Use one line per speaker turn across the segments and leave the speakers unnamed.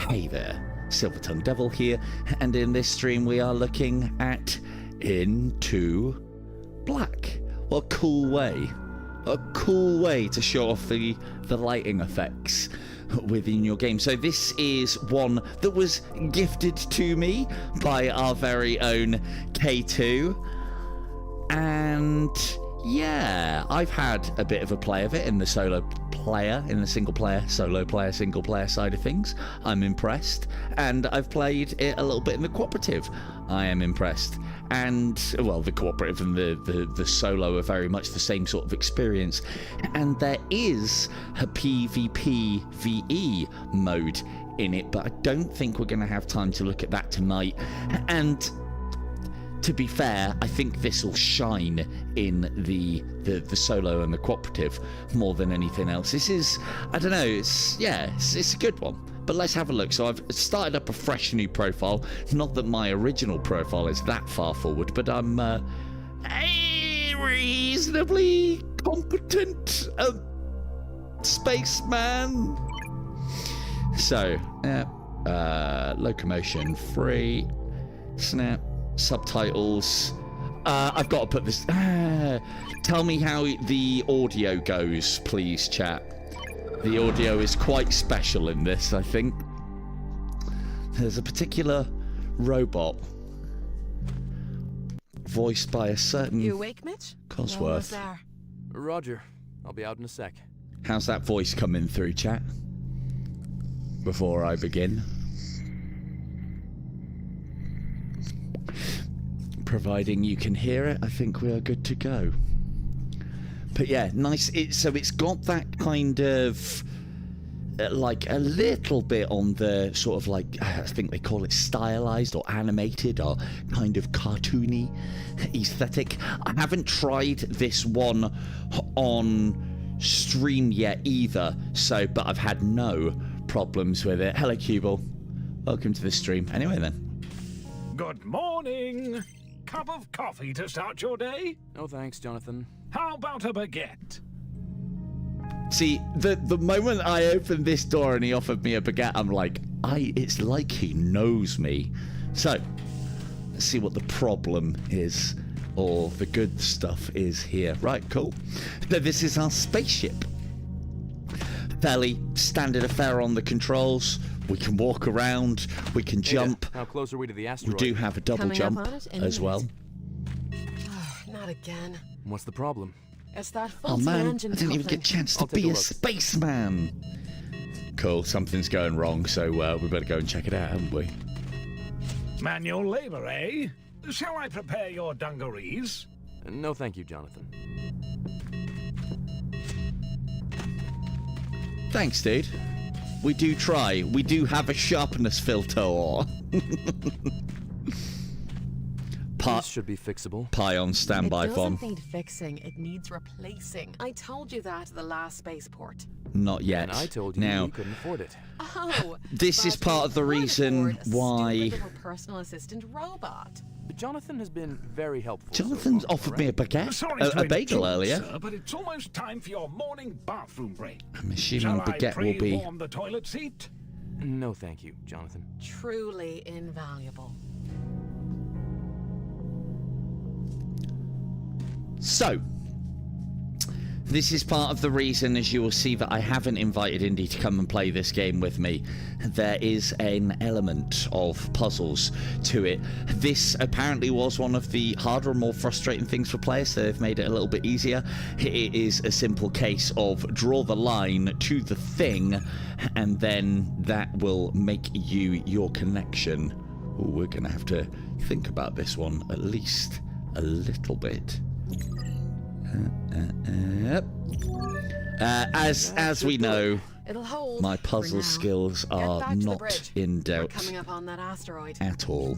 Hey there, Silver-Tongued Devil here, and in this stream we are looking at Into Black. What a cool way. A cool way to show off the lighting effects within your game. So this is one that was gifted to me by our very own K2. And yeah, I've had a bit of a play of it in the single player side of things. I'm impressed. And I've played it a little bit in the cooperative. I am impressed. And, well, the cooperative and the solo are very much the same sort of experience. And there is a PvP-VE mode in it, but I don't think we're going to have time to look at that tonight. And to be fair, I think this will shine in the solo and the cooperative more than anything else. This is, I don't know, it's a good one. But let's have a look. So I've started up a fresh new profile. Not that my original profile is that far forward, but I'm a reasonably competent spaceman. So, locomotion free, snap, subtitles. I've got to put this. Tell me how the audio goes, please, chat. The audio is quite special in this, I think. There's a particular robot voiced by a certain
You awake, Mitch?
Cosworth.
There.
Roger. I'll be out in a sec.
How's that voice coming through, chat? Before I begin. Providing you can hear it, I think we are good to go. But yeah, nice. So it's got that kind of like a little bit on the sort of like, I think they call it stylized or animated or kind of cartoony aesthetic. I haven't tried this one on stream yet either, so but I've had no problems with it. Hello, Cubal. Welcome to the stream. Anyway then.
Good morning. Cup of coffee to start your day?
No thanks, Jonathan.
How about a baguette?
See, the moment I opened this door and he offered me a baguette, I'm like, it's like he knows me. So, let's see what the problem is, or the good stuff is here. Right, cool. Now, this is our spaceship. Fairly standard affair on the controls. We can walk around, we can jump.
How close are we to the asteroid?
We do have a double jump as well.
Not again.
What's the problem?
It's that
Oh
faulty
man, I
engine
didn't even
coupling.
get a chance to
I'll take
be
a
a
look.
spaceman. Cool, something's going wrong, so we better go and check it out, haven't we?
Manual labor, eh? Shall I prepare your dungarees?
No thank you, Jonathan.
Thanks, dude. We do try. We do have a sharpness filter.
This should be fixable.
Pie on standby,
It
Von.
doesn't need fixing, it needs replacing. I told you that at the last spaceport.
Not yet.
And I told you
now,
you couldn't afford it.
Oh,
this is
but
part of the
you could
reason
afford a
why
stupid little personal assistant robot.
Jonathan has been very helpful.
Jonathan
so far,
offered me a baguette,
Sorry to
a bagel
intrude,
earlier.
sir, but it's almost time for your morning bathroom break.
I'm assuming
Shall I
baguette will be.
pre-warm the toilet seat?
No thank you, Jonathan.
Truly invaluable.
So, this is part of the reason, as you will see, that I haven't invited Indy to come and play this game with me. There is an element of puzzles to it. This apparently was one of the harder and more frustrating things for players, so they've made it a little bit easier. It is a simple case of draw the line to the thing, and then that will make you your connection. Ooh, we're going to have to think about this one at least a little bit. As we know,
It'll hold
my
for
puzzle
now.
skills
Get
are
back to the
not
bridge.
in
We're
doubt
coming up on that asteroid.
at all.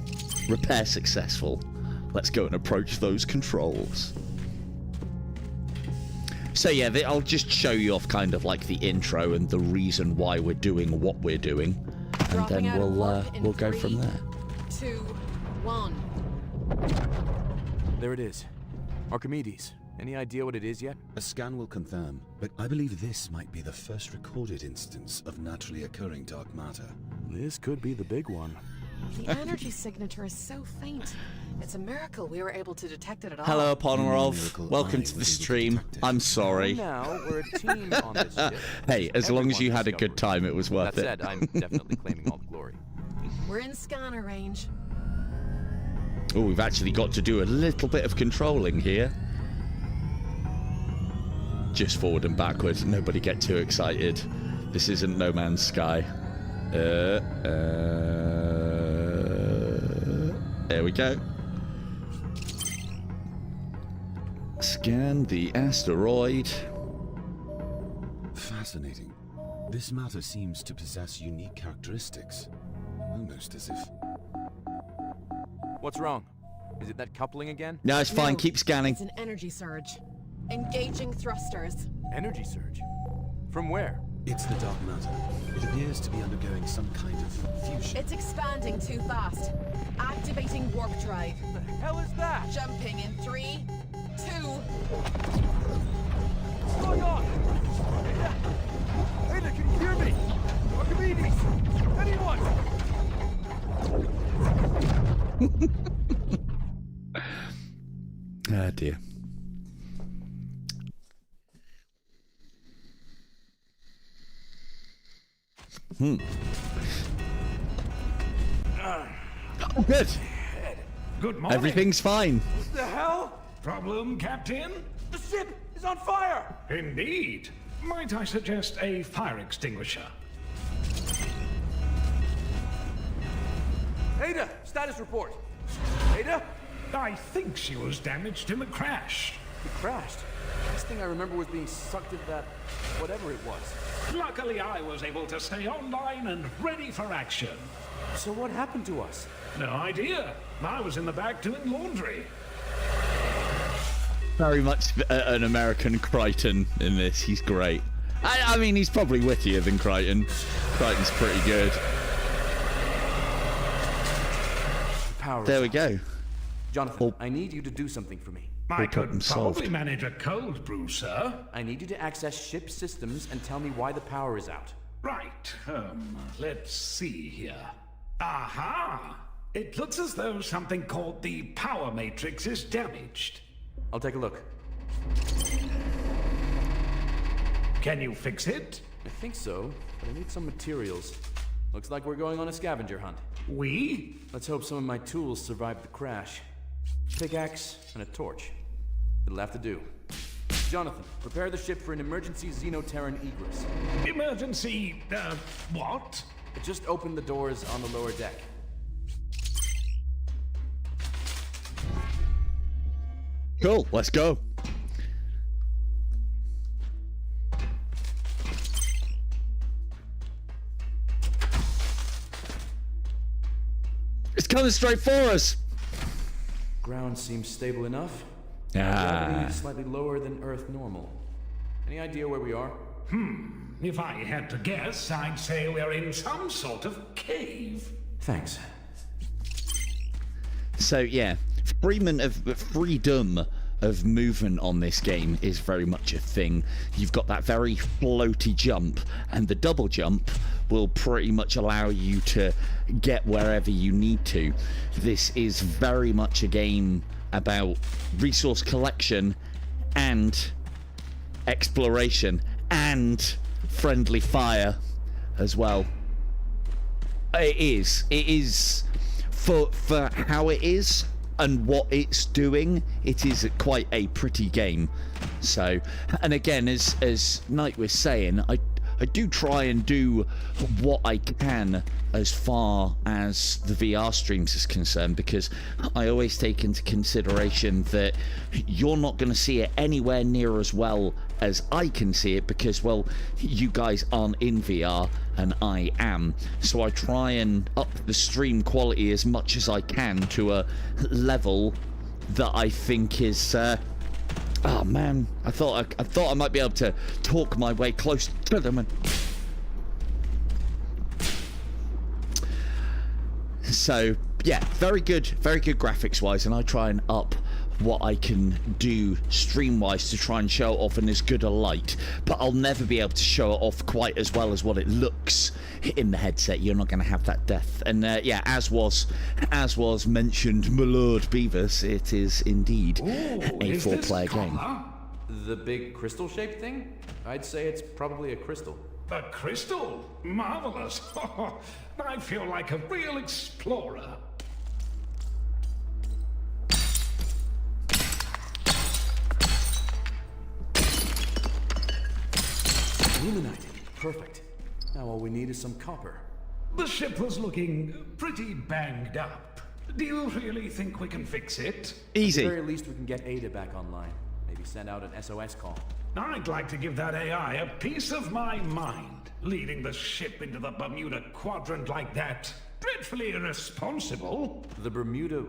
Repair successful. Let's go and approach those controls. So yeah, I'll just show you off kind of like the intro and the reason why we're doing what we're doing, and
Dropping
then
out of warp in
we'll go
3,
from there.
2, 1.
There it is. Archimedes. Any idea what it is yet?
A scan will confirm, but I believe this might be the first recorded instance of naturally occurring dark matter.
This could be the big one.
The energy signature is so faint. It's a miracle we were able to detect it at all.
Hello, Ponorov.
Miracle
Welcome
I
to the
was able to
stream.
detect it.
I'm sorry.
Now we're a team on this ship.
Hey, as long as you
Everyone
had a good
discovered.
time, it was worth
That
it.
said, I'm definitely claiming all the glory.
We're in scanner range.
Oh, we've actually got to do a little bit of controlling here. Just forward and backwards. Nobody get too excited. This isn't No Man's Sky. There we go. Scan the asteroid.
Fascinating. This matter seems to possess unique characteristics. Almost as if...
What's wrong? Is it that coupling again?
No, it's fine.
No,
Keep scanning.
It's an energy surge. Engaging thrusters.
Energy surge? From where?
It's the dark matter. It appears to be undergoing some kind of fusion.
It's expanding too fast. Activating warp drive.
What the hell is that?
Jumping in 3, 2.
What's going on? Ada, can you hear me? Archimedes! Anyone!
Ah, dear. Oh, good.
Good morning.
Everything's fine.
What the hell?
Problem, Captain?
The ship is on fire!
Indeed. Might I suggest a fire extinguisher?
Ada, status report. Ada?
I think she was damaged in the crash.
It crashed. Last thing I remember was being sucked into that whatever it was.
Luckily, I was able to stay online and ready for action.
So what happened to us?
No idea. I was in the back doing laundry.
Very much an American Crichton in this. He's great. I mean, he's probably wittier than Crichton. Crichton's pretty good.
Power
There
is
we
out.
go.
Jonathan, I need you to do something for me.
I
problem
could
solved.
probably manage a cold brew, sir.
I need you to access ship systems and tell me why the power is out.
Right. Let's see here. Aha! It looks as though something called the power matrix is damaged.
I'll take a look.
Can you fix it?
I think so, but I need some materials. Looks like we're going on a scavenger hunt.
We?
Let's hope some of my tools survived the crash. Pickaxe and a torch. It'll have to do. Jonathan, prepare the ship for an emergency Xenoterran egress.
Emergency, what?
Just open the doors on the lower deck.
Cool, let's go. It's coming straight for us.
Ground seems stable enough.
Ah,
Gravity is slightly lower than Earth normal. Any idea where we are?
If I had to guess, I'd say we're in some sort of cave.
Thanks.
so yeah, freedom of movement on this game is very much a thing. You've got that very floaty jump, and the double jump will pretty much allow you to get wherever you need to. This is very much a game about resource collection and exploration and friendly fire as well. It is for how it is and what it's doing, it is quite a pretty game. So, and again, as Knight was saying, I do try and do what I can as far as the VR streams is concerned, because I always take into consideration that you're not going to see it anywhere near as well as I can see it, because, well, you guys aren't in VR and I am. So I try and up the stream quality as much as I can to a level that I think is oh man, I thought I might be able to talk my way close to them. And so yeah, very good graphics wise, and I try and up what I can do stream-wise to try and show it off in as good a light, but I'll never be able to show it off quite as well as what it looks in the headset. You're not going to have that depth. And yeah, as was mentioned, my Lord Beavis, it is indeed a 4-player game.
The big crystal-shaped thing? I'd say it's probably a crystal.
A crystal? Marvelous. I feel like a real explorer.
Illuminated. Perfect. Now all we need is some copper.
The ship was looking pretty banged up. Do you really think we can fix it?
Easy.
At the very least, we can get Ada back online. Maybe send out an SOS call.
I'd like to give that AI a piece of my mind. Leading the ship into the Bermuda Quadrant like that. Dreadfully irresponsible.
The Bermuda...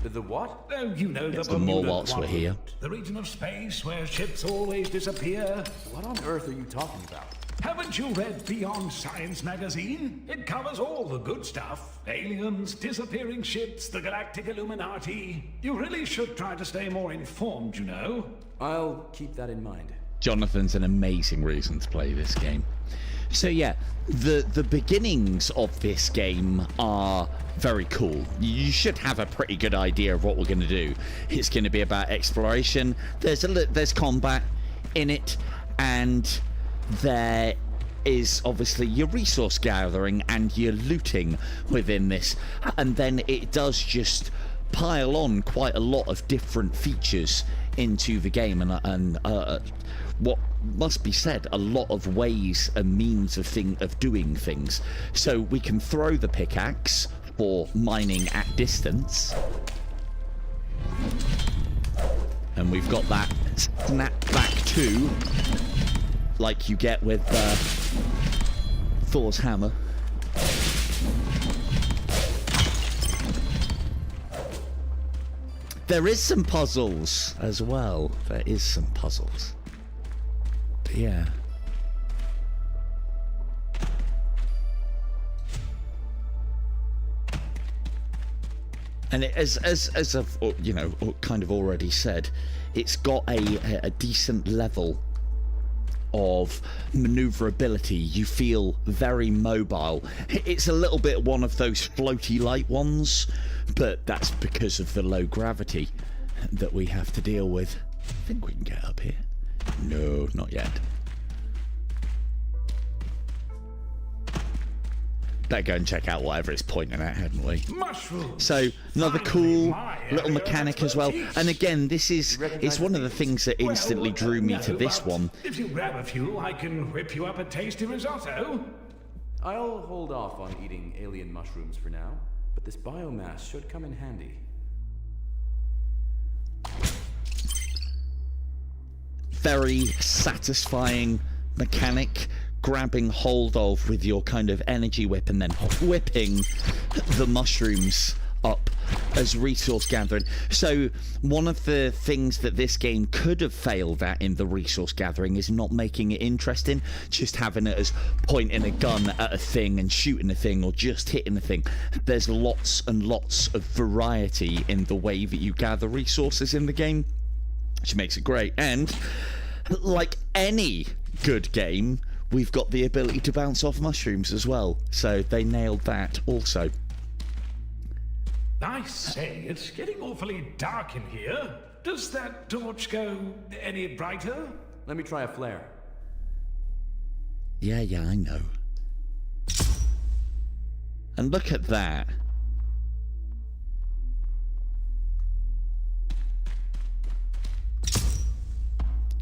The what?
Oh, you know, the
the more
Bermuda
whilst we're
Quadrant.
here.
The region of space where ships always disappear.
What on earth are you talking about?
Haven't you read Beyond Science magazine? It covers all the good stuff. Aliens, disappearing ships, the Galactic Illuminati. You really should try to stay more informed, you know.
I'll keep that in mind.
Jonathan's an amazing reason to play this game. So yeah, the beginnings of this game are very cool. You should have a pretty good idea of what we're going to do. It's going to be about exploration. There's combat in it, and there is obviously your resource gathering and your looting within this, and then it does just pile on quite a lot of different features into the game, and what must be said, a lot of ways and means of doing things. So we can throw the pickaxe for mining at distance, and we've got that snap back too, like you get with Thor's hammer. There is some puzzles as well. There is some puzzles. But yeah. And as I've kind of already said, it's got a decent level of maneuverability. You feel very mobile. It's a little bit one of those floaty light ones, but that's because of the low gravity that we have to deal with. I think we can get up here. No, not yet. Better go and check out whatever it's pointing at, hadn't we?
Mushrooms.
So another cool
My
little
area
mechanic
of
as well.
expertise.
And again, this is it's one of the things that instantly drew me to this
but
one.
If you grab a few, I can whip you up a tasty risotto.
I'll hold off on eating alien mushrooms for now, but this biomass should come in handy.
Very satisfying mechanic, grabbing hold of with your kind of energy whip and then whipping the mushrooms up as resource gathering. So one of the things that this game could have failed at in the resource gathering is not making it interesting, just having it as pointing a gun at a thing and shooting a thing or just hitting a thing. There's lots and lots of variety in the way that you gather resources in the game, which makes it great. And like any good game, we've got the ability to bounce off mushrooms as well, so they nailed that also.
I say, it's getting awfully dark in here. Does that torch go any brighter?
Let me try a flare.
Yeah, I know. And look at that.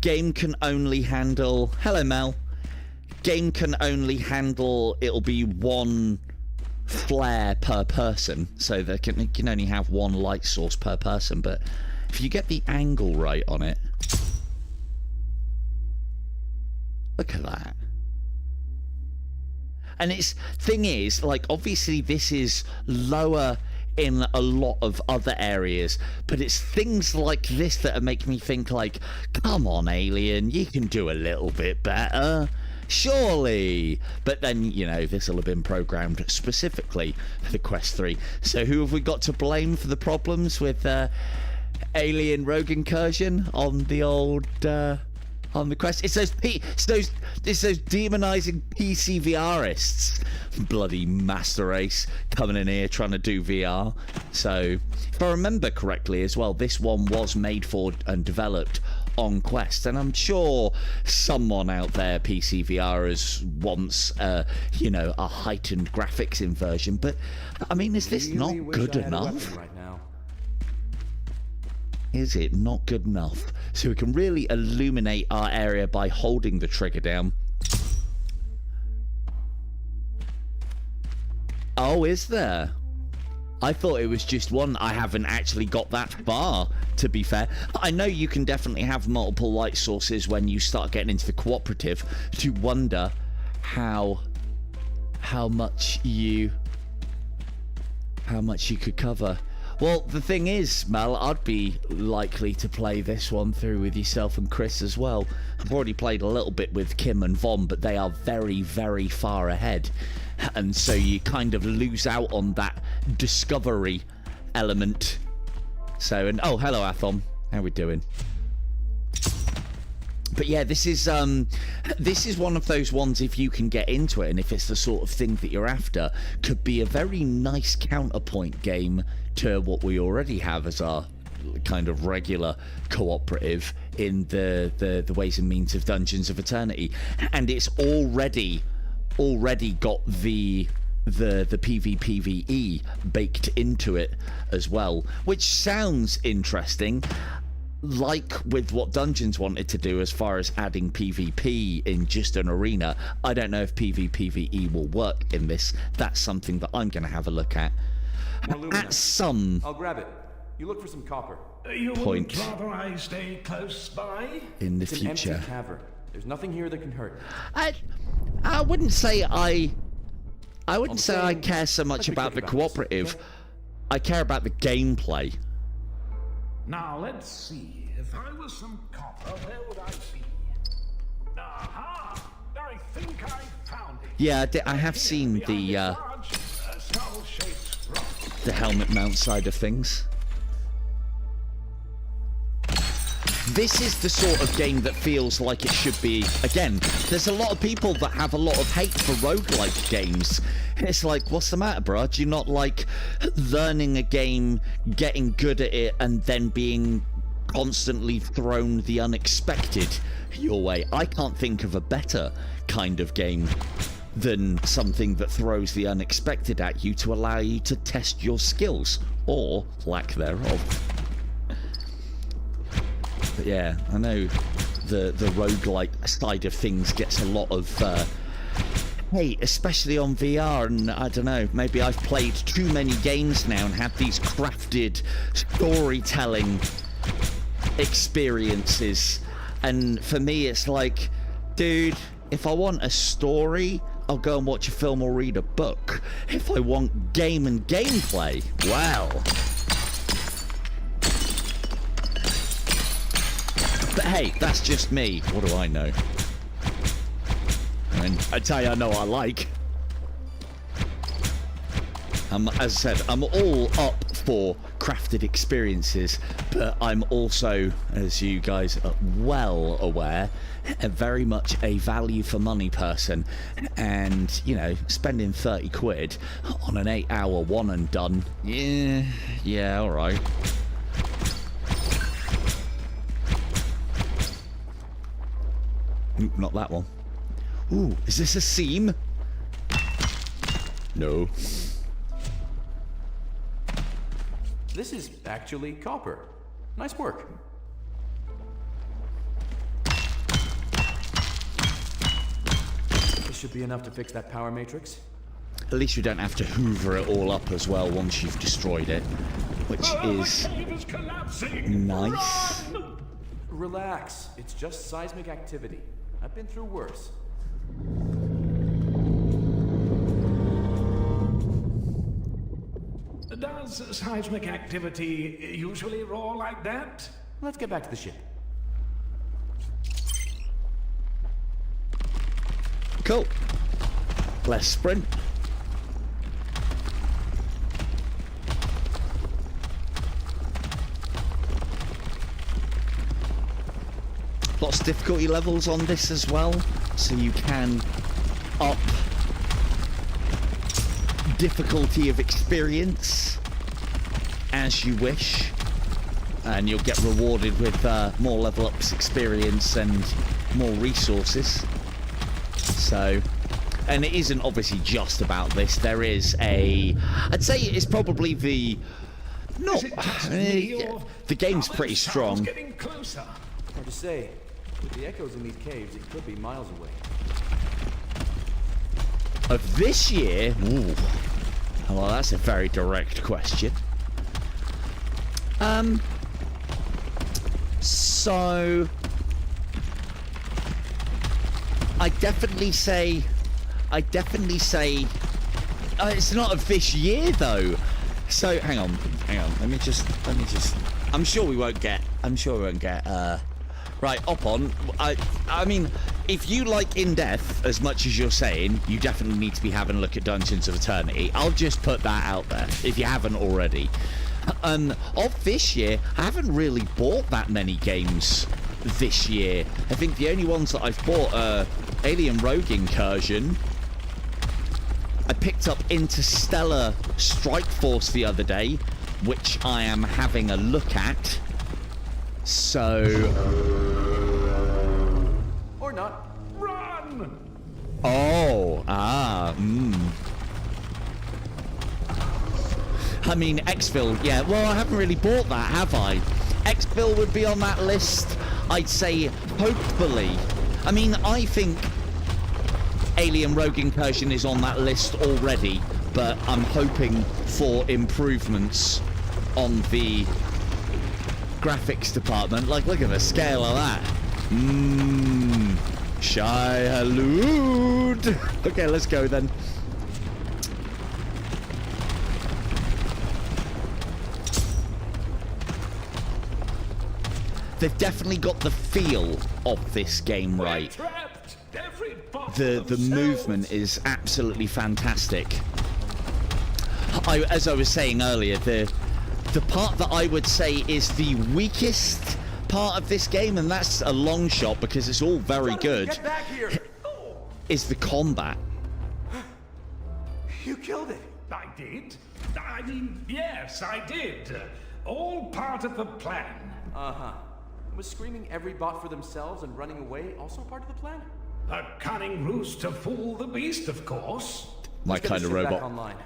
Game can only handle... Hello, Mel. Game can only handle... It'll be one flare per person. So they can only have one light source per person. But if you get the angle right on it... Look at that. And thing is, like, obviously this is lower in a lot of other areas, but it's things like this that make me think, like, come on, Alien, you can do a little bit better, surely. But then, this will have been programmed specifically for the Quest 3. So who have we got to blame for the problems with alien rogue incursion on the old on the quest. It's those demonizing PCVRists, bloody master race coming in here trying to do VR. So if I remember correctly as well, this one was made for and developed on Quest, and I'm sure someone out there, PCVRers, wants you know, a heightened graphics inversion. But I mean, is this not good enough?
Right now.
Is it not good enough? So we can really illuminate our area by holding the trigger down. Oh, is there? I thought it was just one. I haven't actually got that far, to be fair. I know you can definitely have multiple light sources when you start getting into the cooperative. To wonder how much you could cover. Well, the thing is, Mel, I'd be likely to play this one through with yourself and Chris as well. I've already played a little bit with Kim and Von, but they are very, very far ahead. And so you kind of lose out on that discovery element. So, and oh, hello, Athom. How we doing? But yeah, this is one of those ones, if you can get into it and if it's the sort of thing that you're after, could be a very nice counterpoint game to what we already have as our kind of regular cooperative in the ways and means of Dungeons of Eternity. And it's already got the PvPvE baked into it as well, which sounds interesting. Like with what Dungeons wanted to do as far as adding PvP in just an arena, I don't know if PvPvE will work in this. That's something that I'm going to have a look at. At some
I'll grab it. You look for some copper.
You
point
wouldn't rather I stay close by?
in the
It's an
future.
empty cavern. There's nothing here that can hurt.
I wouldn't say I wouldn't say I
saying,
care so much
let's be
about the
quick about this,
cooperative.
okay?
I care about the gameplay.
Now let's see. If I was some copper, where would I be? Aha! I think I found it.
Yeah, I have seen the
skull-shaped rock.
the helmet mount side of things. This is the sort of game that feels like it should be. Again, there's a lot of people that have a lot of hate for roguelike games. It's like, what's the matter, bro? Do you not like learning a game, getting good at it, and then being constantly thrown the unexpected your way? I can't think of a better kind of game than something that throws the unexpected at you to allow you to test your skills, or lack thereof. But yeah, I know the roguelike side of things gets a lot of hate, especially on VR, and I don't know, maybe I've played too many games now and had these crafted storytelling experiences, and for me it's like, dude, if I want a story, I'll go and watch a film or read a book. If I want game and gameplay, well... But hey, that's just me. What do I know? I mean, I tell you, I know what I like. As I said, I'm all up for crafted experiences, but I'm also, as you guys are well aware, very much a value for money person. And, you know, spending 30 quid on an 8-hour one and done, yeah, all right. Ooh, not that one. Ooh, is this a seam? No.
This is actually copper. Nice work. This should be enough to fix that power matrix.
At least you don't have to hoover it all up as well once you've destroyed it, which is
The cave is collapsing.
nice.
Run!
Relax. It's just seismic activity. I've been through worse.
Does seismic activity usually roar like that?
Let's get back to the ship.
Cool. Less sprint. lots of difficulty levels on this as well, so you can up difficulty of experience as you wish, and you'll get rewarded with more level ups experience and more resources. So, and it isn't obviously just about this. There is I'd say it's probably the the game's pretty strong.
Hard to say. With the echoes in these caves, it could be miles away.
Of this year? Ooh. Well, that's a very direct question. So I definitely say it's not of this year though. So hang on. Let me just I'm sure we won't get right, Opon. I mean, if you like In Death as much as you're saying, you definitely need to be having a look at Dungeons of Eternity. I'll just put that out there if you haven't already. Of this year, I haven't really bought that many games this year. I think the only ones that I've bought are Alien Rogue Incursion. I picked up Interstellar Strike Force the other day, which I am having a look at. So...
Or not.
Run!
Oh, I mean, Exfil, yeah. Well, I haven't really bought that, have I? Exfil would be on that list, I'd say, hopefully. I mean, I think Alien Rogue Incursion is on that list already, but I'm hoping for improvements on the graphics department. Like, look at the scale of that. Shy halud. Okay, let's go then. They've definitely got the feel of this game right. The movement is absolutely fantastic. As I was saying earlier, the part that I would say is the weakest part of this game, and that's a long shot because it's all very good,
Get back here.
is the combat.
You killed it.
I did. I mean, yes, I did. All part of the plan.
Uh-huh. Was screaming every bot for themselves and running away also part of the plan?
A cunning ruse to fool the beast, of course.
My kind of robot.
Back online.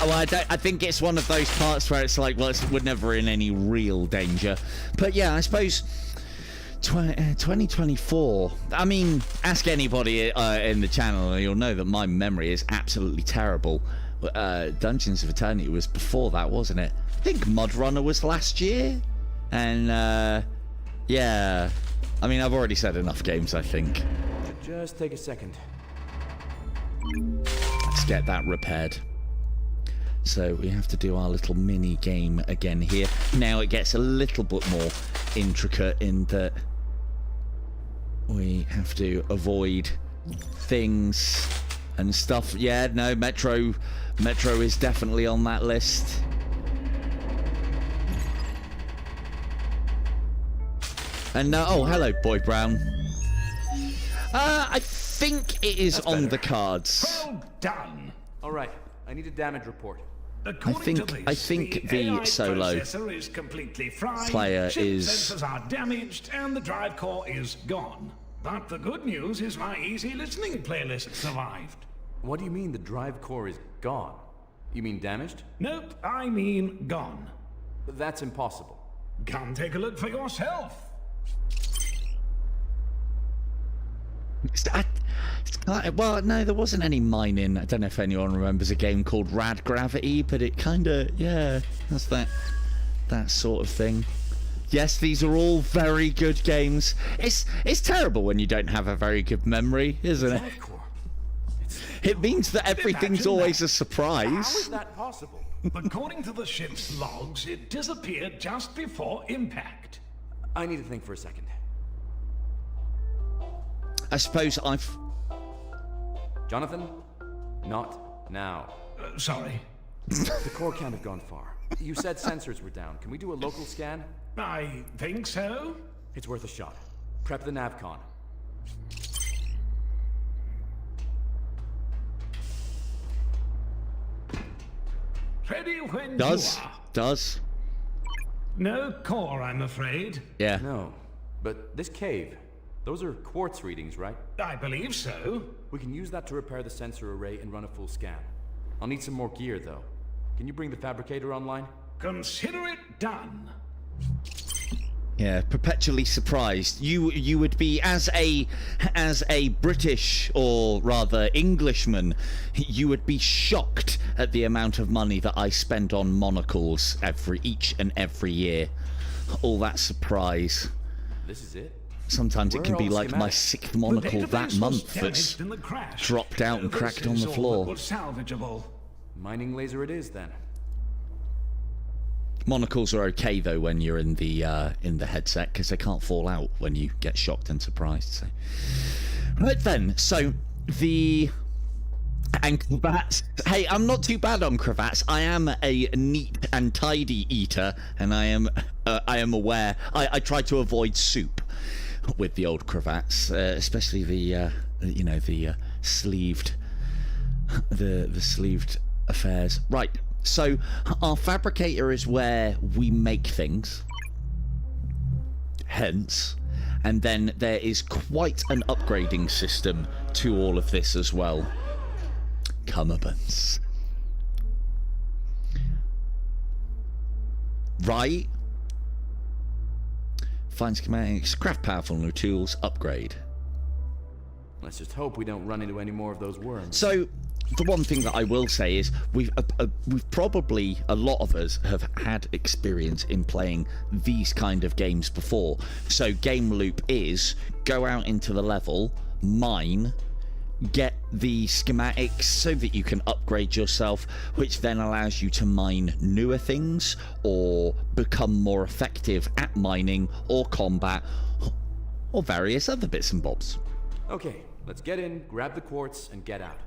Well, I think it's one of those parts where it's like, well, we're never in any real danger. But yeah, I suppose 2024. I mean, ask anybody in the channel, and you'll know that my memory is absolutely terrible. Dungeons of Eternity was before that, wasn't it? I think Mud Runner was last year. And, yeah. I mean, I've already said enough games, I think.
Just take a second.
Let's get that repaired. So we have to do our little mini game again here. Now it gets a little bit more intricate in that we have to avoid things and stuff. Yeah, no, Metro is definitely on that list. And oh, hello, Boy Brown. I think it is on the cards.
Well done.
All right, I need a damage report.
I think the solo
is completely fried,
player
chip
is
sensors are damaged, and the drive core is gone. But the good news is my easy listening playlist survived.
What do you mean the drive core is gone? You mean damaged?
Nope, I mean gone.
That's impossible.
Come take a look for yourself.
Well, no, there wasn't any mining. I don't know if anyone remembers a game called Rad Gravity, but it kind of, yeah, that's that sort of thing. Yes, these are all very good games. It's terrible when you don't have a very good memory, isn't it? It means that everything's always a surprise.
How is that possible?
According to the ship's logs, it disappeared just before impact.
I need to think for a second.
I suppose
Jonathan, not now.
Sorry.
The core can't have gone far. You said sensors were down. Can we do a local scan?
I think so.
It's worth a shot. Prep the navcon.
Ready when
Does.
you are.
Does.
No core, I'm afraid.
Yeah.
No. But this cave, those are quartz readings, right?
I believe so.
We can use that to repair the sensor array and run a full scan. I'll need some more gear, though. Can you bring the fabricator online?
Consider it done.
Yeah, perpetually surprised. You would be as a British, or rather Englishman, you would be shocked at the amount of money that I spend on monocles each and every year. All that surprise.
This is it?
Sometimes
Where
it can
are
be
all the
like my
schematics?
6th monocle
The
that
database
month
was
that's
damaged in the crash.
dropped out and
This
cracked on
is
the
all
floor.
that was salvageable.
Mining laser it is, then.
Monocles are okay though when you're in the headset, because they can't fall out when you get shocked and surprised. So, right then, so and cravats. Hey, I'm not too bad on cravats. I am a neat and tidy eater, and I am aware. I try to avoid soup with the old cravats, especially the sleeved sleeved affairs. Right. So our fabricator is where we make things, hence, and then there is quite an upgrading system to all of this as well. Cummerbunds. Right. Find schematics, craft powerful new tools, upgrade.
Let's just hope we don't run into any more of those worms.
So, the one thing that I will say is we've probably, a lot of us have had experience in playing these kind of games before. So game loop is go out into the level, mine, get the schematics so that you can upgrade yourself, which then allows you to mine newer things or become more effective at mining or combat or various other bits and bobs.
Okay, let's get in, grab the quartz, and get out.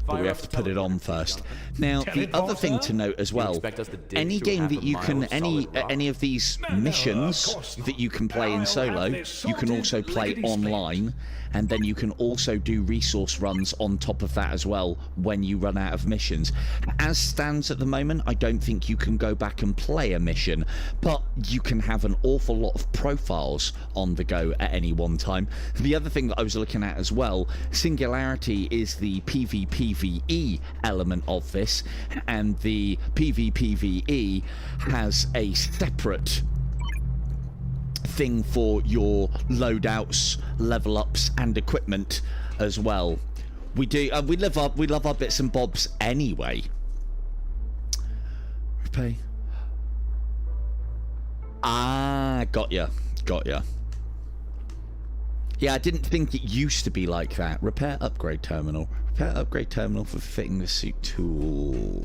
But we have to put it on first. Now, the other thing to note as well,
expect us to dig
any
through
game
half a
that you
mile
can,
of solid rock?
any of these missions
of course not.
that you can play in
I'll
solo,
have this
you can
sorted
also play
lickety-split.
online, and then you can also do resource runs on top of that as well when you run out of missions. As stands at the moment, I don't think you can go back and play a mission, but you can have an awful lot of profiles on the go at any one time. The other thing that I was looking at as well, Singularity is the PvPvE element of this, and the PvPvE has a separate thing for your loadouts, level ups, and equipment as well. We do. We love our bits and bobs anyway. Repay. Ah, got ya. Yeah, I didn't think it used to be like that. Repair upgrade terminal. Repair upgrade terminal for fitting the suit tool.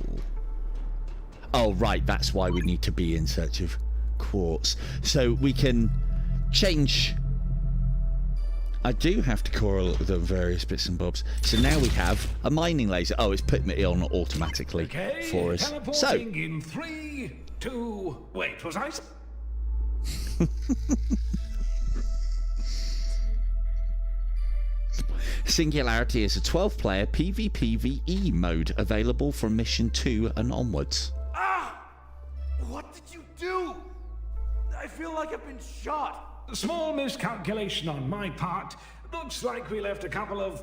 Oh, right. That's why we need to be in search of quartz. So we can change. I do have to correlate the various bits and bobs. So now we have a mining laser. Oh, it's putting it on automatically
Okay,
for us. So,
teleporting in 3, 2... Wait, was I...
Singularity is a 12-player PvPvE mode available from Mission 2 and onwards.
Ah! What did you do? I feel like I've been shot.
Small miscalculation on my part. Looks like we left a couple of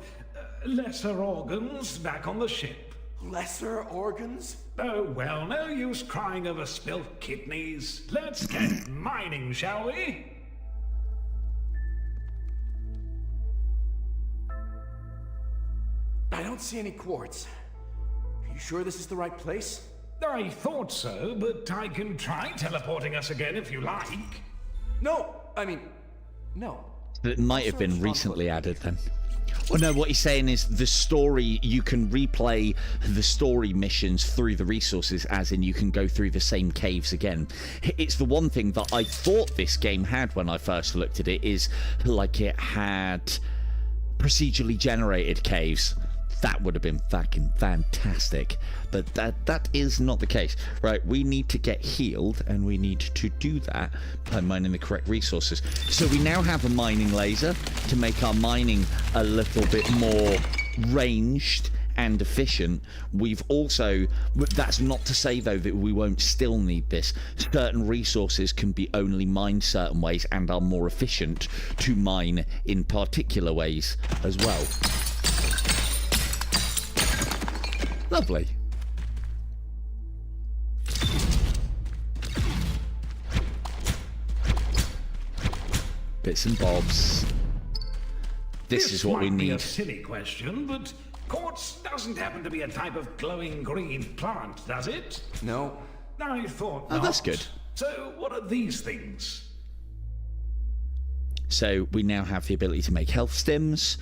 lesser organs back on the ship.
Lesser organs?
Oh, well, no use crying over spilt kidneys. Let's get mining, shall we?
I don't see any quartz. Are you sure this is the right place?
I thought so, but I can try teleporting us again if you like.
No! I mean, no.
It might have been recently added then. Well, no, what he's saying is the story, you can replay the story missions through the resources, as in you can go through the same caves again. It's the one thing that I thought this game had when I first looked at it, is like it had procedurally generated caves. That would have been fucking fantastic. But that is not the case. Right, we need to get healed, and we need to do that by mining the correct resources. So we now have a mining laser to make our mining a little bit more ranged and efficient. We've also, that's not to say though that we won't still need this. Certain resources can be only mined certain ways and are more efficient to mine in particular ways as well. Lovely. Bits and bobs. This is what we
might be
need.
A silly question, but quartz doesn't happen to be a type of glowing green plant, does it?
No.
I thought
Oh,
not.
that's good.
So, what are these things?
So we now have the ability to make health stims.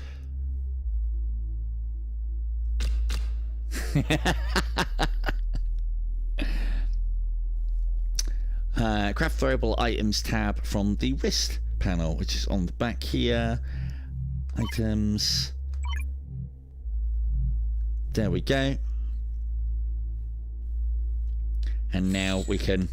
Craft throwable items tab from the wrist panel, which is on the back here. Items. There we go. And now we can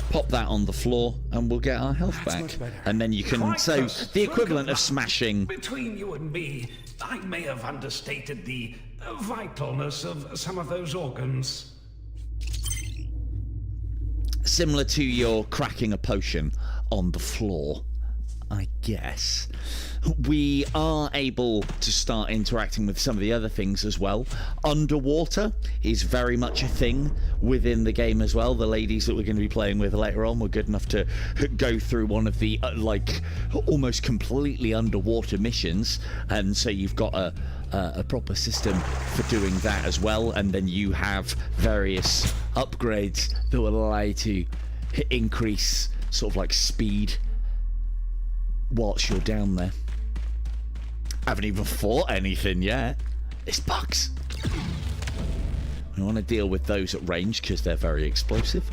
pop that on the floor and we'll get our health back. And then you can,
Quite
so
a
the equivalent of
stroke luck.
smashing.
Between you and me, I may have understated the vitalness of some of those organs.
Similar to your cracking a potion on the floor, I guess. We are able to start interacting with some of the other things as well. Underwater is very much a thing within the game as well. The ladies that we're going to be playing with later on were good enough to go through one of the like almost completely underwater missions, and so you've got a proper system for doing that as well. And then you have various upgrades that will allow you to increase sort of like speed whilst you're down there. Haven't even fought anything yet. It's bugs. We want to deal with those at range because they're very explosive.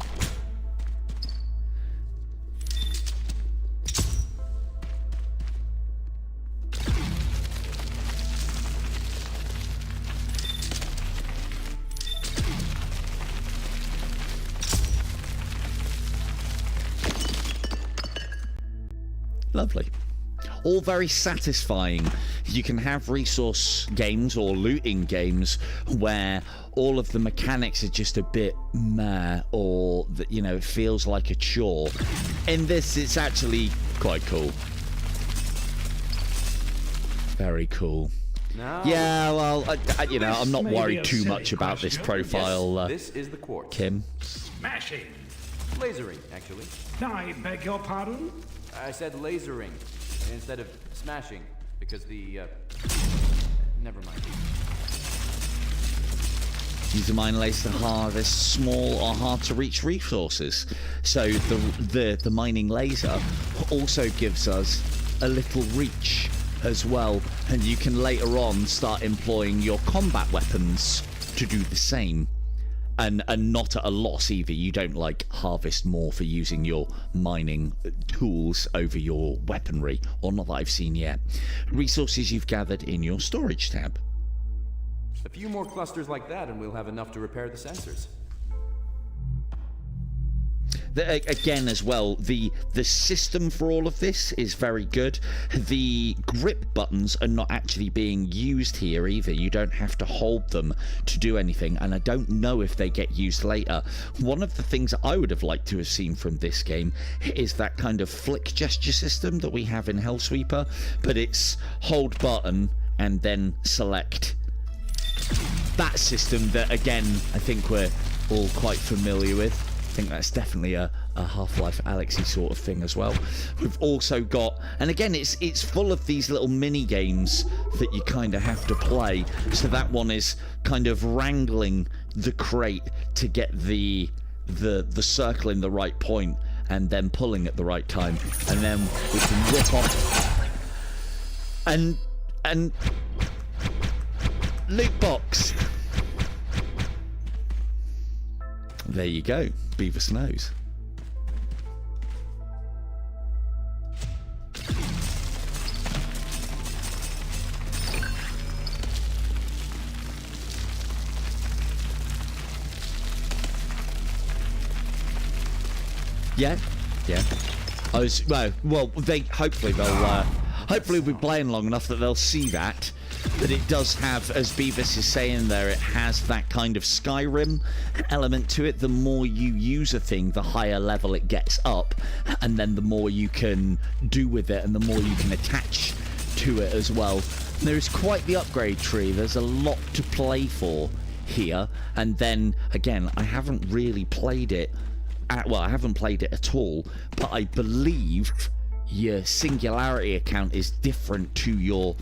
Lovely. All very satisfying. You can have resource games or looting games where all of the mechanics are just a bit meh, or that, you know, it feels like a chore. In this, it's actually quite cool. Very cool.
Now,
Yeah, well, you know, I'm not
This may be
worried
a
too
silly
much about this
question.
profile,
this is the quartz.
Kim.
Smashing.
Lasering, actually.
I beg your pardon?
I said lasering instead of smashing because the never mind.
Use the mine laser to harvest small or hard to reach resources. So the mining laser also gives us a little reach as well, and you can later on start employing your combat weapons to do the same. And not at a loss either. You don't like harvest more for using your mining tools over your weaponry, or not that I've seen yet. Resources you've gathered in your storage tab.
A few more clusters like that and we'll have enough to repair the sensors.
Again as well, the system for all of this is very good. The grip buttons are not actually being used here either. You don't have to hold them to do anything, and I don't know if they get used later. One of the things I would have liked to have seen from this game is that kind of flick gesture system that we have in Hellsweeper, but it's hold button and then select. That system that, again, I think we're all quite familiar with. I think that's definitely a Half-Life Alyx-y sort of thing as well. We've also got, and again, it's full of these little mini games that you kind of have to play. So that one is kind of wrangling the crate to get the circle in the right point, and then pulling at the right time, and then we can whip off and loot box. There you go, Beaver Snows. Yeah, yeah. They hopefully we'll be playing long enough that they'll see that it does have, as Beavis is saying there, it has that kind of Skyrim element to it. The more you use a thing, the higher level it gets up, and then the more you can do with it, and the more you can attach to it as well. There is quite the upgrade tree. There's a lot to play for here, and then again, I haven't really played it. I haven't played it at all, but I believe your Singularity account is different to your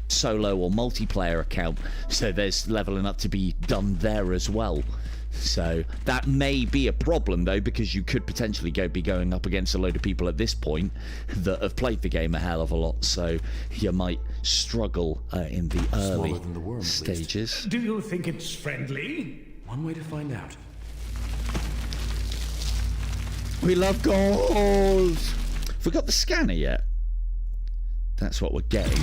solo or multiplayer account, so there's leveling up to be done there as well. So that may be a problem though, because you could potentially be going up against a load of people at this point that have played the game a hell of a lot, so you might struggle in the early
than the worm,
stages.
Do you think it's friendly?
One way to find out.
We love gold! Have we got the scanner yet? That's what we're getting.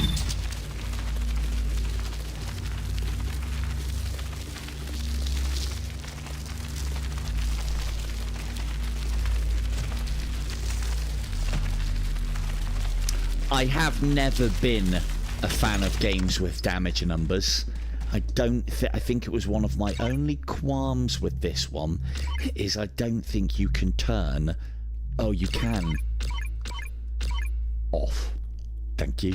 I
have never been a fan of games with damage numbers. I think it was one of my only qualms with this one, is I don't think you can turn... Oh, you can. Off. Thank you.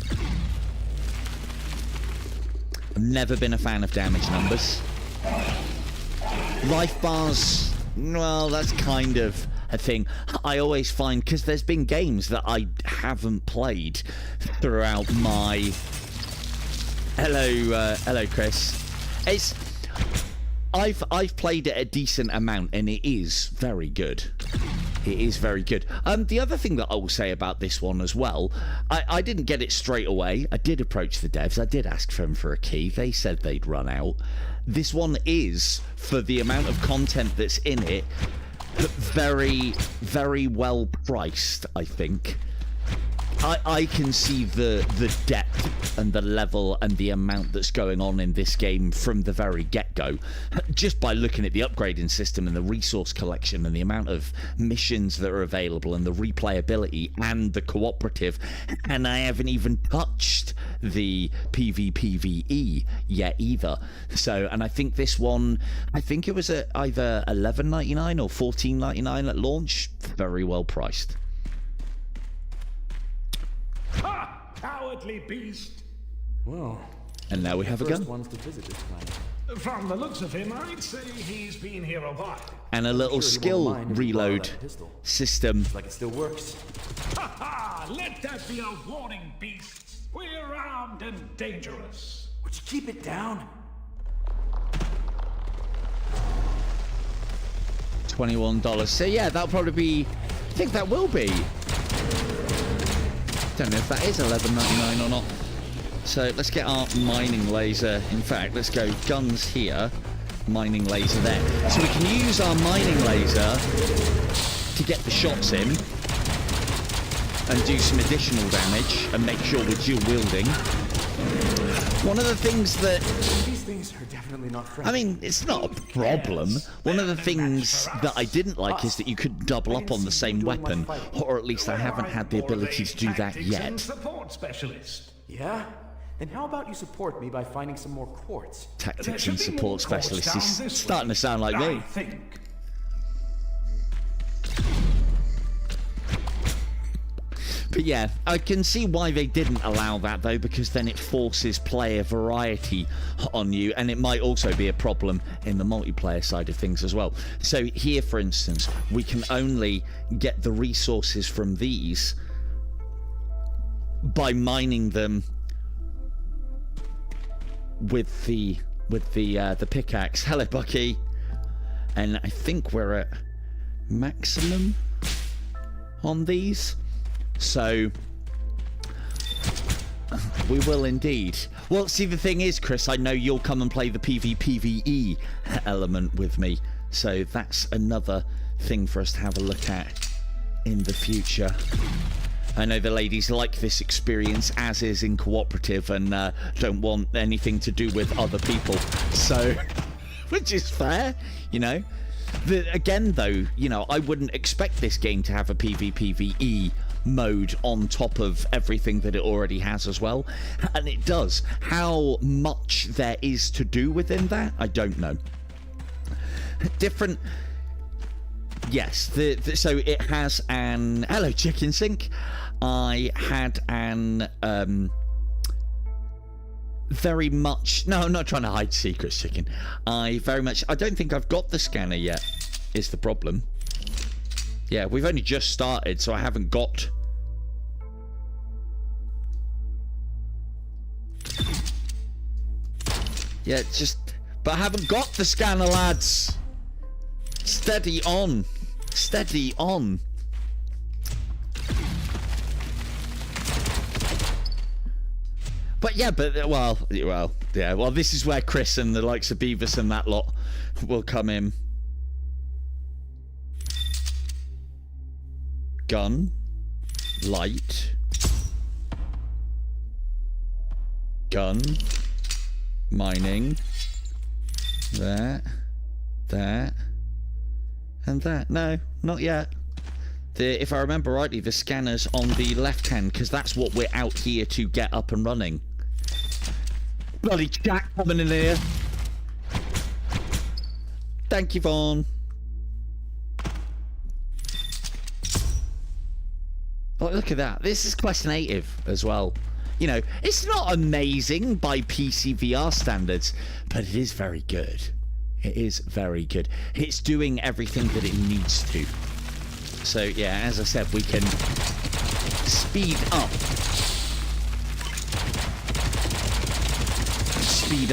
I've never been a fan of damage numbers. Life bars, well, that's kind of a thing. I always find, because there's been games that I haven't played throughout my... Hello, Chris. I've played it a decent amount, and it is very good. It is very good. The other thing that I will say about this one as well, I didn't get it straight away. I did approach the devs. I did ask them for a key. They said they'd run out. This one is, for the amount of content that's in it, very, very well priced, I think. I can see the depth and the level and the amount that's going on in this game from the very get-go, just by looking at the upgrading system and the resource collection and the amount of missions that are available and the replayability and the cooperative, and I haven't even touched the PvPvE yet either. So, and I think this one, I think it was at either $11.99 or $14.99 at launch. Very well priced.
Ha! Cowardly beast!
Well,
And now we have a
first
gun.
ones to visit this planet.
From the looks of him, I'd say he's been here a while.
And a little
Sure he won't
skill
mind if we borrow
reload
that pistol.
system.
Like it still works.
Ha ha! Let that be a warning, beasts. We're armed and dangerous.
Would you keep it down?
$21. So yeah, that'll probably be... I think that will be. Don't know if that is $11.99 or not. So let's get our mining laser. In fact, let's go guns here, mining laser there. So we can use our mining laser to get the shots in and do some additional damage and make sure we're dual wielding. One of the things that...
These things are definitely not friendly.
I mean, it's not a problem. One of the things that I didn't like is that you could double up on the same weapon, or at least I haven't had the ability to do that yet.
Support specialist.
Yeah? Then how about you support me by finding some more quartz?
Tactics and support specialist is starting to sound like me.
I think.
But yeah, I can see why they didn't allow that though, because then it forces player variety on you, and it might also be a problem in the multiplayer side of things as well. So here, for instance, we can only get the resources from these by mining them with the pickaxe. Hello, Bucky. And I think we're at maximum on these. So we will indeed. Well, see, the thing is, Chris, I know you'll come and play the PvPvE element with me, so that's another thing for us to have a look at in the future. I know the ladies like this experience as is in cooperative and don't want anything to do with other people, so which is fair, you know. Again, though, you know, I wouldn't expect this game to have a PvPvE mode on top of everything that it already has as well, and it does. How much there is to do within that, I don't know. Different. Yes, so it has an hello chicken sink. I had an very much no, I'm not trying to hide secrets, chicken. I don't think I've got the scanner yet, is the problem. Yeah, we've only just started, so I haven't got. Yeah, but I haven't got the scanner, lads. Steady on. Steady on. But yeah, well, this is where Chris and the likes of Beavis and that lot will come in. Gun. Light. Gun. Mining. That. And that. No, not yet. If I remember rightly, the scanner's on the left hand, because that's what we're out here to get up and running. Bloody Jack coming in here. Thank you, Vaughn. Oh, look at that. This is quest native as well. You know, it's not amazing by PC VR standards, but it is very good. It is very good. It's doing everything that it needs to. So, yeah, as I said, we can speed up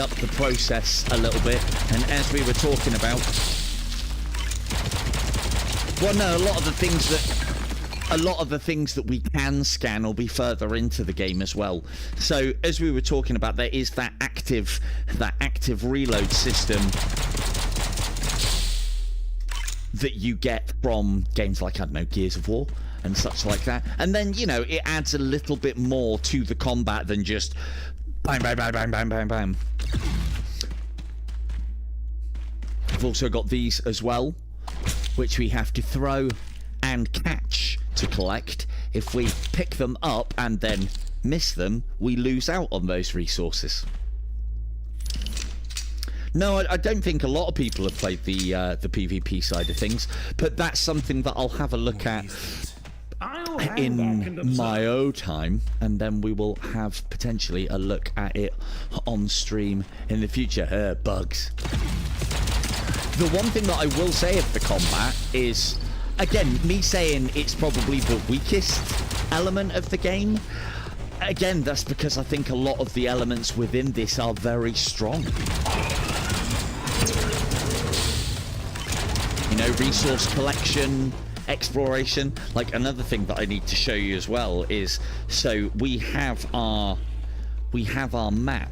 the process a little bit. And as we were talking about, well, no, a lot of the things that we can scan will be further into the game as well. So, as we were talking about, there is that active reload system that you get from games like, I don't know, Gears of War and such like that. And then, you know, it adds a little bit more to the combat than just bang, bang, bang, bang, bang, bang, bang. We've also got these as well, which we have to throw and catch to collect. If we pick them up and then miss them, we lose out on those resources. No, I don't think a lot of people have played the PvP side of things, but that's something that I'll have a look at in my own time, and then we will have potentially a look at it on stream in the future. Bugs. The one thing that I will say of the combat is, again, me saying it's probably the weakest element of the game. Again, that's because I think a lot of the elements within this are very strong. You know, resource collection, exploration. Like, another thing that I need to show you as well is, so we have our map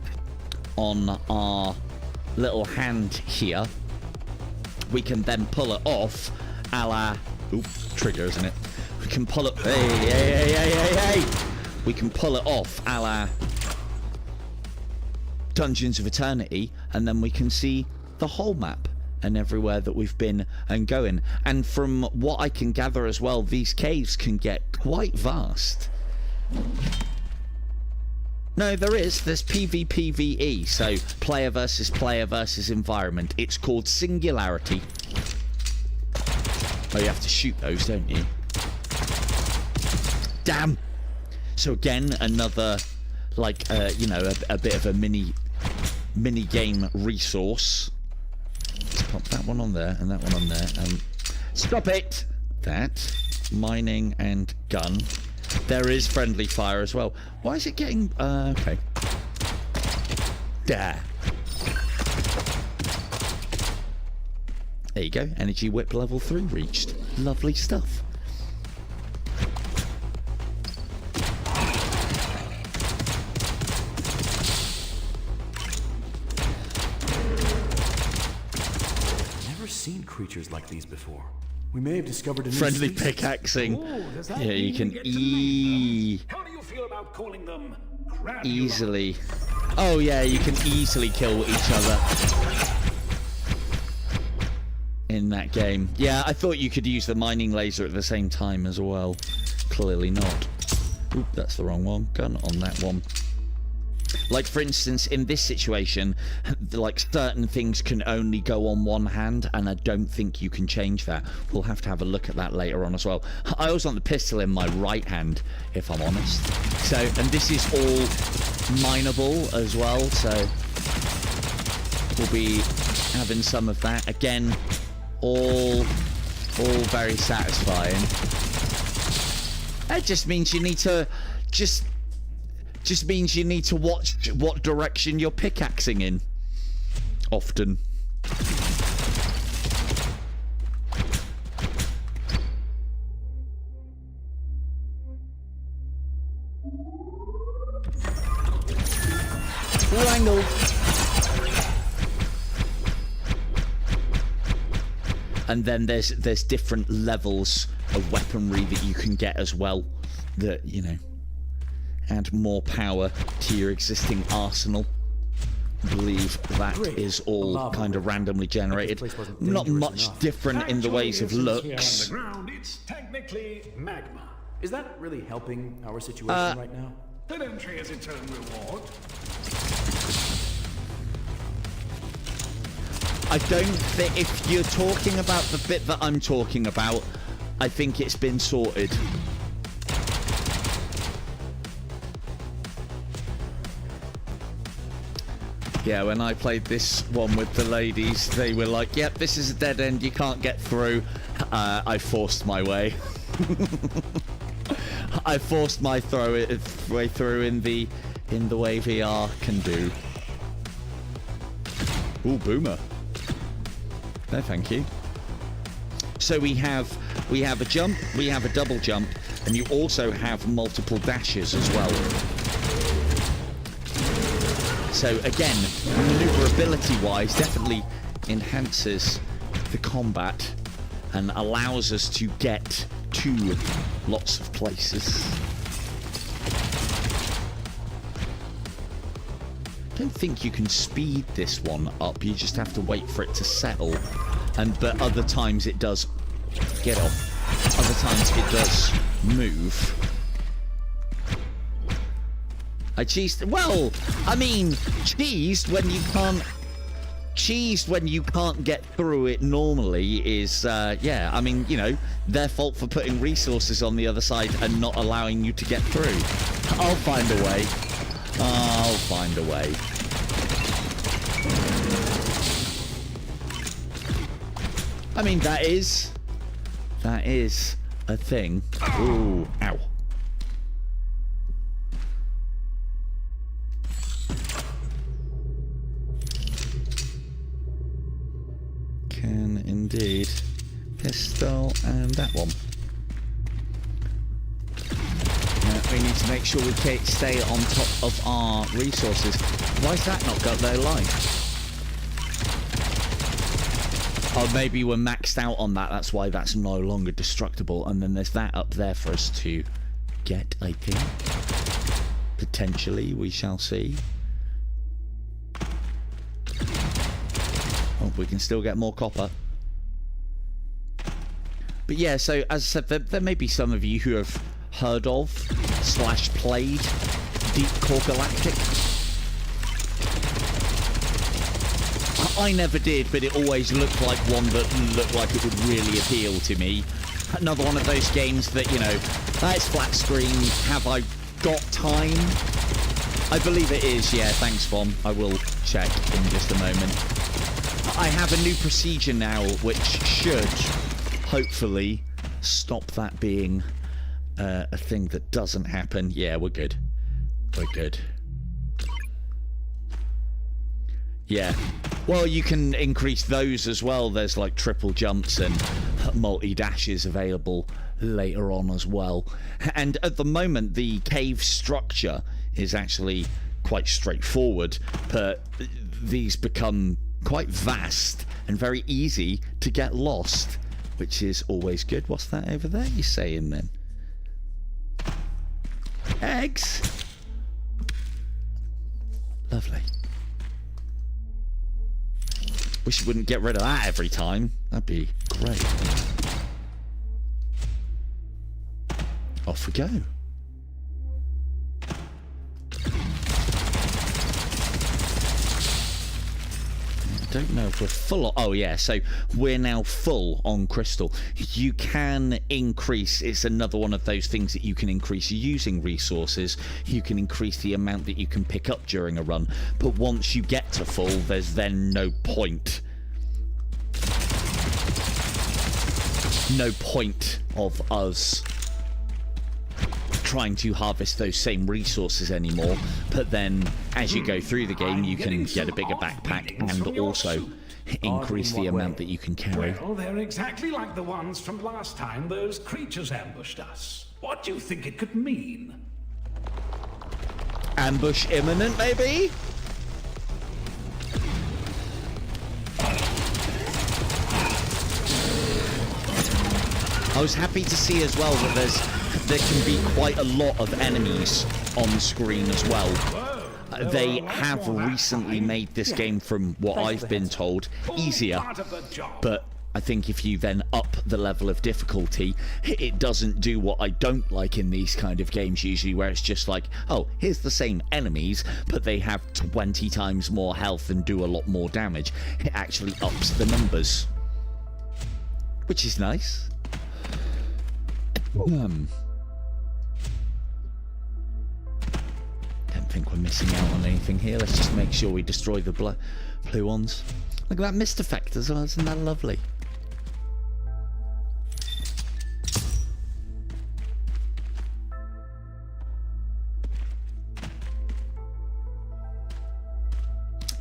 on our little hand here. We can then pull it off, a la, oop, trigger, isn't it? We can pull it, hey. We can pull it off, a la Dungeons of Eternity, and then we can see the whole map and everywhere that we've been and going. And from what I can gather as well, these caves can get quite vast. No, there's PvPvE, so player versus environment. It's called Singularity. Oh, you have to shoot those, don't you? Damn! So again, another, like, you know, a bit of a mini game resource. Let's pop that one on there and that one on there. Stop it! That. Mining and gun. There is friendly fire as well. Why is it getting... okay. There. There you go. Energy whip level 3 reached. Lovely stuff.
Seen creatures like these before. We may have discovered a new
friendly
species.
pickaxing.
Oh,
yeah, you can
How do you feel about calling them
easily. Oh yeah, you can easily kill each other. in that game. Yeah, I thought you could use the mining laser at the same time as well. Clearly not. Oop, that's the wrong one. Gun on that one. Like, for instance, in this situation, like, certain things can only go on one hand, and I don't think you can change that. We'll have to have a look at that later on as well. I always want the pistol in my right hand, if I'm honest. So, and this is all mineable as well, so we'll be having some of that. Again, all very satisfying. That just means you need to just means you need to watch what direction you're pickaxing in often. Wrangle. And then there's different levels of weaponry that you can get as well that, you know, add more power to your existing arsenal. I believe that is all kind of randomly generated. Not much different in the ways of looks.
It's technically magma.
Is that really helping our situation right now?
That entry has its own reward.
I don't think, if you're talking about the bit that I'm talking about, I think it's been sorted. Yeah, when I played this one with the ladies, they were like, yep, this is a dead end, you can't get through. I forced my way. I forced my way through in the way VR can do. Ooh, boomer. No, thank you. So we have a jump, we have a double jump, and you also have multiple dashes as well. So again, maneuverability-wise, definitely enhances the combat and allows us to get to lots of places. I don't think you can speed this one up. You just have to wait for it to settle. But other times it does get off. Other times it does move. I cheesed. Well, I mean, cheesed when you can't get through it normally is, yeah, I mean, you know, their fault for putting resources on the other side and not allowing you to get through. I'll find a way. I'll find a way. I mean, that is a thing. Ooh, ow. Can indeed. Pistol and that one. We need to make sure we stay on top of our resources. Why's that not got their life? Oh, maybe we're maxed out on that. That's why that's no longer destructible. And then there's that up there for us to get, I think. Potentially, we shall see. Oh, we can still get more copper. But yeah, so as I said, there may be some of you who have heard of / played Deep Core Galactic. I never did, but it always looked like one that looked like it would really appeal to me. Another one of those games that, you know, it's flat screen. Have I got time? I believe it is, yeah, thanks, Vom. I will check in just a moment. I have a new procedure now, which should, hopefully, stop that being a thing that doesn't happen. Yeah, we're good. We're good. Yeah. Well, you can increase those as well. There's like triple jumps and multi-dashes available later on as well. And at the moment, the cave structure is actually quite straightforward, but these become quite vast and very easy to get lost, which is always good. What's that over there you're saying then? Eggs? Lovely. Wish you wouldn't get rid of that every time. That'd be great. Off we go. I don't know if we're full on. Oh yeah, so we're now full on crystal. You can increase, it's another one of those things that you can increase using resources. You can increase the amount that you can pick up during a run, but once you get to full, there's then no point. No point of us trying to harvest those same resources anymore, but then as you go through the game you can get a bigger backpack and also increase the amount that you can carry.
Well, they're exactly like the ones from last time those creatures ambushed us. What do you think it could mean?
Ambush imminent, maybe? I was happy to see as well that there can be quite a lot of enemies on the screen as well. They have recently made this game, from what I've been told, easier. But I think if you then up the level of difficulty, it doesn't do what I don't like in these kind of games usually, where it's just like, oh, here's the same enemies, but they have 20 times more health and do a lot more damage. It actually ups the numbers, which is nice. Don't think we're missing out on anything here. Let's just make sure we destroy the blue ones. Look at that mist effect as well. Isn't that lovely?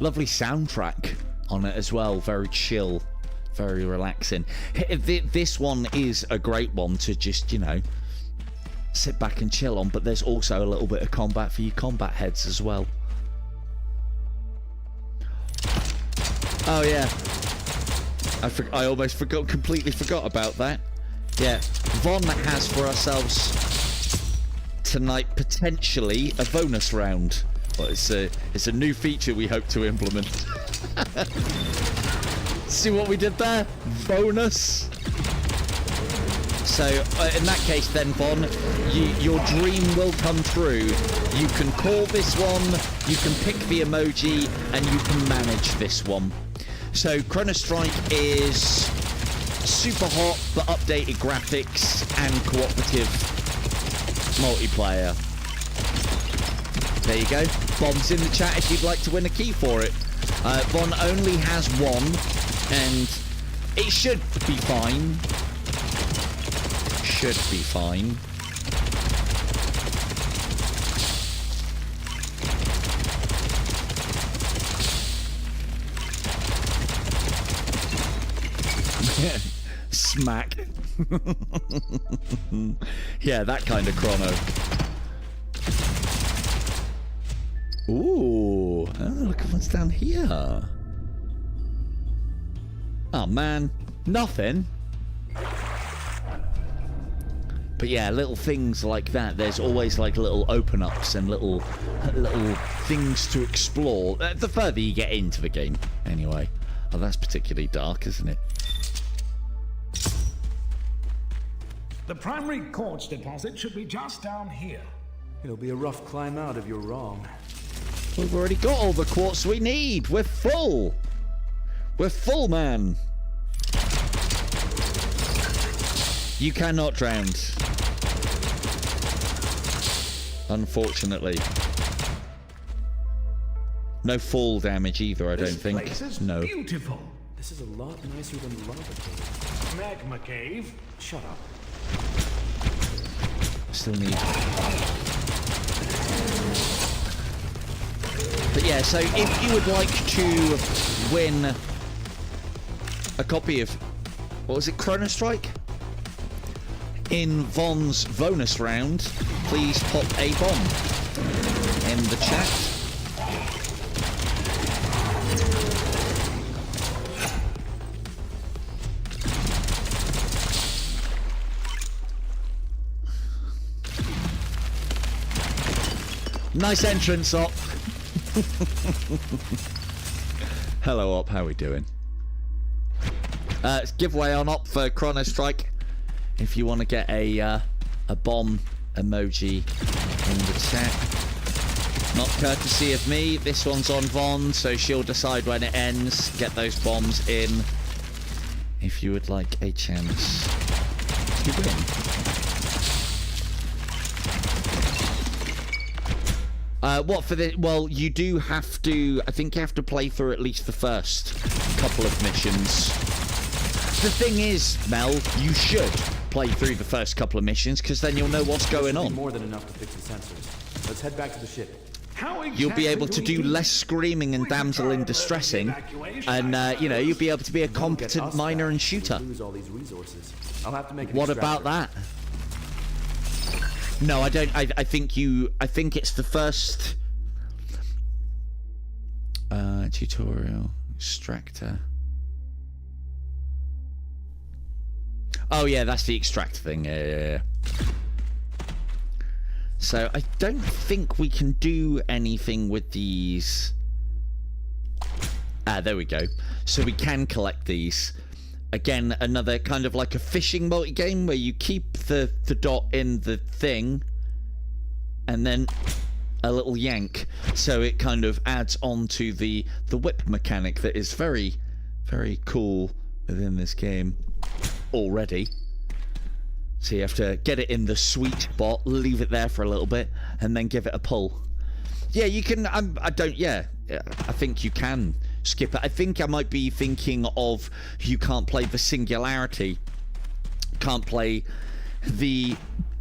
Lovely soundtrack on it as well. Very chill, very relaxing. This one is a great one to just, you know, sit back and chill on, but there's also a little bit of combat for you combat heads as well. Oh yeah, I almost completely forgot about that. Yeah, Von has for ourselves tonight potentially a bonus round. Well, it's a new feature we hope to implement. See what we did there? Bonus. So in that case then, Von, your dream will come true. You can call this one, you can pick the emoji, and you can manage this one. So Chrono Strike is super hot, but updated graphics and cooperative multiplayer. There you go. Von's in the chat if you'd like to win a key for it. Von only has one, and it should be fine. Should be fine. Smack. Yeah, that kind of chrono. Ooh, oh, look at what's down here. Oh man, nothing. But yeah, little things like that. There's always like little open-ups and little things to explore. The further you get into the game, anyway. Oh, that's particularly dark, isn't it?
The primary quartz deposit should be just down here.
It'll be a rough climb out if you're wrong.
We've already got all the quartz we need. We're full. We're full, man. You cannot drown.
Unfortunately.
No fall damage either, I don't think.
This place is
no.
Beautiful.
This is a lot nicer than the lava cave.
Magma cave.
Shut up.
Still need. But yeah, so if you would like to win a copy of, what was it, Chrono Strike? In Von's bonus round, please pop a bomb in the chat. Nice entrance, Op. Hello, Op. How we doing? Giveaway on up for Chrono Strike. If you want to get a bomb emoji in the chat. Not courtesy of me. This one's on Von, so she'll decide when it ends. Get those bombs in. If you would like a chance to win. What for the... Well, you do have to... I think you have to play through at least the first couple of missions. The thing is, Mel, you should play through the first couple of missions, because then you'll know what's going on.
More than enough to fix the sensors. Let's head back to the ship.
You'll be able to do less screaming and damsel in distressing, and, you know, you'll be able to be a competent miner and shooter.
Lose all these resources. I'll have to make an
What about that? No, I don't. I think it's the first tutorial extractor. Oh yeah, that's the extract thing. Yeah. So I don't think we can do anything with these. There we go. So we can collect these. Again, another kind of like a fishing multi-game where you keep the dot in the thing and then a little yank. So it kind of adds on to the whip mechanic that is very, very cool within this game already. So you have to get it in the sweet spot, leave it there for a little bit, and then give it a pull. Yeah, you can... I think you can skip it. I think I might be thinking of you can't play the singularity, can't play the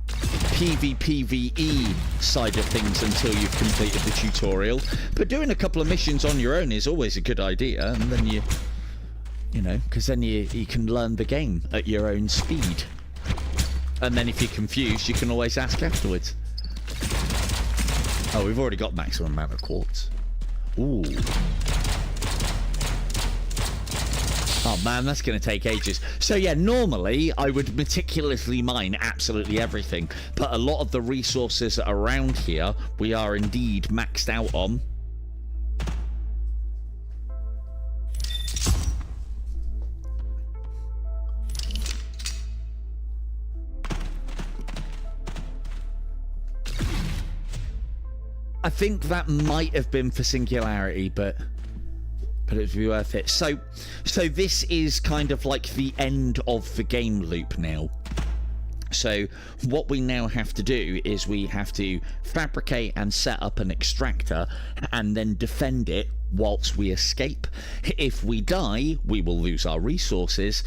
PvPvE side of things until you've completed the tutorial. But doing a couple of missions on your own is always a good idea, and then you know, because then you can learn the game at your own speed. And then if you're confused, you can always ask afterwards. Oh, we've already got maximum amount of quartz. Ooh. Oh man, that's going to take ages. So yeah, normally I would meticulously mine absolutely everything, but a lot of the resources around here we are indeed maxed out on. I think that might have been for singularity, but it'd be worth it. So this is kind of like the end of the game loop now. So what we now have to do is we have to fabricate and set up an extractor and then defend it whilst we escape. If we die, we will lose our resources,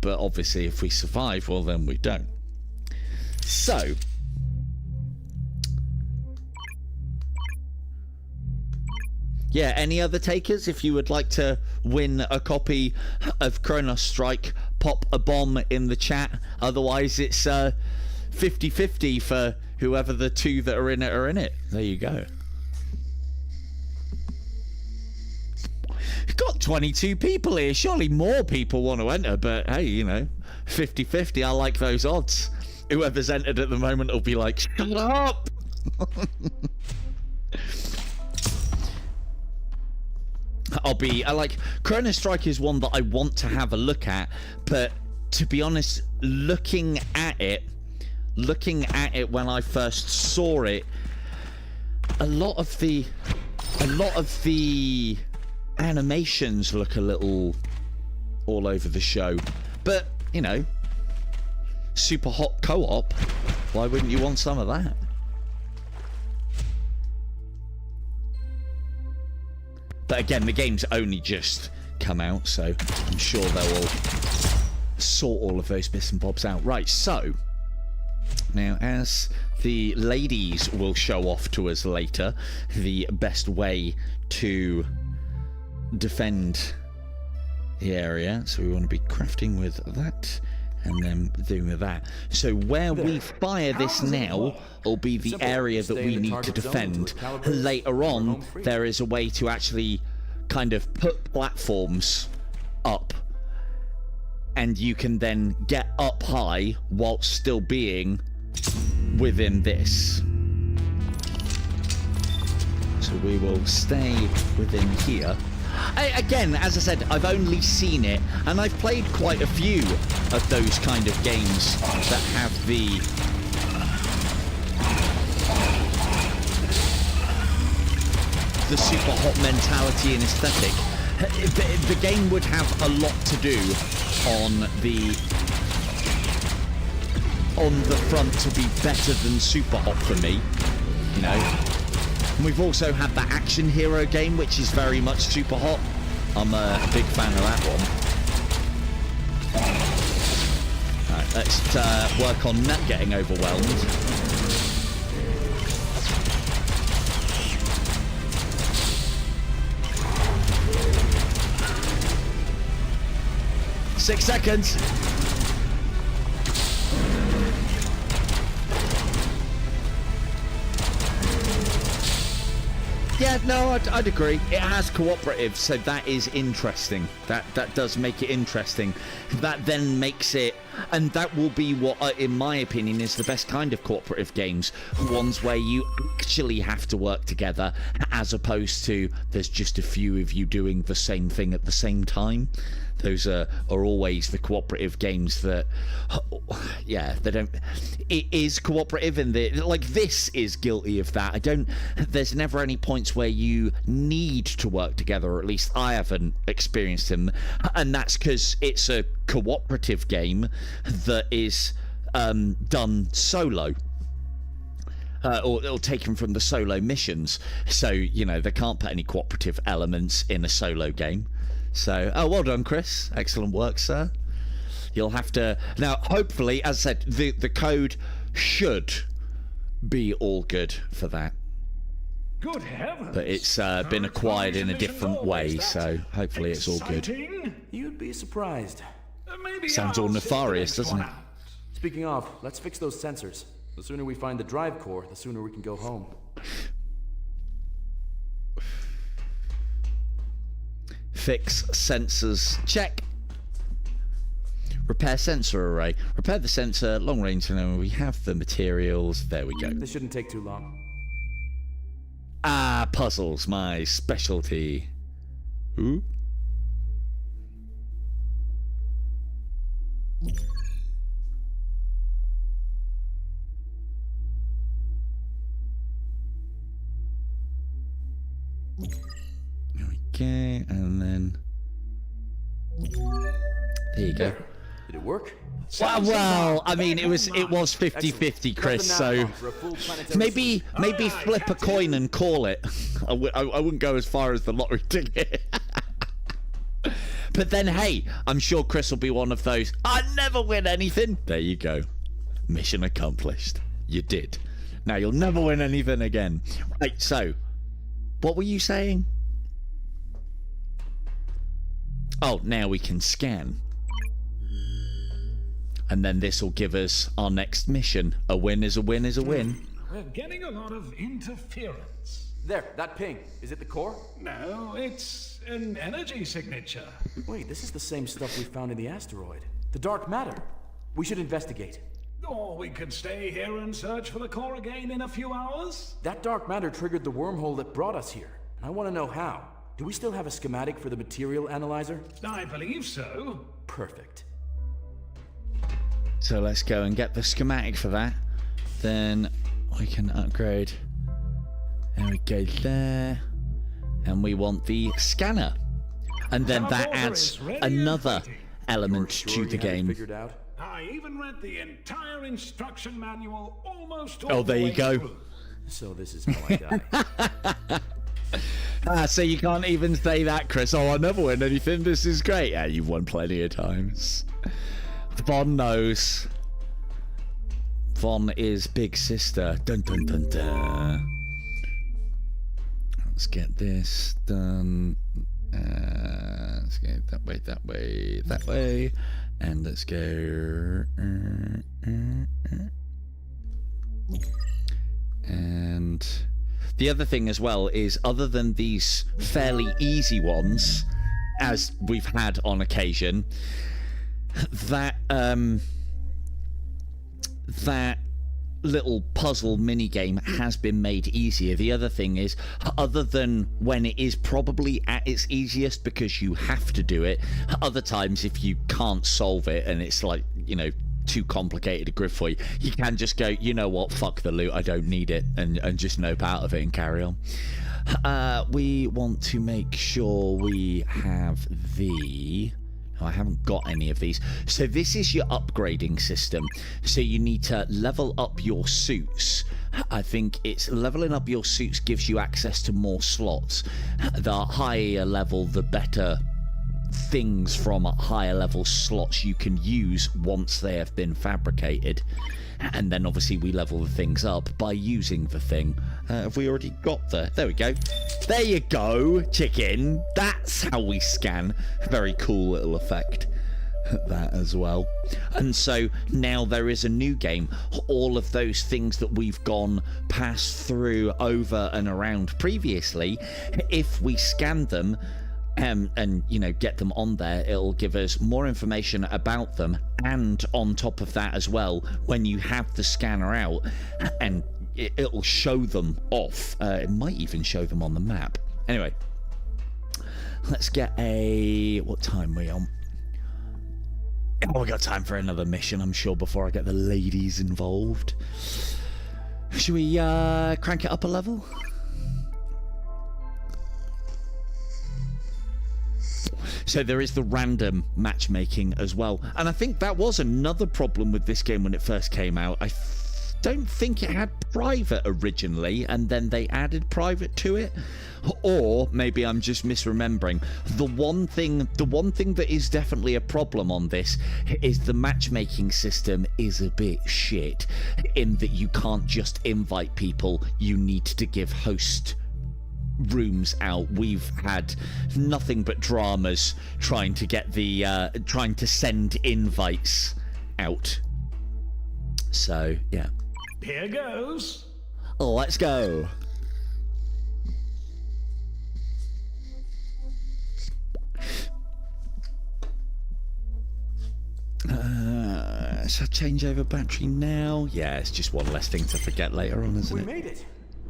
but obviously if we survive, well then we don't. So yeah, any other takers? If you would like to win a copy of Chrono Strike, pop a bomb in the chat. Otherwise, it's 50-50 for whoever the two that are in it are in it. There you go. We've got 22 people here. Surely more people want to enter, but hey, you know, 50-50. I like those odds. Whoever's entered at the moment will be like, shut up! I like Chrono Strike is one that I want to have a look at, but to be honest, looking at it when I first saw it, a lot of the animations look a little all over the show. But you know, super hot co-op, why wouldn't you want some of that? But again, the game's only just come out, so I'm sure they will sort all of those bits and bobs out. Right, so now as the ladies will show off to us later, the best way to defend the area. So we want to be crafting with that and then doing with that. So where we fire this now will be the area that we need to defend. Later on, there is a way to actually kind of put platforms up, and you can then get up high whilst still being within this. So we will stay within here. Again, as I said, I've only seen it, and I've played quite a few of those kind of games that have the super hot mentality and aesthetic. The game would have a lot to do on the front to be better than super hot for me, you know. And we've also had the action hero game, which is very much super hot. I'm a big fan of that one. Alright, let's work on not getting overwhelmed. Six seconds. Yeah, no, I'd agree. It has cooperative, so that is interesting. That does make it interesting. That then makes it, and that will be what, in my opinion, is the best kind of cooperative games. Ones where you actually have to work together, as opposed to there's just a few of you doing the same thing at the same time. Those are always the cooperative games that, yeah, they don't. It is cooperative, and like this is guilty of that. There's never any points where you need to work together, or at least I haven't experienced them, and that's because it's a cooperative game that is done solo. Or taken from the solo missions, so you know they can't put any cooperative elements in a solo game. So, oh, well done, Chris. Excellent work, sir. You'll have to now. Hopefully, as I said, the code should be all good for that.
Good heavens!
But it's been acquired in a different way, so hopefully it's all good.
You'd be surprised.
Maybe
Sounds all nefarious, doesn't it?
Speaking of, let's fix those sensors. The sooner we find the drive core, the sooner we can go home.
Fix sensors. Check. Repair sensor array. Repair the sensor. Long range. And we have the materials. There we go.
This shouldn't take too long.
Ah, puzzles. My specialty. Ooh. Okay, and then there you go.
Did it work?
Well, I mean, it was 50-50, Chris. So maybe flip a coin and call it. I wouldn't go as far as the lottery ticket. But then, hey, I'm sure Chris will be one of those. I never win anything. There you go. Mission accomplished. You did. Now you'll never win anything again. Right. So, what were you saying? Oh, now we can scan. And then this will give us our next mission. A win is a win is a win.
We're getting a lot of interference.
There, that ping. Is it the core?
No, it's an energy signature.
Wait, this is the same stuff we found in the asteroid. The dark matter. We should investigate.
Or we could stay here and search for the core again in a few hours.
That dark matter triggered the wormhole that brought us here. And I want to know how. Do we still have a schematic for the material analyzer?
I believe so.
Perfect.
So let's go and get the schematic for that. Then we can upgrade. There we go there. And we want the scanner. And then that adds another element to the game.
Figured out?
I even read the entire instruction manual almost all
Oh, there you go.
through.
So this is how I die.
So you can't even say that, Chris. Oh, I never win anything. This is great. Yeah, you've won plenty of times. Von knows. Von is big sister. Dun dun dun dun. Let's get this done. Let's go that way, that way, that way. And let's go. And the other thing as well is, other than these fairly easy ones, as we've had on occasion, that little puzzle mini game has been made easier. The other thing is, other than when it is probably at its easiest because you have to do it, other times if you can't solve it and it's like, you know, too complicated a grid for you, you can just go, you know what, fuck the loot, I don't need it, and just nope out of it and carry on. We want to make sure we have the... Oh, I haven't got any of these. So this is your upgrading system. So you need to level up your suits. I think it's leveling up your suits gives you access to more slots. The higher level, the better things from higher level slots you can use once they have been fabricated. And then obviously we level the things up by using the thing. Have we already got there we go. There you go, chicken. That's how we scan. Very cool little effect. That as well. And so now there is a new game. All of those things that we've gone past through, over and around previously, if we scan them and you know, get them on there, it'll give us more information about them. And on top of that as well, when you have the scanner out, and it'll show them off. It might even show them on the map. Anyway, let's get a... What time are we on? Oh, we got time for another mission, I'm sure, before I get the ladies involved. Should we crank it up a level? So there is the random matchmaking as well. And I think that was another problem with this game when it first came out. I don't think it had private originally, and then they added private to it. Or maybe I'm just misremembering. The one thing that is definitely a problem on this is the matchmaking system is a bit shit, in that you can't just invite people, you need to give host rooms out. We've had nothing but dramas trying to get the trying to send invites out. So yeah,
Here goes.
let's go. So change over battery now. Yeah, it's just one less thing to forget later on, isn't
We
it?
made it,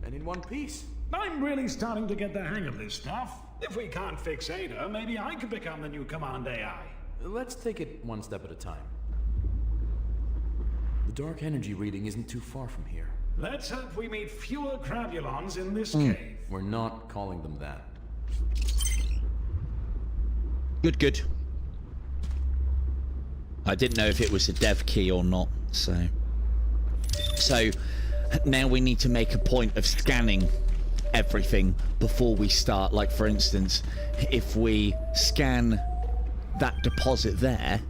and in one piece.
I'm really starting to get the hang of this stuff. If we can't fix Ada, maybe I could become the new command AI.
Let's take it one step at a time. The dark energy reading isn't too far from here.
Let's hope we meet fewer crabulons in this cave.
We're not calling them that.
Good. I didn't know if it was a dev key or not, so now we need to make a point of scanning everything before we start. Like, for instance, if we scan that deposit there,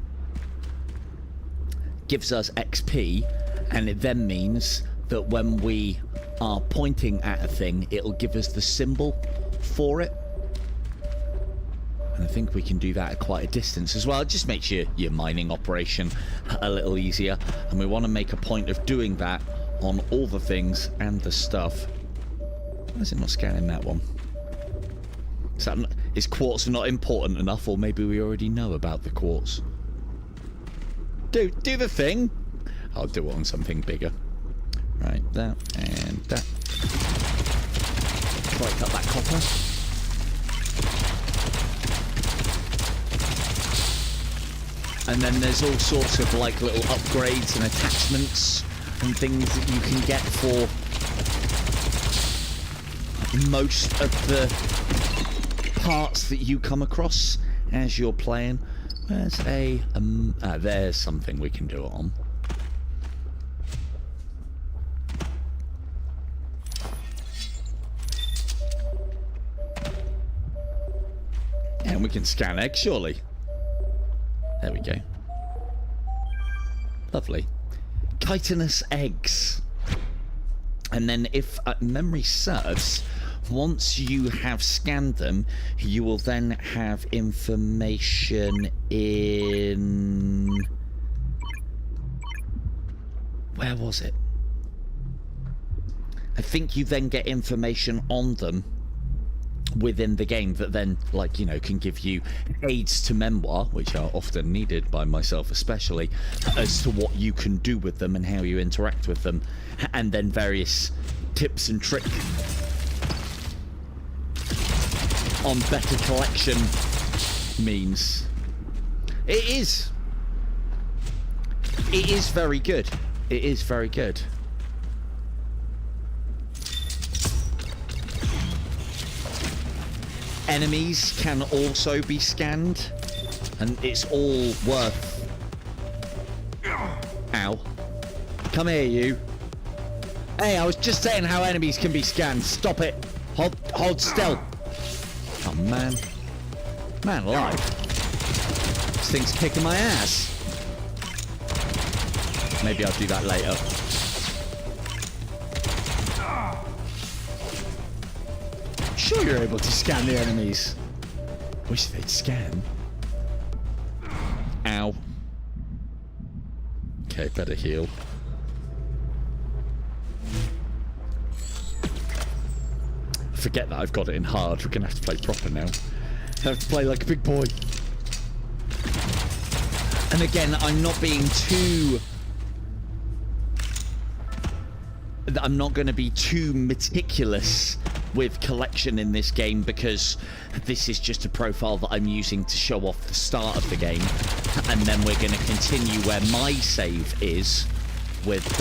gives us XP, and it then means that when we are pointing at a thing, it'll give us the symbol for it. And I think we can do that at quite a distance as well. It just makes your mining operation a little easier, and we want to make a point of doing that on all the things and the stuff. Why is it not scanning that one? Is quartz not important enough, or maybe we already know about the quartz? Do the thing. I'll do it on something bigger. Right, that and that. Break up that copper. And then there's all sorts of like little upgrades and attachments and things that you can get for most of the parts that you come across as you're playing. Where's a there's something we can do it on. And we can scan eggs, surely. There we go. Lovely. Chitinous eggs. And then if memory serves, once you have scanned them, you will then have information in... Where was it? I think you then get information on them within the game that then, like, you know, can give you aids to memoir, which are often needed by myself especially, as to what you can do with them and how you interact with them, and then various tips and tricks on better collection means. It is very good. It is very good. Enemies can also be scanned, and it's all worth... Ow. Come here, you. Hey, I was just saying how enemies can be scanned. Stop it. Hold still. Oh, man. Man alive. This thing's kicking my ass. Maybe I'll do that later. Sure you're able to scan the enemies. Wish they'd scan. Ow. Okay, better heal. Forget that I've got it in hard. We're gonna have to play proper now. I have to play like a big boy. And again, I'm not being too... I'm not going to be too meticulous with collection in this game, because this is just a profile that I'm using to show off the start of the game, and then we're going to continue where my save is with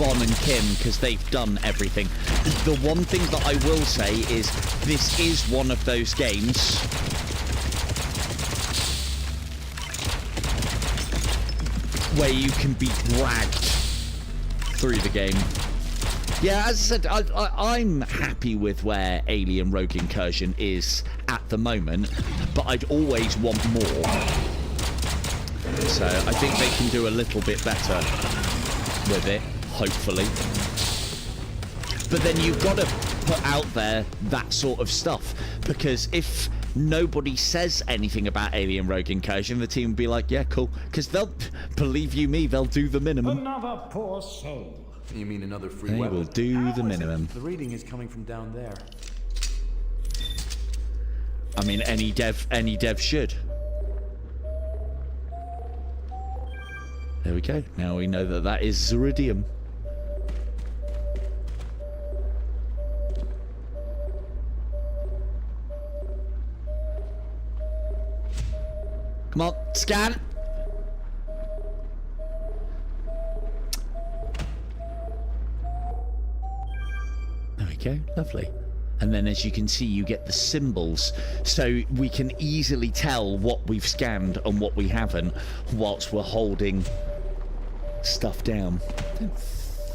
Ron and Kim, because they've done everything. The one thing that I will say is this is one of those games where you can be dragged through the game. Yeah, as I said, I'm happy with where Alien Rogue Incursion is at the moment, but I'd always want more. So I think they can do a little bit better with it, hopefully. But then you've got to put out there that sort of stuff, because if nobody says anything about Alien Rogue Incursion, the team will be like, yeah, cool, because they'll, believe you me, they'll do the minimum.
Another poor soul.
You mean another free
They
weapon?
will do the minimum.
The reading is coming from down there.
I mean, any dev should. There we go. Now we know that that is Zeridium. Come on, scan. There we go, lovely. And then as you can see, you get the symbols, so we can easily tell what we've scanned and what we haven't whilst we're holding stuff down.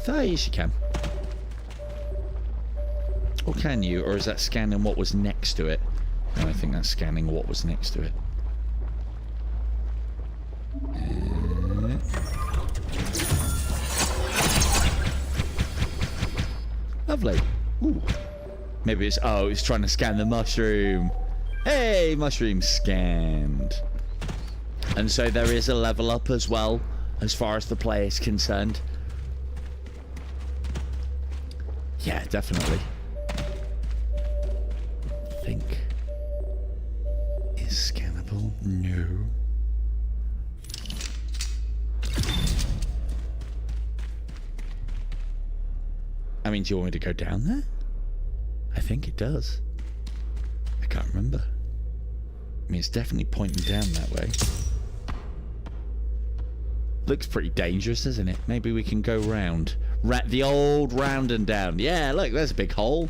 Oh, yes you can. Or can you? Or is that scanning what was next to it? No, I think that's scanning what was next to it. Lovely. Ooh. Maybe it's... Oh, it's trying to scan the mushroom. Hey, mushroom scanned. And so there is a level up as well, as far as the player is concerned. Yeah, definitely. Think. Is scannable? No. I mean, do you want me to go down there? I think it does. I can't remember. I mean, it's definitely pointing down that way. Looks pretty dangerous, doesn't it? Maybe we can go round. The old round and down. Yeah, look, there's a big hole.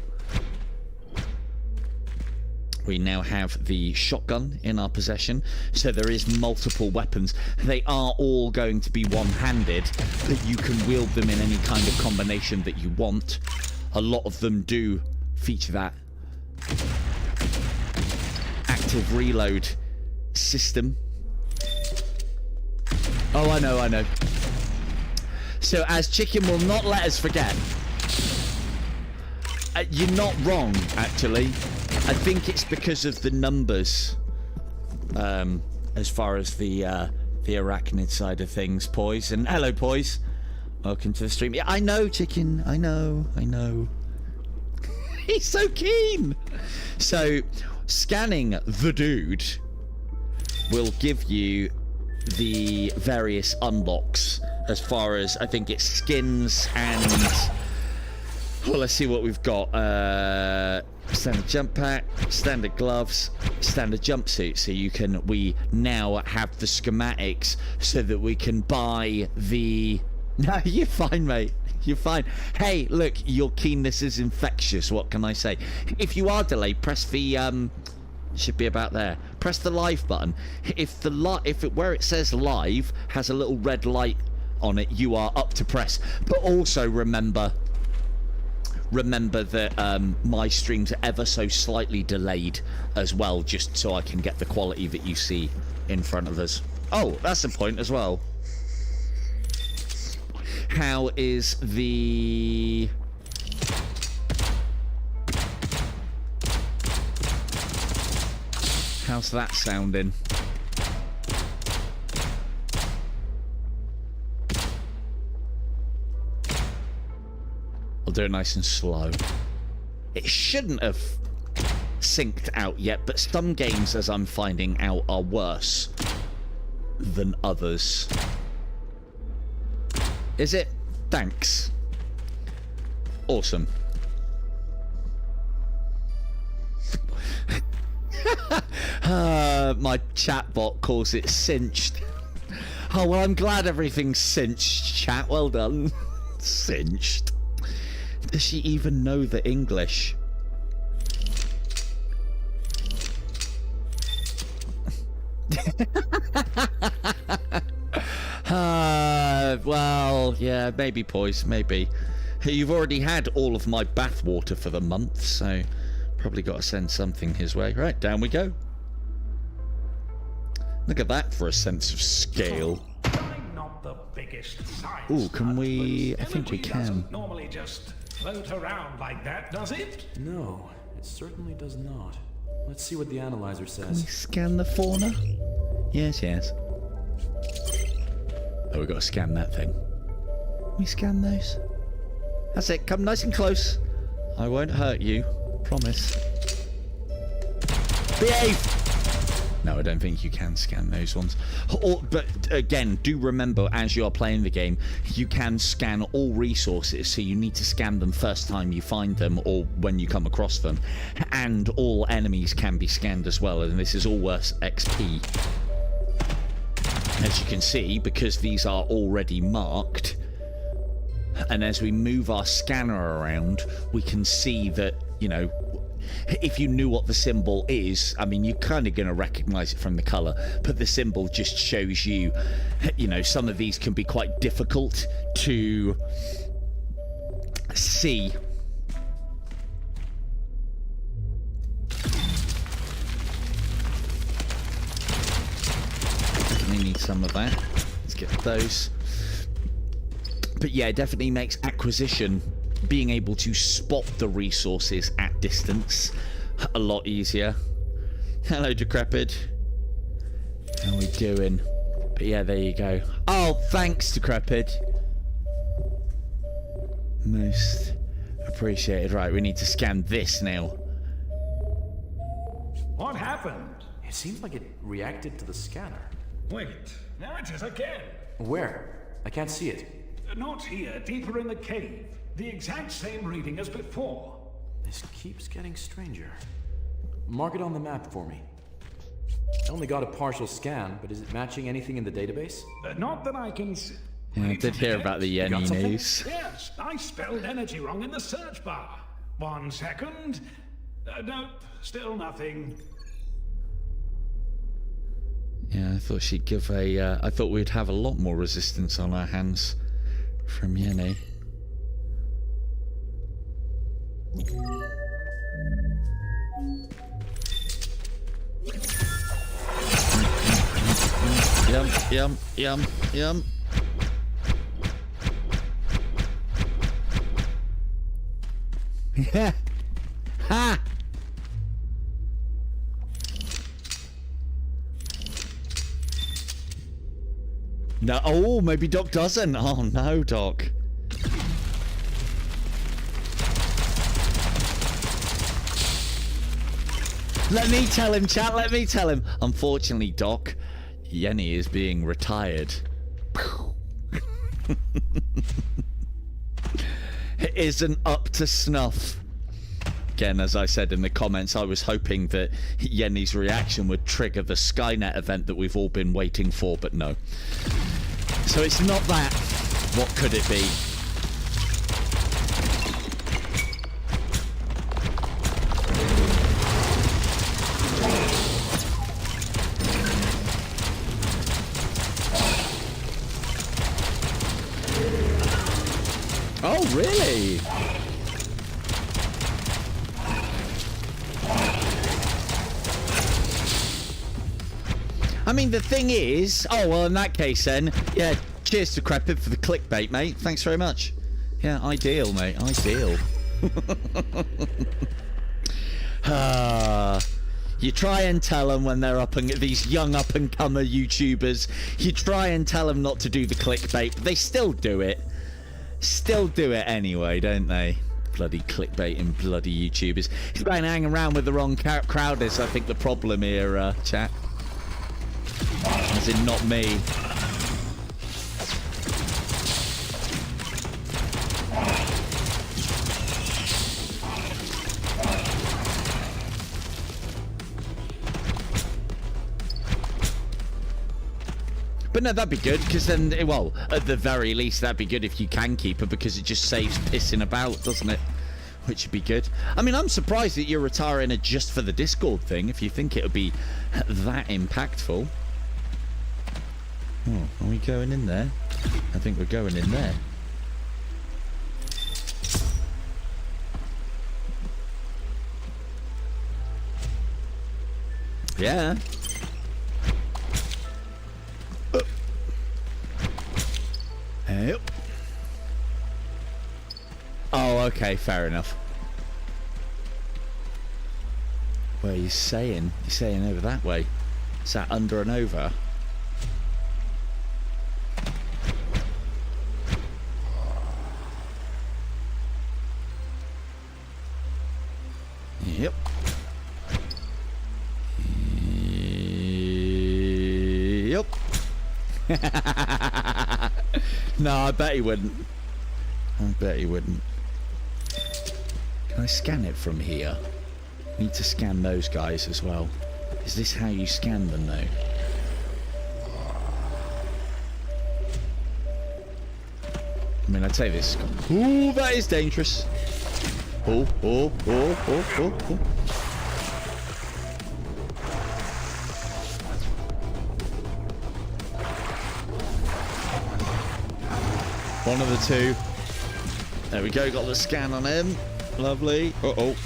We now have the shotgun in our possession, so there is multiple weapons. They are all going to be one-handed, but you can wield them in any kind of combination that you want. A lot of them do feature that active reload system. Oh, I know. So, as Chicken will not let us forget, you're not wrong, actually. I think it's because of the numbers, as far as the arachnid side of things. Poise, and hello, Poise. Welcome to the stream. Yeah, I know, Chicken. I know. He's so keen. So, scanning the dude will give you the various unlocks as far as, I think it's skins and... Well, let's see what we've got. Standard jump pack, standard gloves, standard jumpsuit. So we now have the schematics so that we can buy the... No, you're fine, mate. You're fine. Hey, look, your keenness is infectious. What can I say? If you are delayed, press the should be about there. Press the live button. If where it says live has a little red light on it, you are up to press. But also remember that my streams are ever so slightly delayed as well, just so I can get the quality that you see in front of us. Oh, that's the point as well. How is the... How's that sounding? I'll do it nice and slow. It shouldn't have synced out yet, but some games, as I'm finding out, are worse than others. Is it? Thanks. Awesome. My chatbot calls it cinched. Oh, well, I'm glad everything's cinched, chat. Well done. Cinched. Does she even know the English? Well, yeah, maybe, boys, maybe. You've already had all of my bathwater for the month, so probably got to send something his way. Right, down we go. Look at that for a sense of scale.
I'm not the biggest science
Ooh, can we...
nut, but
I think we
energy
can.
doesn't normally just float around like that, does it?
No, it certainly does not. Let's see what the analyzer
Can we
says.
scan the fauna? Yes, yes. Oh, we've got to scan that thing. Can we scan those? That's it. Come nice and close. I won't hurt you. Promise. Behave! No, I don't think you can scan those ones. But again, do remember, as you are playing the game, you can scan all resources, so you need to scan them first time you find them or when you come across them. And all enemies can be scanned as well, and this is all worth XP. As you can see, because these are already marked, and as we move our scanner around, we can see that, you know, if you knew what the symbol is, I mean, you're kind of going to recognize it from the color, but the symbol just shows you, you know, some of these can be quite difficult to see. Definitely need some of that. Let's get those. But yeah, it definitely makes acquisition, being able to spot the resources at distance, a lot easier. Hello, Decrepit. How we doing? But yeah, there you go. Oh, thanks, Decrepit. Most appreciated. Right, we need to scan this now.
What happened?
It seems like it reacted to the scanner.
Wait, there it is again.
Where? I can't see it.
Not here, deeper in the cave. The exact same reading as before.
This keeps getting stranger. Mark it on the map for me. I only got a partial scan, but is it matching anything in the database?
Not that I can see.
Yeah, I did hear about the
got
Yenny
something?
news.
Yes, I spelled energy wrong in the search bar. 1 second. Nope, still nothing.
Yeah, I thought she'd give a... I thought we'd have a lot more resistance on our hands from Yenny. Yum, yum, yum, yum. Yeah. Ha! No. Oh, maybe Doc doesn't. Oh no, Doc. Let me tell him, chat. Let me tell him. Unfortunately, Doc, Yenny is being retired. It isn't up to snuff. Again, as I said in the comments, I was hoping that Yenny's reaction would trigger the Skynet event that we've all been waiting for, but no. So it's not that. What could it be? Oh, really? I mean, the thing is... Oh, well, in that case, then... Yeah, cheers to Crepid for the clickbait, mate. Thanks very much. Yeah, ideal, mate. Ideal. You try and tell them when they're these young up-and-comer YouTubers, you try and tell them not to do the clickbait, but they still do it. Still do it anyway, don't they? Bloody clickbaiting bloody YouTubers. He's going hanging around with the wrong crowd is, I think, the problem here, chat. As in, not me. But no, that'd be good, because then, well, at the very least, that'd be good if you can keep her, because it just saves pissing about, doesn't it? Which would be good. I mean, I'm surprised that you're retiring her just for the Discord thing, if you think it would be that impactful. Oh, are we going in there? I think we're going in there. Yeah. Yep. Oh, okay, fair enough. Where are you saying? You're saying over that way. Is that under and over? Yep. Yep. No, I bet he wouldn't. I bet he wouldn't. Can I scan it from here? Need to scan those guys as well. Is this how you scan them, though? I mean, I'd say this. Ooh, that is dangerous. Oh, oh, oh, oh, oh, oh. One of the two. There we go, got the scan on him. Lovely. Uh-oh.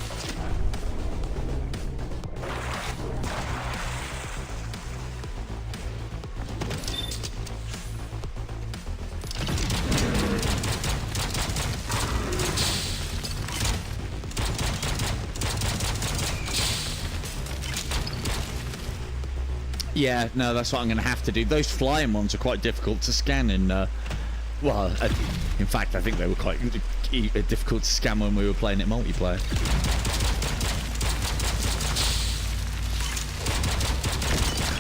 Yeah, no, that's what I'm going to have to do. Those flying ones are quite difficult to scan in... well, in fact, I think they were quite difficult to scan when we were playing it multiplayer.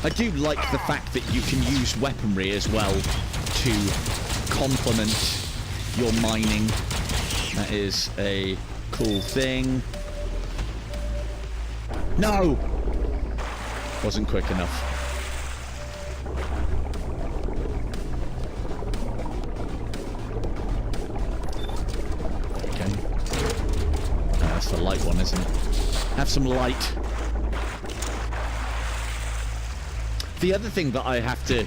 I do like the fact that you can use weaponry as well to complement your mining. That is a cool thing. No! Wasn't quick enough. That's the light one, isn't it? Have some light. The other thing that I have to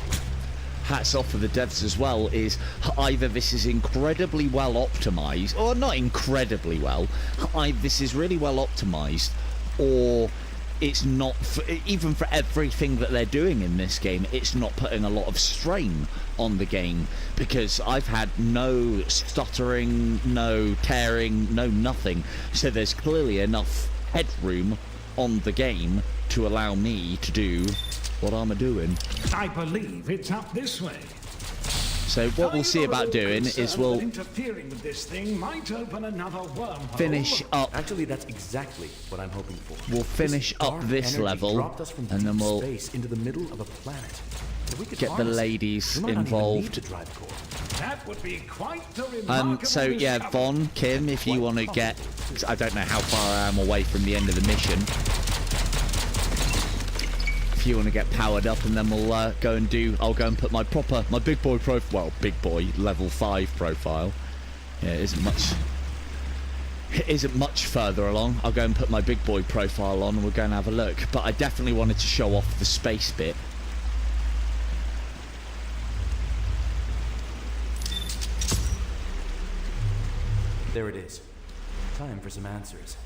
hats off for the devs as well is either this is incredibly well optimized, or not incredibly well, this is really well optimized, or it's not, even for everything that they're doing in this game, it's not putting a lot of strain on the game, because I've had no stuttering, no tearing, no nothing, so there's clearly enough headroom on the game to allow me to do what I'm a-doing.
I believe it's up this way.
So what we'll see about doing is we'll
interfering with this thing might open another wormhole.
finish up.
Actually, that's exactly what I'm hoping for.
We'll finish up
Dark
this
energy
level,
dropped us from
and then
deep
we'll
space into the middle of a planet. If we could
get the
harness it,
ladies
we might not even need
involved.
to drive core.
That would be quite a remarkable
So yeah,
discovery.
Von, Kim, if you want to get, I don't know how far I am away from the end of the mission. If you want to get powered up, and then we'll go and do. I'll go and put my big boy big boy level 5 profile. Yeah, it isn't much further along. I'll go and put my big boy profile on, and we'll go and have a look. But I definitely wanted to show off the space bit.
There it is. Time for some answers.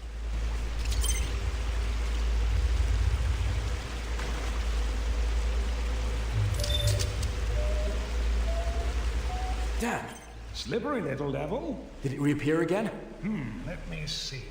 Damn!
Slippery little devil.
Did it reappear again?
Let me see.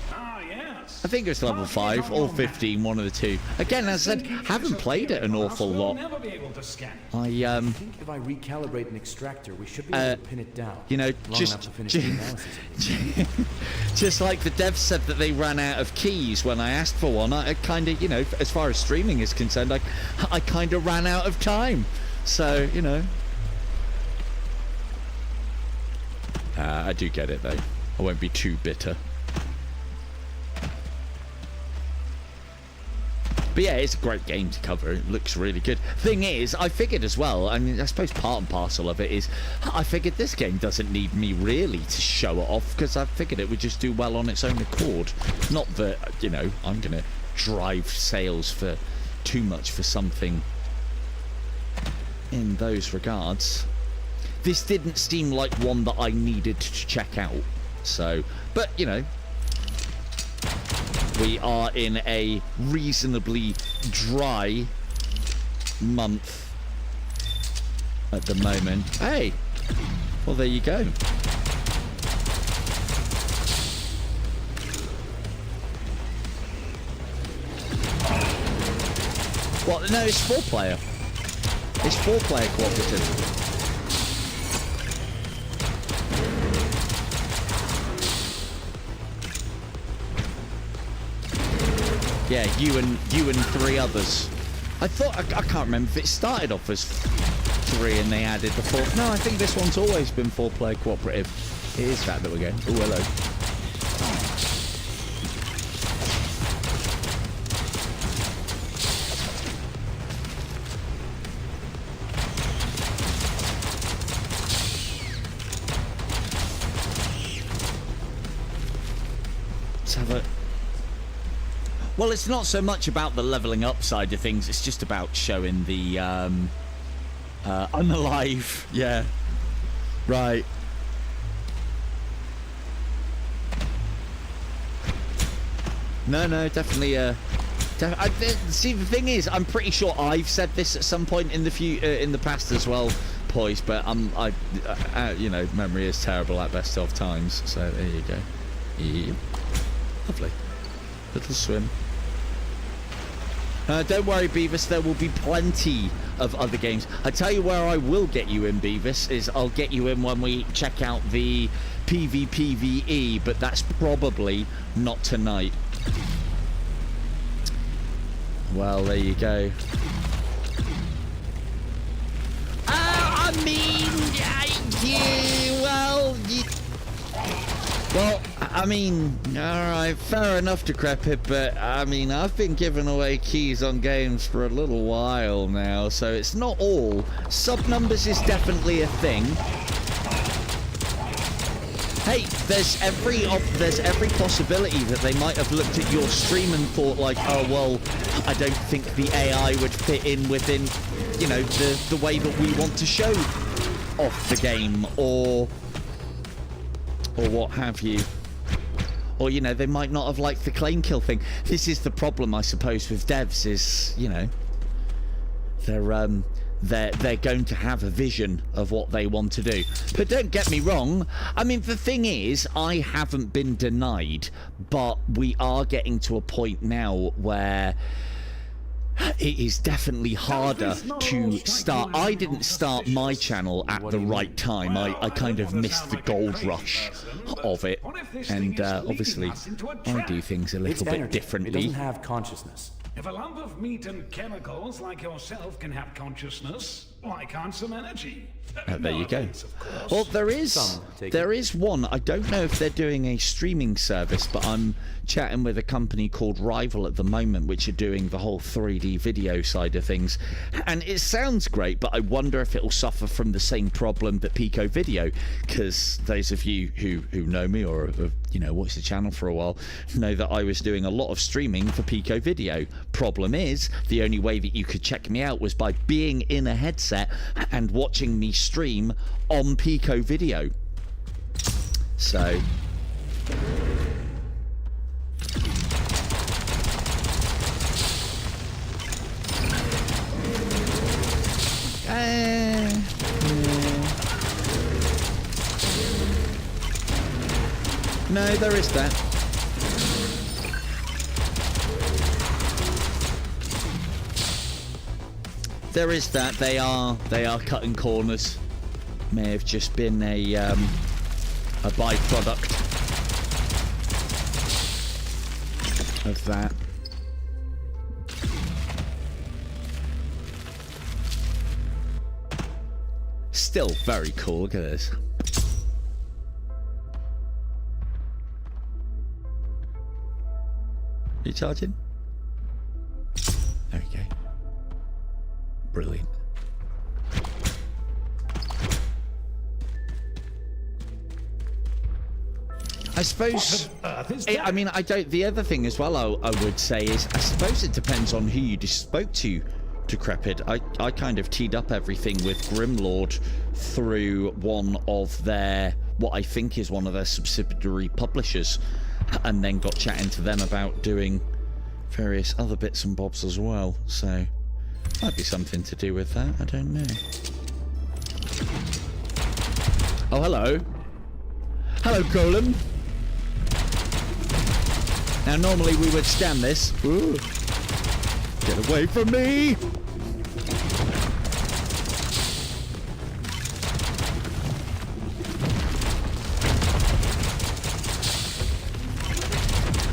Ah, yes.
I think it's level 5 or 15, one of the two. Again, as I said, haven't played it an awful lot.
We'll never be able to scan it.
I think if I recalibrate an extractor, we should be able to pin it down.
You know,
long enough to finish the analysis.
just like the devs said that they ran out of keys when I asked for one, I kind of, you know, as far as streaming is concerned, I kind of ran out of time. So, you know. I do get it, though. I won't be too bitter. But yeah, it's a great game to cover. It looks really good. Thing is, I figured as well, I mean, I suppose part and parcel of it is, I figured this game doesn't need me really to show it off, because I figured it would just do well on its own accord. Not that, you know, I'm going to drive sales for too much for something in those regards. This didn't seem like one that I needed to check out. So, but, you know, we are in a reasonably dry month at the moment. Hey! Well, there you go. What? No, it's 4-player. It's 4-player cooperative. Yeah, you and 3 others. I thought I can't remember if it started off as 3 and they added the 4th. No, I think this one's always been 4-player cooperative. It is that we're going. Oh, hello. Let's have a. Well, it's not so much about the leveling up side of things. It's just about showing the I'm alive. Yeah, right. No, definitely. See, the thing is, I'm pretty sure I've said this at some point in the past as well, Poise. But you know, memory is terrible at best of times. So there you go. Yeah. Lovely. Little swim. Don't worry, Beavis, there will be plenty of other games. I tell you where I will get you in, Beavis, is I'll get you in when we check out the PvPvE, but that's probably not tonight. Well, there you go. I mean, well, I mean, alright, fair enough, Decrepit, but, I mean, I've been giving away keys on games for a little while now, so it's not all. Sub-numbers is definitely a thing. Hey, there's every possibility that they might have looked at your stream and thought, like, oh, well, I don't think the AI would fit in within, you know, the way that we want to show off the game, or what have you. Or, you know, they might not have liked the claim kill thing. This is the problem, I suppose, with devs is, you know, they're going to have a vision of what they want to do. But don't get me wrong, I mean, the thing is, I haven't been denied, but we are getting to a point now where it is definitely harder to start. I didn't start my channel at the right time. I kind of missed the gold rush of it, and obviously I do things a little bit differently.
It doesn't have consciousness.
If a lump of meat and chemicals like yourself can have consciousness, why can't some energy?
There you go.
Nowadays, of course.
Well,
Some take
there is one. I don't know if they're doing a streaming service, but I'm chatting with a company called Rival at the moment, which are doing the whole 3D video side of things. And it sounds great, but I wonder if it'll suffer from the same problem that Pico Video, because those of you who know me or have, watched the channel for a while know that I was doing a lot of streaming for Pico Video. Problem is, the only way that you could check me out was by being in a headset and watching me stream on Pico Video. So no, there is that. There is that. They are cutting corners. May have just been a byproduct of that. Still very cool. Look at this. You charging? There we go. Brilliant. I suppose. I mean, I don't. The other thing as well, I would say is, I suppose it depends on who you just spoke to, Decrepit. I kind of teed up everything with Grimlord through one of their, what I think is one of their subsidiary publishers, and then got chatting to them about doing various other bits and bobs as well. So might be something to do with that. I don't know. Oh, hello. Hello, Golem. Now, normally we would scan this. Ooh. Get away from me!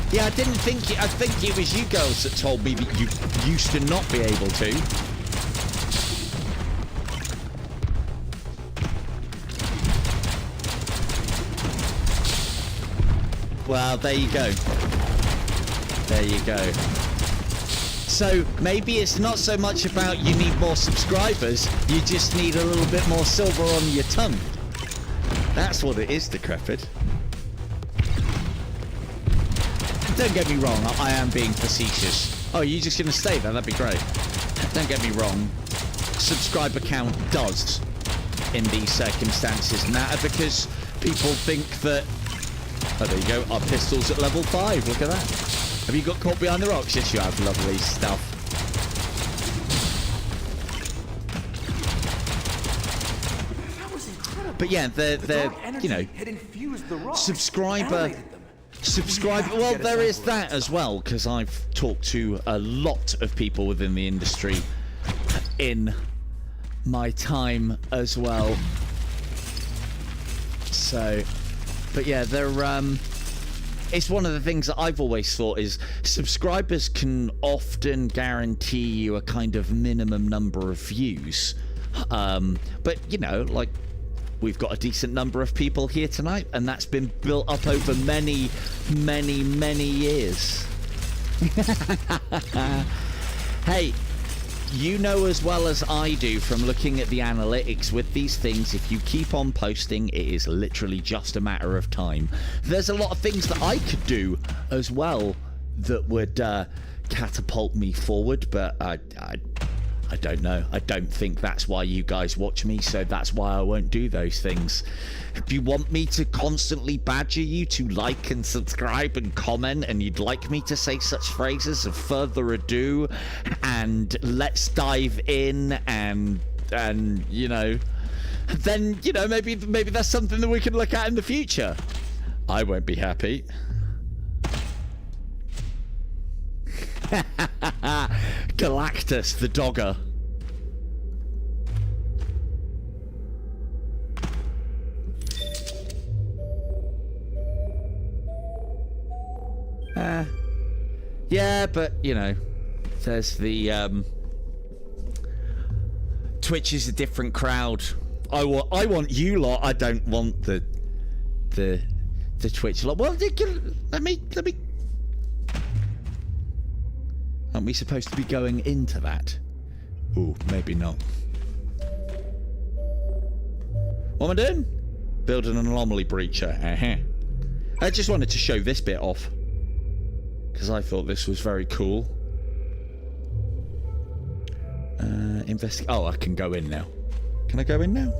Yeah, I didn't think I think it was you girls that told me that you used to not be able to. Well, there you go. There you go. So maybe it's not so much about you need more subscribers, you just need a little bit more silver on your tongue. That's what it is, Decrepit. Don't get me wrong, I am being facetious. Oh, you're just going to stay there? That'd be great. Don't get me wrong. Subscriber count does, in these circumstances, matter because people think that... Oh, there you go. Our pistol's at level 5. Look at that. Have you got caught behind the rocks? Yes, you have. Lovely stuff.
That was incredible.
But yeah, they're you know,
had infused the rocks,
subscriber.
animated them.
Well, there is that as well, because I've talked to a lot of people within the industry in my time as well. So, but yeah, they're it's one of the things that I've always thought is subscribers can often guarantee you a kind of minimum number of views. But you know, like, we've got a decent number of people here tonight, and that's been built up over many, many, many years. Hey, you know as well as I do from looking at the analytics with these things, if you keep on posting, it is literally just a matter of time. There's a lot of things that I could do as well that would catapult me forward, but I don't know. I don't think that's why you guys watch me, so that's why I won't do those things. If you want me to constantly badger you to like and subscribe and comment, and you'd like me to say such phrases of further ado and let's dive in and you know, then, you know, maybe that's something that we can look at in the future. I won't be happy. Galactus, the dogger. Yeah, but, you know, there's the, Twitch is a different crowd. I want you lot. I don't want the Twitch lot. Well, let me. Aren't we supposed to be going into that? Ooh, maybe not. What am I doing? Building an anomaly breacher. I just wanted to show this bit off because I thought this was very cool. Investigate. Oh, I can go in now. Can I go in now?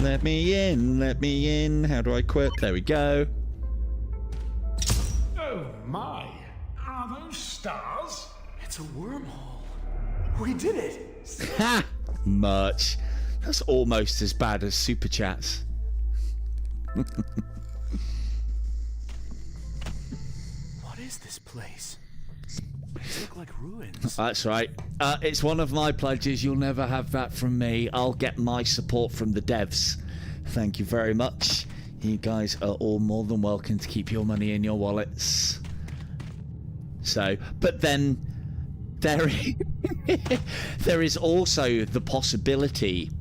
Let me in. Let me in. How do I quit? There we go.
Oh my! Are those stars?
It's a wormhole. We did it.
Ha! Much. That's almost as bad as super chats.
What is this place? These look like ruins.
That's right. It's one of my pledges. You'll never have that from me. I'll get my support from the devs. Thank you very much. You guys are all more than welcome to keep your money in your wallets. So, but then there is also the possibility.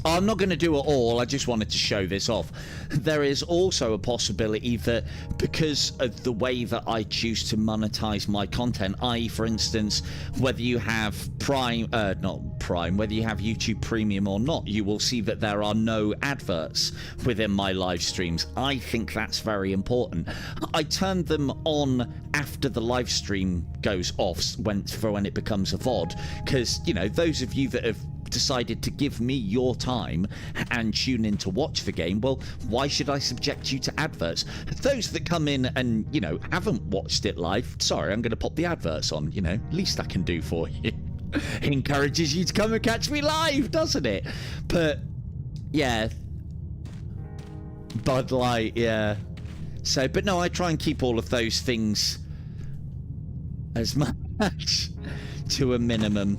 I'm not going to do it all, I just wanted to show this off. There is also a possibility that because of the way that I choose to monetize my content, i.e. for instance, whether you have not Prime, whether you have YouTube Premium or not, you will see that there are no adverts within my live streams. I think that's very important. I turn them on after the live stream goes off for when it becomes a VOD, because, you know, those of you that have decided to give me your time and tune in to watch the game, well, why should I subject you to adverts? Those that come in and, you know, haven't watched it live, sorry, I'm going to pop the adverts on, you know, least I can do for you. Encourages you to come and catch me live, doesn't it? But yeah, Bud Light, yeah. So, but no, I try and keep all of those things as much to a minimum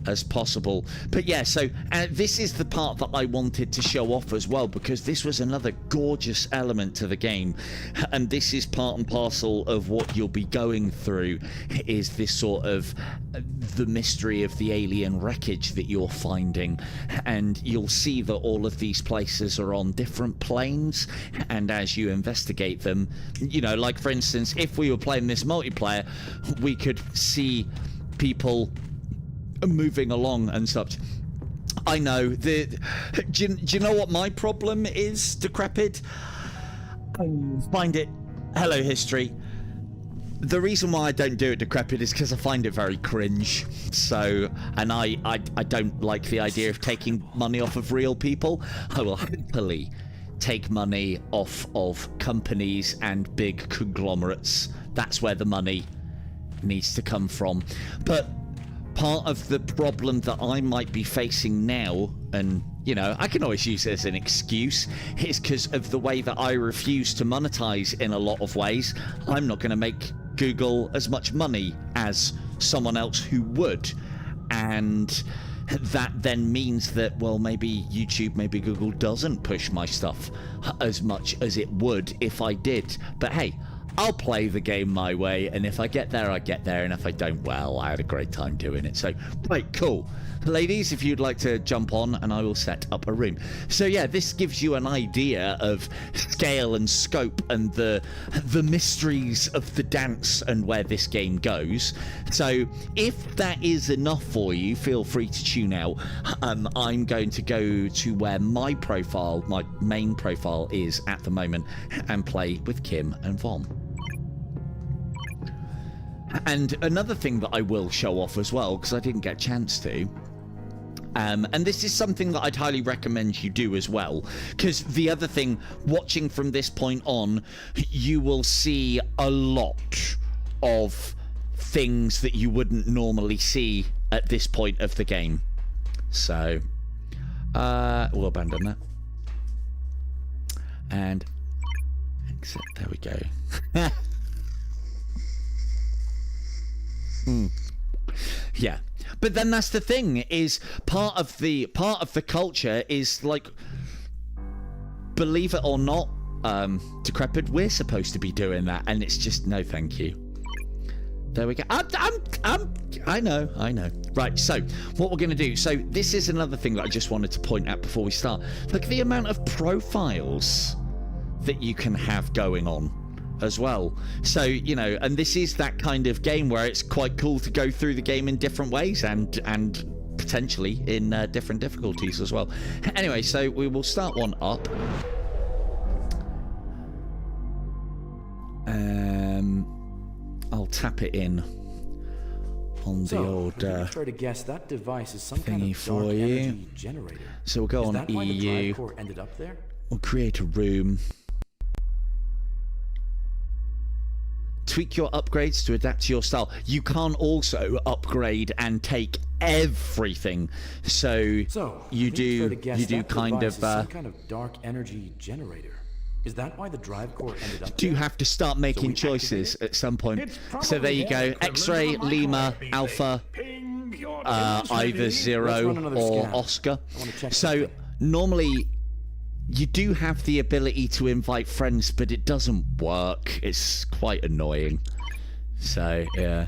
as possible. But yeah, so this is the part that I wanted to show off as well, because this was another gorgeous element to the game, and this is part and parcel of what you'll be going through, is this sort of the mystery of the alien wreckage that you're finding. And you'll see that all of these places are on different planes, and as you investigate them, you know, like for instance, if we were playing this multiplayer, we could see people moving along and such. I know. Do you know what my problem is, Decrepit? Find it. Hello, history. The reason why I don't do it, Decrepit, is because I find it very cringe. So, and I don't like the idea of taking money off of real people. I will happily take money off of companies and big conglomerates. That's where the money needs to come from. But part of the problem that I might be facing now, and, you know, I can always use it as an excuse, is because of the way that I refuse to monetize in a lot of ways. I'm not going to make Google as much money as someone else who would. And that then means that, well, maybe YouTube, maybe Google doesn't push my stuff as much as it would if I did. But hey, I'll play the game my way, and if I get there, I get there, and if I don't, well, I had a great time doing it. So, right, cool. Ladies, if you'd like to jump on, and I will set up a room. So yeah, this gives you an idea of scale and scope and the mysteries of the dance and where this game goes. So if that is enough for you, feel free to tune out. I'm going to go to where my profile, my main profile is at the moment, and play with Kim and Vom. And another thing that I will show off as well, because I didn't get a chance to, and this is something that I'd highly recommend you do as well, because the other thing, watching from this point on, you will see a lot of things that you wouldn't normally see at this point of the game. So, we'll abandon that. And exit, there we go. Yeah, but then that's the thing, is part of the culture is like, believe it or not, Decrepit, we're supposed to be doing that, and it's just no thank you. There we go. I know. Right, so what we're going to do, so this is another thing that I just wanted to point out before we start. Look at the amount of profiles that you can have going on as well. So, you know, and this is that kind of game where it's quite cool to go through the game in different ways and potentially in different difficulties as well. Anyway, so we will start one up. I'll tap it in on the old
try to guess that device is some kind
thingy
of
for
dark
you.
energy generator.
So we'll go
Is
on
that why the
EU.
drive core ended up there?
We'll create a room. Tweak your upgrades to adapt to your style. You can't also upgrade and take everything. So you do kind of
some kind of dark energy generator. Is that why the drive core ended up
do
there?
have to start making choices at some point. So there you go. X-ray, Lima, Alpha,
Ping, your
either Zero
another
or
scan.
Oscar.
I wanna check
So
something.
normally you do have the ability to invite friends, but it doesn't work. It's quite annoying. So yeah,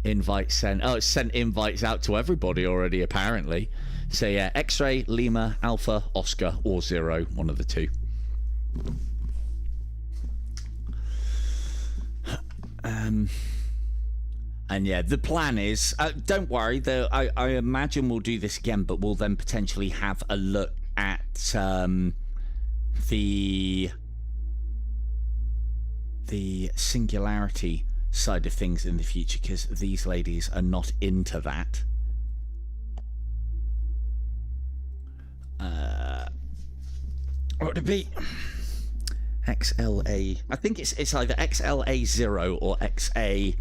invite sent. Oh, it's sent invites out to everybody already apparently. So yeah, X-ray, Lima, Alpha, Oscar, or Zero, one of the two. And yeah, the plan is, don't worry, I imagine we'll do this again, but we'll then potentially have a look at the singularity side of things in the future, because these ladies are not into that. What would it be? XLA. I think it's either XLA0 or XAL.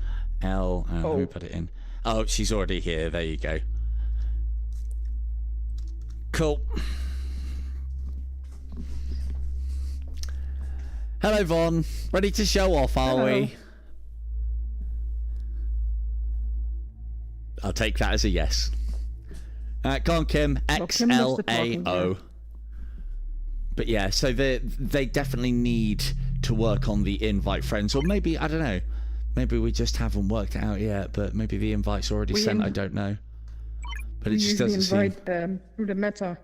Who put it in? Oh, she's already here. There you go. Cool. Hello, Vaughn. Ready to show off, are we? I'll take that as a yes. Go on, Kim. XLAO. But yeah, so they definitely need to work on the invite friends, or maybe, I don't know, maybe we just haven't worked it out yet, but maybe the invite's already sent, I don't know. But it just doesn't seem...
invite them through the meta.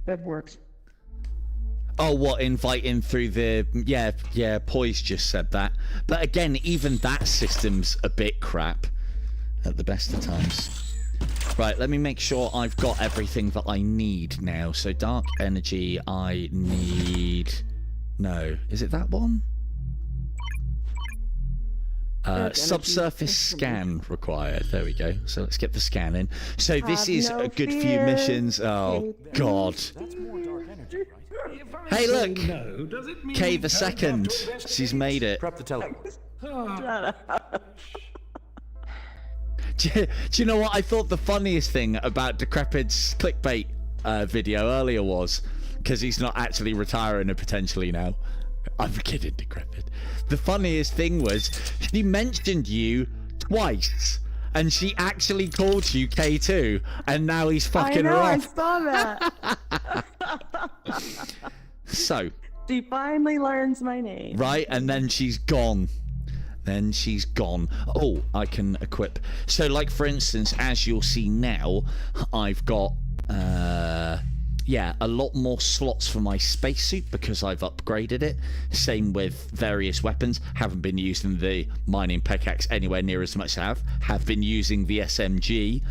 That works.
Oh, what, inviting through the... Yeah, Poise just said that. But again, even that system's a bit crap at the best of times. Right, let me make sure I've got everything that I need now. So dark energy, I need... No, is it that one? Subsurface scan required. There we go. So let's get the scan in. So this is a good few missions. Oh, God.
That's more dark energy, right?
Hey, look!
No, does it mean
Kay
you
the
turned up to
second.
investigate?
She's made it.
Prep the teleport.
Do you know what I thought the funniest thing about Decrepit's clickbait video earlier was? Because he's not actually retiring potentially now. I'm kidding, Decrepit. The funniest thing was she mentioned you twice, and she actually called you K2, and now he's fucking her
I
off.
saw that.
So,
She finally learns my name.
right, and then she's gone. Then she's gone. Oh, I can equip. So, like, for instance, as you'll see now, I've got, yeah, a lot more slots for my spacesuit because I've upgraded it. Same with various weapons. Haven't been using the mining pickaxe anywhere near as much as I have been using the SMG.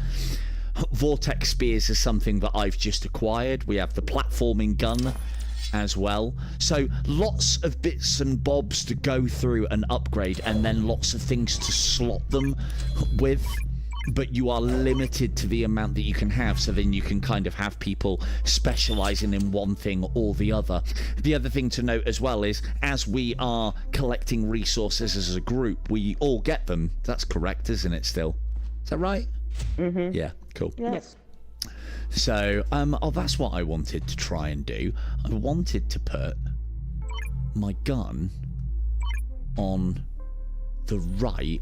Vortex spears is something that I've just acquired. We have the platforming gun as well. So lots of bits and bobs to go through and upgrade, and then lots of things to slot them with. But you are limited to the amount that you can have, so then you can kind of have people specializing in one thing or the other. The other thing to note as well is, as we are collecting resources as a group, we all get them. That's correct, isn't it still? Is that right? Mm-hmm. Yeah, cool.
Yes.
So, oh, that's what I wanted to try and do. I wanted to put my gun on the right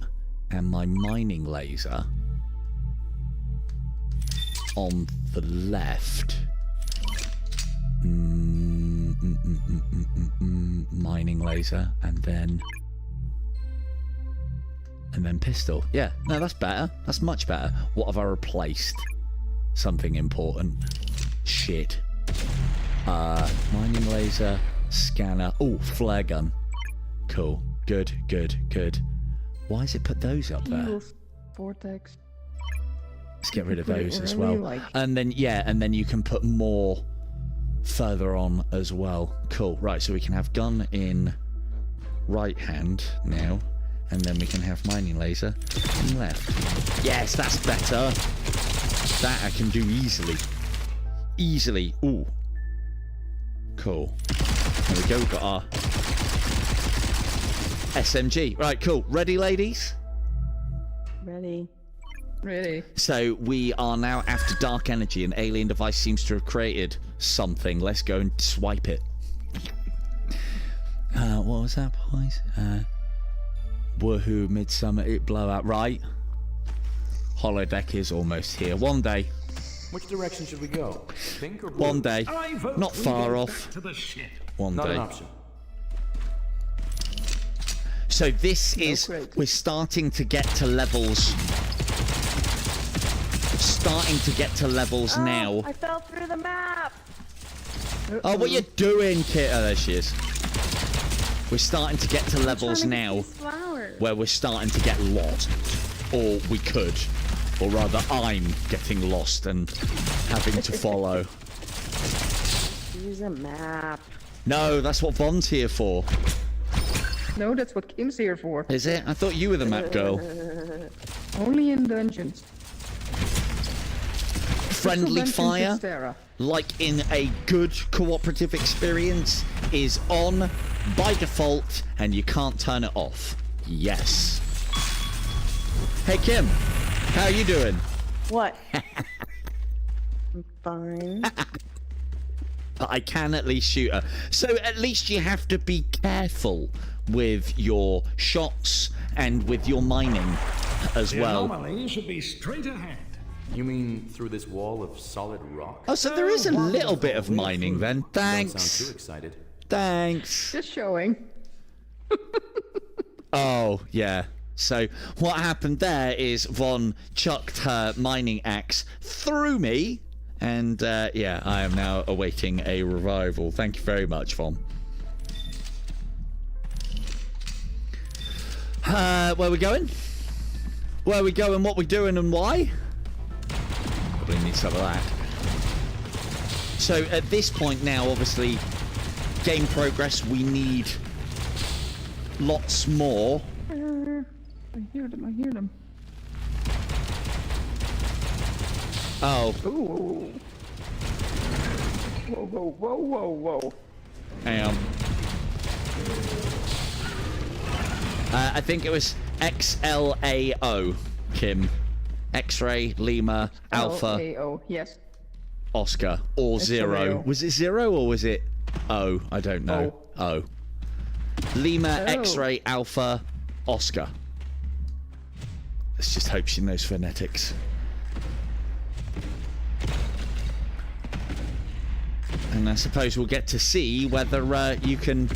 and my mining laser on the left. Mining laser and then pistol. Yeah, no, that's better. That's much better. What have I replaced? Something important. Shit. Mining laser, scanner. Oh, flare gun. Cool. Good, good, good. Why has it put those up there?
Eagles, Vortex.
Let's get rid of
Put it
those as
wherever
well.
you like.
And then, yeah, and then you can put more further on as well. Cool. Right, so we can have gun in right hand now. And then we can have mining laser in left. Yes, that's better. That I can do easily. Easily. Ooh. Cool. There we go. We've got our SMG. Right, cool. Ready, ladies?
Ready. Ready.
So we are now after dark energy. An alien device seems to have created something. Let's go and swipe it. What was that, boys? Woohoo, midsummer, it blowout. Right. Holodeck is almost here. One day.
Which direction should we go? Pink or blue?
One day.
I vote
Not
we
far
go
off.
back to the ship.
One
Not
day.
an option.
So this is,
great.
we're starting to get to levels. Starting to get to levels now.
I fell through the map.
Oh, what you doing, Kit? Oh, there she is. We're starting to get to levels now where we're starting to get lost. Or we could. Or rather, I'm getting lost and having to follow.
Use a map.
No, that's what Von's here for.
No, that's what Kim's here for.
Is it? I thought you were the map girl.
Only in dungeons.
Friendly
Dungeons
fire,
in Terra.
like in a good cooperative experience, is on by default and you can't turn it off. Yes. Hey Kim, how are you doing?
What? I'm fine.
But I can at least shoot her. So at least you have to be careful with your shots and with your mining as
The
well.
anomaly should be straight ahead.
You mean through this wall of solid rock?
Oh, so there is a little bit of
wonderful.
mining then.
Don't sound too
Thanks.
excited.
Thanks.
Just showing.
Oh, yeah. So what happened there is Von chucked her mining axe through me. And, yeah, I am now awaiting a revival. Thank you very much, Von. Where we going? Where we going, what we doing, and why? Probably need some of that. So at this point now, obviously, game progress, we need lots more.
I hear them. I hear them.
Oh,
Ooh. Whoa, whoa, whoa, whoa, whoa.
hang on. I think it was XLAO, Kim. X-ray, Lima, Alpha,
Oh, yes.
Oscar, or zero.
XLAO.
Was it zero or was it O? I don't know. O. Lima,
Oh.
X-ray, Alpha, Oscar. Let's just hope she knows phonetics. And I suppose we'll get to see whether you can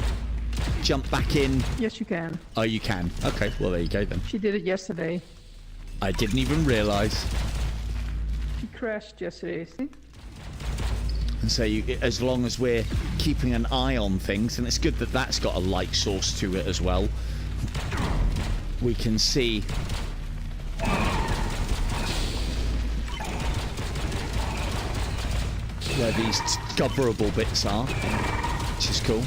jump back in.
Yes, you can.
Oh, you can. Okay, well, there you go then.
She did it yesterday.
I didn't even realise.
She crashed yesterday, see?
And so as long as we're keeping an eye on things, and it's good that that's got a light source to it as well, we can see where these discoverable bits are, which is cool.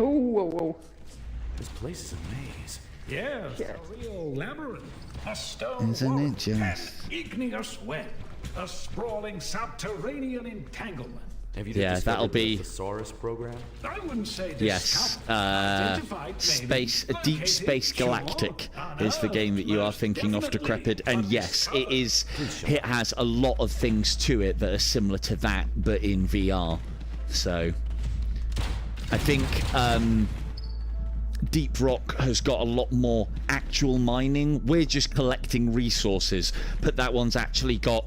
Oh, whoa, whoa.
This place is a maze.
Yes,
Yes.
a real labyrinth. A stone
Isn't
wall,
it just?
an igneous web, a sprawling subterranean entanglement.
Have you
Yeah,
discovered
that'll be-
the thesaurus program?
I wouldn't say
Yes,
discovered, identified, maybe,
Space, Deep
located,
Space
sure,
Galactic
unearthed,
is the game that you are
most
thinking of,
definitely,
Decrepit, and
but
yes, it
discovered.
is. It has a lot of things to it that are similar to that, but in VR. So I think Deep Rock has got a lot more actual mining. We're just collecting resources, but that one's actually got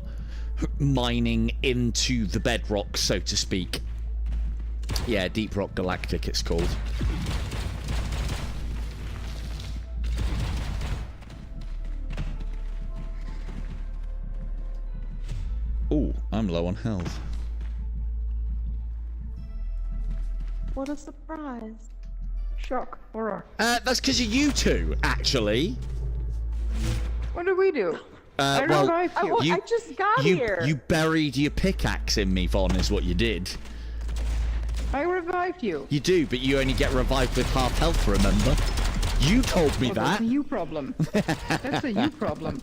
mining into the bedrock, so to speak. Yeah, Deep Rock Galactic it's called. Ooh, I'm low on health.
What a surprise.
Shock. Horror.
That's because of you two, actually.
What did we do? I
Well,
revived you.
I just got here.
You buried your pickaxe in me, Vaughn, is what you did.
I revived you.
You do, but you only get revived with half health, remember? You told me
Oh,
that.
that's a you problem. That's a you problem.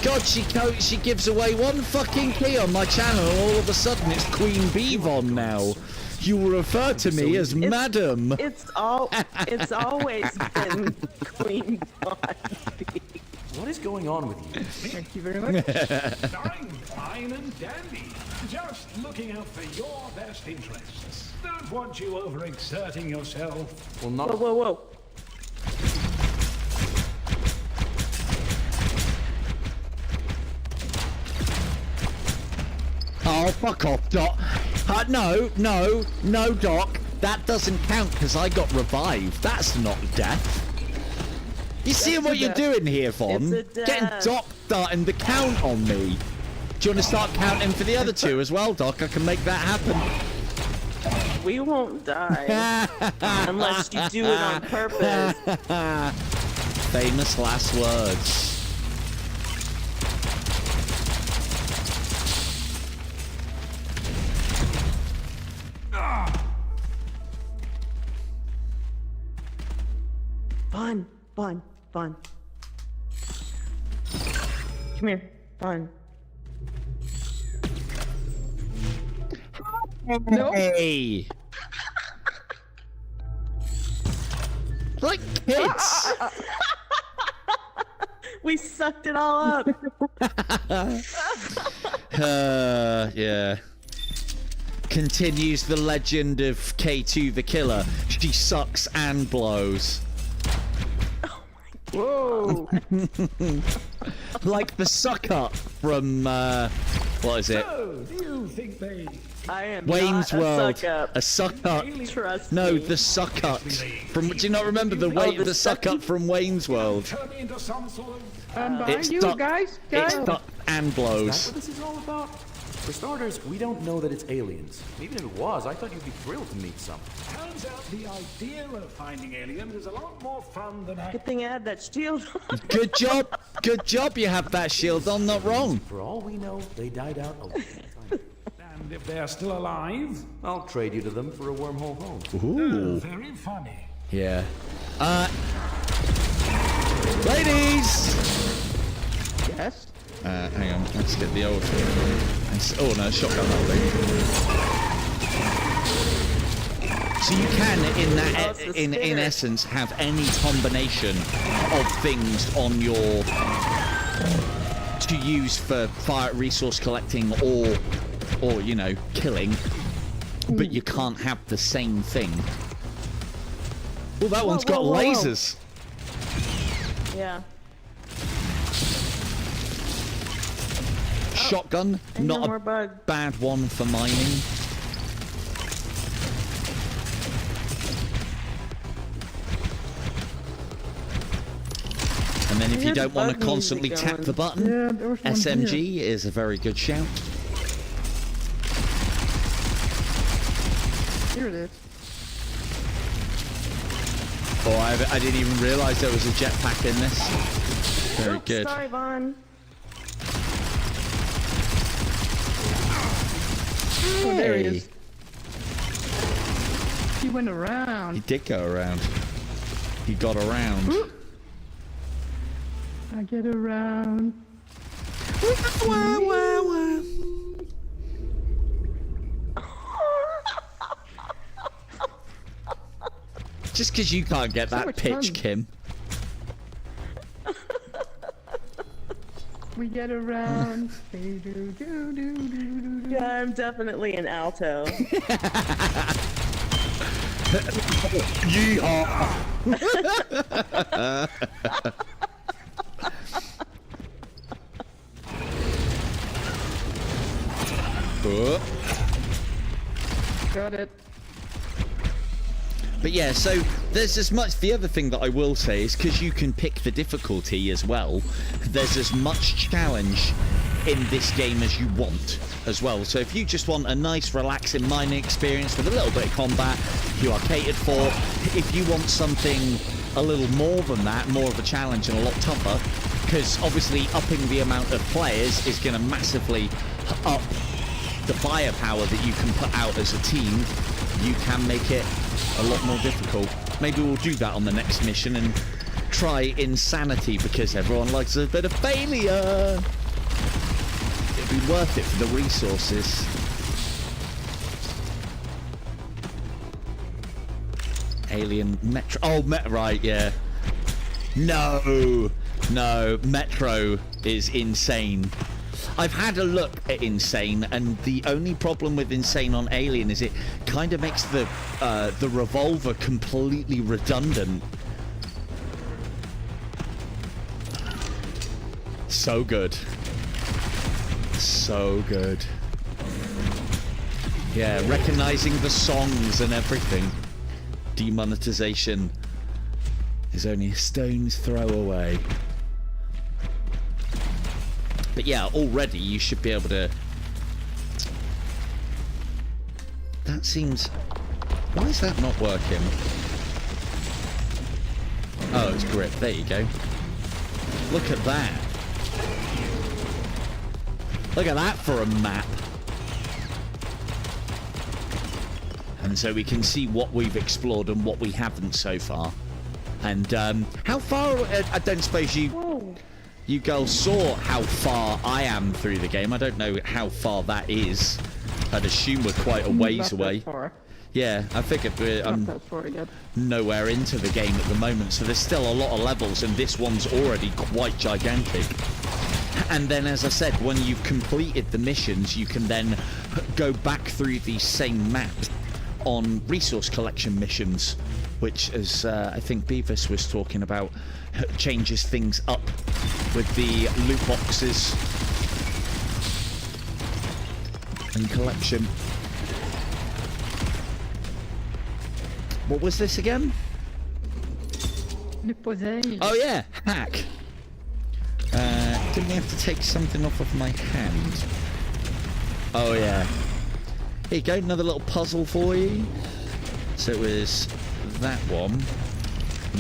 God, she gives away one fucking key on my channel, and all of a sudden it's Queen Bee Von now. You will refer to me as Madam.
It's always been Queen Bond.
What is going on with you?
Thank you very much.
I'm fine and dandy. Just looking out for your best interests. Don't want you overexerting yourself.
Well, not.
Whoa, whoa, whoa.
Oh, fuck off, Doc. No, Doc. That doesn't count because I got revived. That's not death. You see what you're doing here, Vaughn?
It's a
Getting
death.
Doc starting to count on me. Do you want to start counting for the other two as well, Doc? I can make that happen.
We won't die unless you do it on purpose.
Famous last words.
Fun, fun, fun. Come here, fun.
Hey! Like kids!
We sucked it all up.
Yeah. Continues the legend of K2 the Killer. She sucks and blows.
Whoa.
Like the suck up from, what is it?
Oh, do you think they...
I am
Wayne's
not
World.
a suck up.
A suck up.
Trust
No,
me.
the suck up. From, do you not remember the
the
suck up from Wayne's World?
turn me into some sort of...
I'm behind
It's
you,
duck-
guys.
It's
Guys.
duck and
That's
blows.
what this is all about? For starters, we don't know that it's aliens. Even if it was, I thought you'd be thrilled to meet some.
Turns out the idea of finding aliens is a lot more fun than
Good thing I had that shield on.
Good job. Good job you have that shield on, not wrong.
For all we know, they died out a long time.
And if they're still alive,
I'll trade you to them for a wormhole home.
Ooh.
very funny.
Yeah. Ladies!
Yes.
Hang on, let's get the old... Oh no, shotgun holding. So you can, in that,
it's the
in
spirit.
essence, have any combination of things on your... to use for fire resource collecting or you know, killing, but you can't have the same thing. Well, that one's got
whoa, whoa, whoa.
lasers.
Yeah.
Shotgun,
And no
not
more
a
bug.
bad one for mining. And then if you
Here's
don't want to
bug
constantly
music
tap
going.
the button,
Yeah, there was one
SMG is a very good shout.
Here it is.
Oh, I didn't even realise there was a jetpack in this. Very
Oops,
good.
Sorry, Vaughn.
Oh, there he
Hey.
is. He went
He
around.
did go around. He got around.
I get around.
Just because you can't get
So
that
much
pitch,
fun.
Kim.
We get around. Hey, do, do, do, do, do, do.
Yeah, I'm definitely an alto.
Got it.
But yeah, so there's as much. The other thing that I will say is because you can pick the difficulty as well, there's as much challenge in this game as you want as well. So if you just want a nice, relaxing mining experience with a little bit of combat, you are catered for. If you want something a little more than that, more of a challenge and a lot tougher, because obviously upping the amount of players is going to massively up the firepower that you can put out as a team, you can make it a lot more difficult. Maybe we'll do that on the next mission and try insanity because everyone likes a bit of failure. It'd be worth it for the resources. Alien Metro. Oh, right, yeah. No, Metro is insane. I've had a look at Insane, and the only problem with Insane on Alien is it kind of makes the revolver completely redundant. So good. So good. Yeah, recognizing the songs and everything. Demonetization is only a stone's throw away. But yeah, already you should be able to... That seems... Why is that not working? Oh, it's grip. There you go. Look at that. Look at that for a map. And so we can see what we've explored and what we haven't so far. And how far... I don't suppose you...
Whoa.
You girls saw how far I am through the game. I don't know how far that is. I'd assume we're quite a ways
Not
away.
That far.
Yeah, I figured I'm
Not that far yet.
nowhere into the game at the moment, so there's still a lot of levels, and this one's already quite gigantic. And then, as I said, when you've completed the missions, you can then go back through the same map on resource collection missions, which, as I think Beavis was talking about, changes things up with the loot boxes and collection. What was this again?
Le puzzle.
Oh yeah, hack. Didn't we have to take something off of my hand? Oh yeah. Here you go, another little puzzle for you. So it was that one.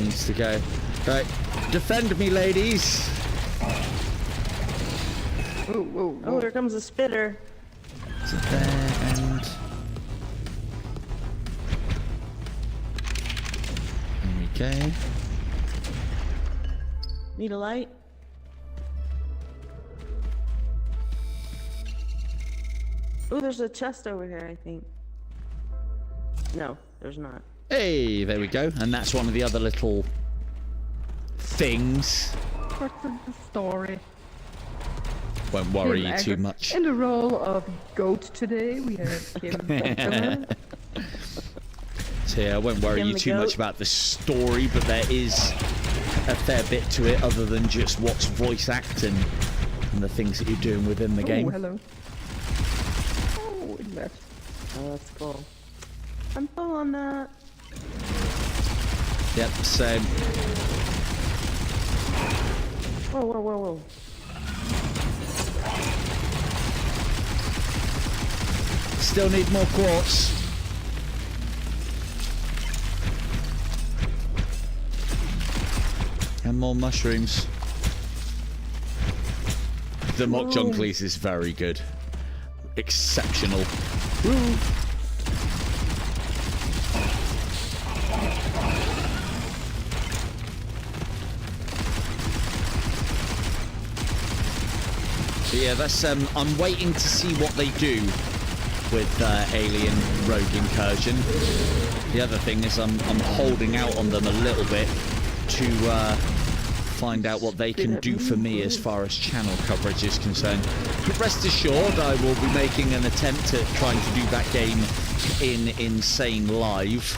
Needs to go. Right, defend me, ladies.
Whoa, whoa,
Oh,
whoa.
here comes a spitter.
So there and... There we go.
Need a light? Oh, there's a chest over here, I think. No, there's not.
Hey, there we go. And that's one of the other little things.
Parts of the story.
Won't worry
Kim
you too
Agger.
much.
In the role of goat today, we have Kim Agger.
So yeah, I won't worry
Kim
you
the
too much
goat.
about the story, but there is a fair bit to it other than just what's voice acting and the things that you're doing within the
Oh,
game.
hello. Oh, it left.
Oh, that's cool. I'm full on that.
Yep, so
Whoa, whoa, whoa, whoa.
still need more quartz. And more mushrooms. The mock junglies is very good. Exceptional. Woo. So yeah, that's I'm waiting to see what they do with Alien Rogue Incursion. The other thing is I'm holding out on them a little bit to find out what they can do for me as far as channel coverage is concerned. But rest assured, I will be making an attempt at trying to do that game in Insane Live.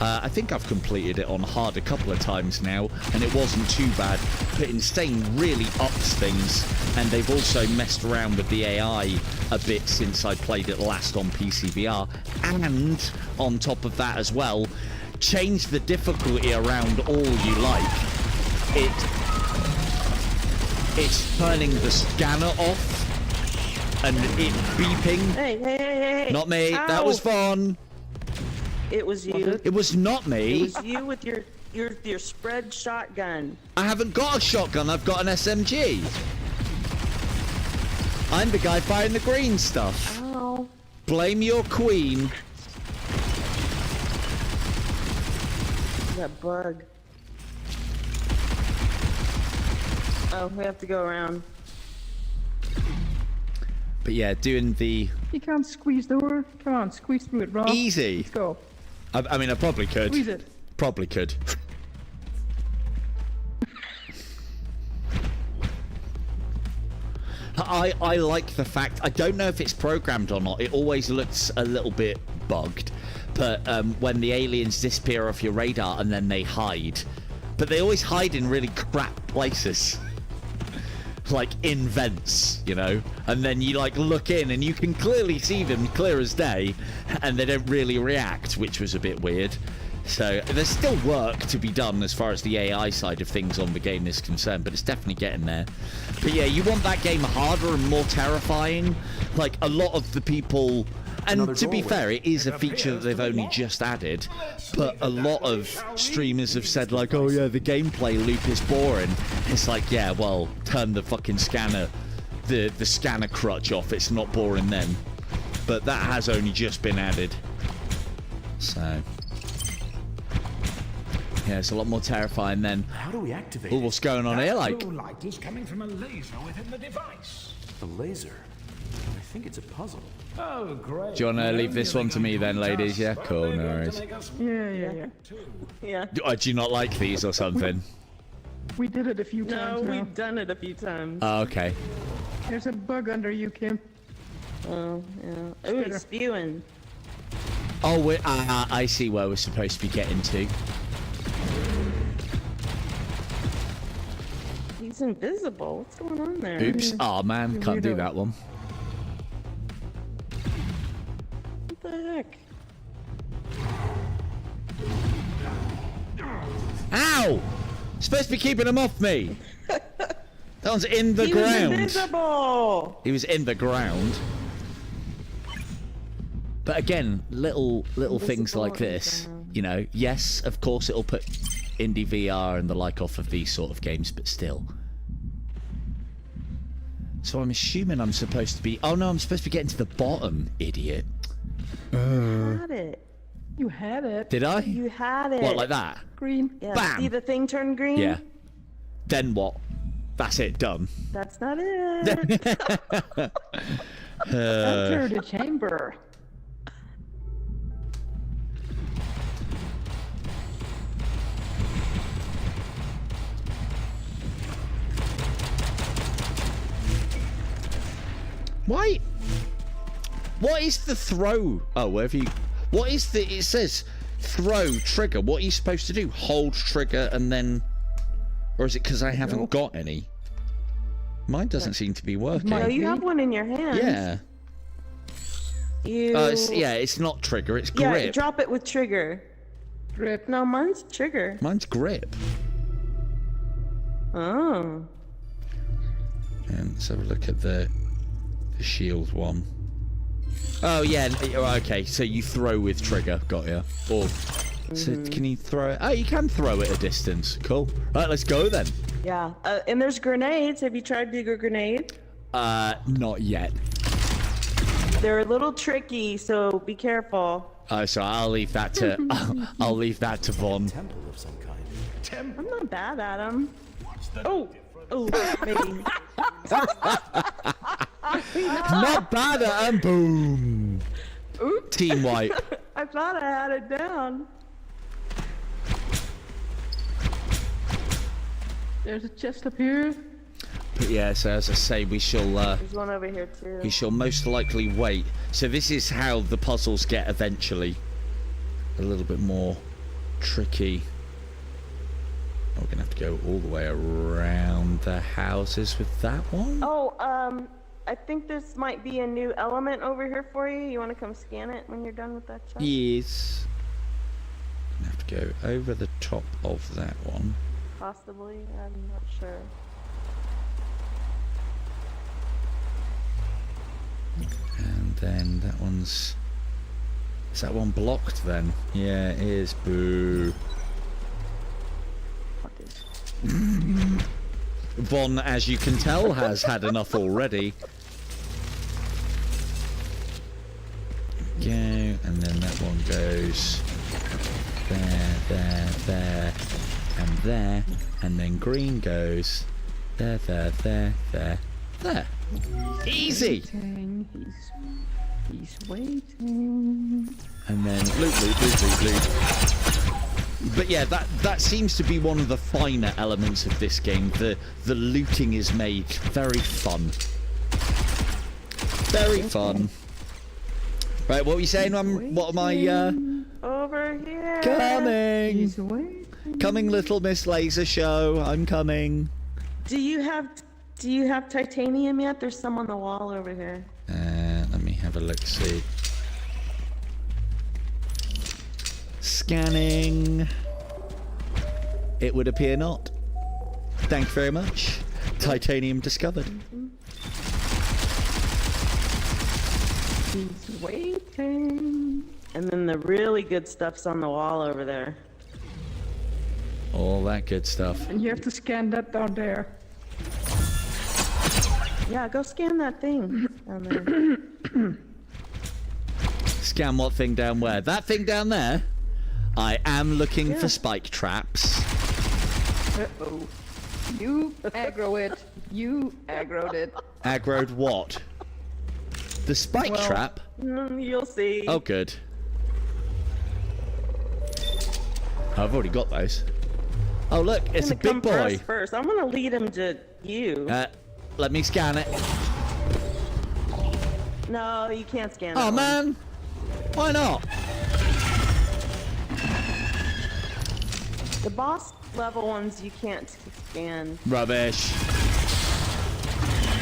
I think I've completed it on hard a couple of times now, and it wasn't too bad. But Insane really ups things, and they've also messed around with the AI a bit since I played it last on PCVR. And on top of that as well, change the difficulty around all you like. It's turning the scanner off and it beeping.
Hey.
Not me.
Ow.
That was Vaughn.
It was you.
It was not me.
It was you with your spread shotgun.
I haven't got a shotgun. I've got an SMG. I'm the guy firing the green stuff.
Ow.
Blame your queen.
That bug. Oh, we have to go around.
But yeah, doing the
You can't squeeze the door. Come on, squeeze through it, Rob.
easy.
Let's go.
I mean, I probably could.
Squeeze it.
Probably could. I like the fact, I don't know if it's programmed or not, it always looks a little bit bugged, but when the aliens disappear off your radar and then they hide, but they always hide in really crap places, like in vents, you know, and then you like look in and you can clearly see them clear as day, and they don't really react, which was a bit weird. So there's still work to be done as far as the AI side of things on the game is concerned, but it's definitely getting there. But yeah, you want that game harder and more terrifying. Like a lot of the people, and to be fair, it is a feature that they've only just added, but a lot of streamers have said like, oh yeah, the gameplay loop is boring. It's like, yeah, well, turn the fucking scanner, the scanner crutch off. It's not boring then. But that has only just been added. So yeah, it's a lot more terrifying then.
How do we activate
Oh, what's going on here, like?
Blue light is coming from a laser within the device.
the laser? I think it's a puzzle.
Oh, great.
Do you want to leave this one to me then, ladies? Yeah, cool, no worries.
Yeah.
Yeah.
Do you not like these or something?
We did it a few
No,
times now.
we've done it a few times.
Oh, okay.
There's a bug under you, Kim.
Oh, yeah. Ooh, it's spewing.
Oh, I see where we're supposed to be getting to.
He's invisible. What's going on there?
Oops. Oh, man. Can't do that one.
What the heck?
Ow! Supposed to be keeping him off me. That one's in the
He was
ground.
invisible!
He was in the ground. But again, little things like this, you know, yes, of course it'll put indie VR and the like off of these sort of games, but still. So I'm assuming I'm supposed to be... Oh no, I'm supposed to be getting to the bottom, idiot.
You had it.
You had it.
Did I?
You had it.
What, like that?
Green.
Yeah.
Bam!
See the thing turn green?
Yeah. Then what? That's it, done.
That's not it.
Enter the chamber.
Why? What is the throw? Oh, wherever you... What is the... It says throw trigger. What are you supposed to do? Hold trigger and then... Or is it because I haven't got any? Mine doesn't seem to be working.
No, you have one in your hand.
Yeah.
You...
it's not trigger, it's grip.
Yeah, drop it with trigger.
Grip.
No, mine's trigger.
Mine's grip.
Oh.
And let's have a look at the shield one. Oh, yeah. Okay, so you throw with trigger. Got ya. Or... So can you throw it? Oh, you can throw it a distance. Cool. Right, let's go then.
Yeah. And there's grenades. Have you tried to do a grenade?
Not yet.
They're a little tricky, so be careful.
So I'll leave that to I'll leave that to Vaughn.
Temple of some kind.
I'm not bad at them. Oh, maybe.
Not bad at him. Boom.
Oops.
Team wipe.
I thought I had it down.
There's a chest up here.
But yeah, so as I say, we shall
There's one over here too.
most likely wait. So this is how the puzzles get eventually. A little bit more tricky. Oh, we're gonna have to go all the way around the houses with that one.
Oh, I think this might be a new element over here for you. You want to come scan it when you're done with that chest?
Yes. Gonna have to go over the top of that one.
Possibly. I'm not sure.
And then that one's... Is that one blocked then? Yeah, it is. Boo.
What is...
Von, as you can tell, has had enough already. Go, and then that one goes there, there, there, and there, and then green goes there, there, there, there, there. Easy.
Waiting. He's waiting.
And then loop, loop, loop, loop, loop. But yeah, that seems to be one of the finer elements of this game. The looting is made very fun. Very fun. Right, what were you saying? What am I?
Over here.
Coming.
He's waiting.
Coming, little Miss Laser Show. I'm coming.
Do you have titanium yet? There's some on the wall over here.
Let me have a look. See. Scanning. It would appear not. Thank you very much. Titanium discovered.
He's waiting.
And then the really good stuff's on the wall over there.
All that good stuff.
And you have to scan that down there.
Yeah, go scan that thing down there.
Scan what thing down where? That thing down there? I am looking for spike traps.
Uh-oh. You aggro it. You aggroed it.
Aggroed what? The spike trap?
You'll see.
Oh, good. I've already got those. Oh, look, it's a big boy.
First. I'm gonna lead him to you.
Let me scan it.
No, you can't scan
Oh,
that one.
man. Why not?
The boss level ones you can't scan.
Rubbish.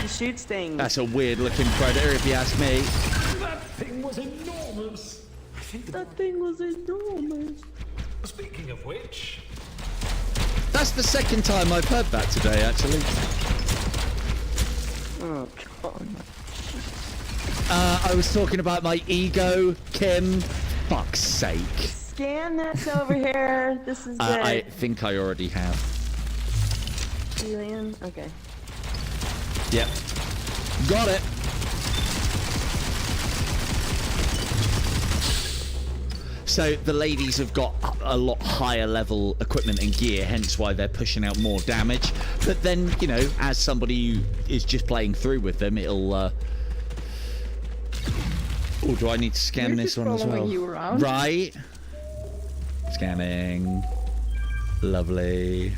He shoots things.
That's a weird looking predator if you ask me.
That thing was enormous. I think
That thing was enormous.
Speaking of which,
That's the second time I've heard that today, actually.
Oh, God.
I was talking about my ego, Kim. Fuck's sake.
Scan that's over here. This is good.
I think I already have.
Alien. Okay.
Yep. Got it. So the ladies have got a lot higher level equipment and gear, hence why they're pushing out more damage. But then, you know, as somebody who is just playing through with them, it'll... Oh, do I need to scan
We're
this
just
one as
following
well?
you around.
Right. Scanning. Lovely.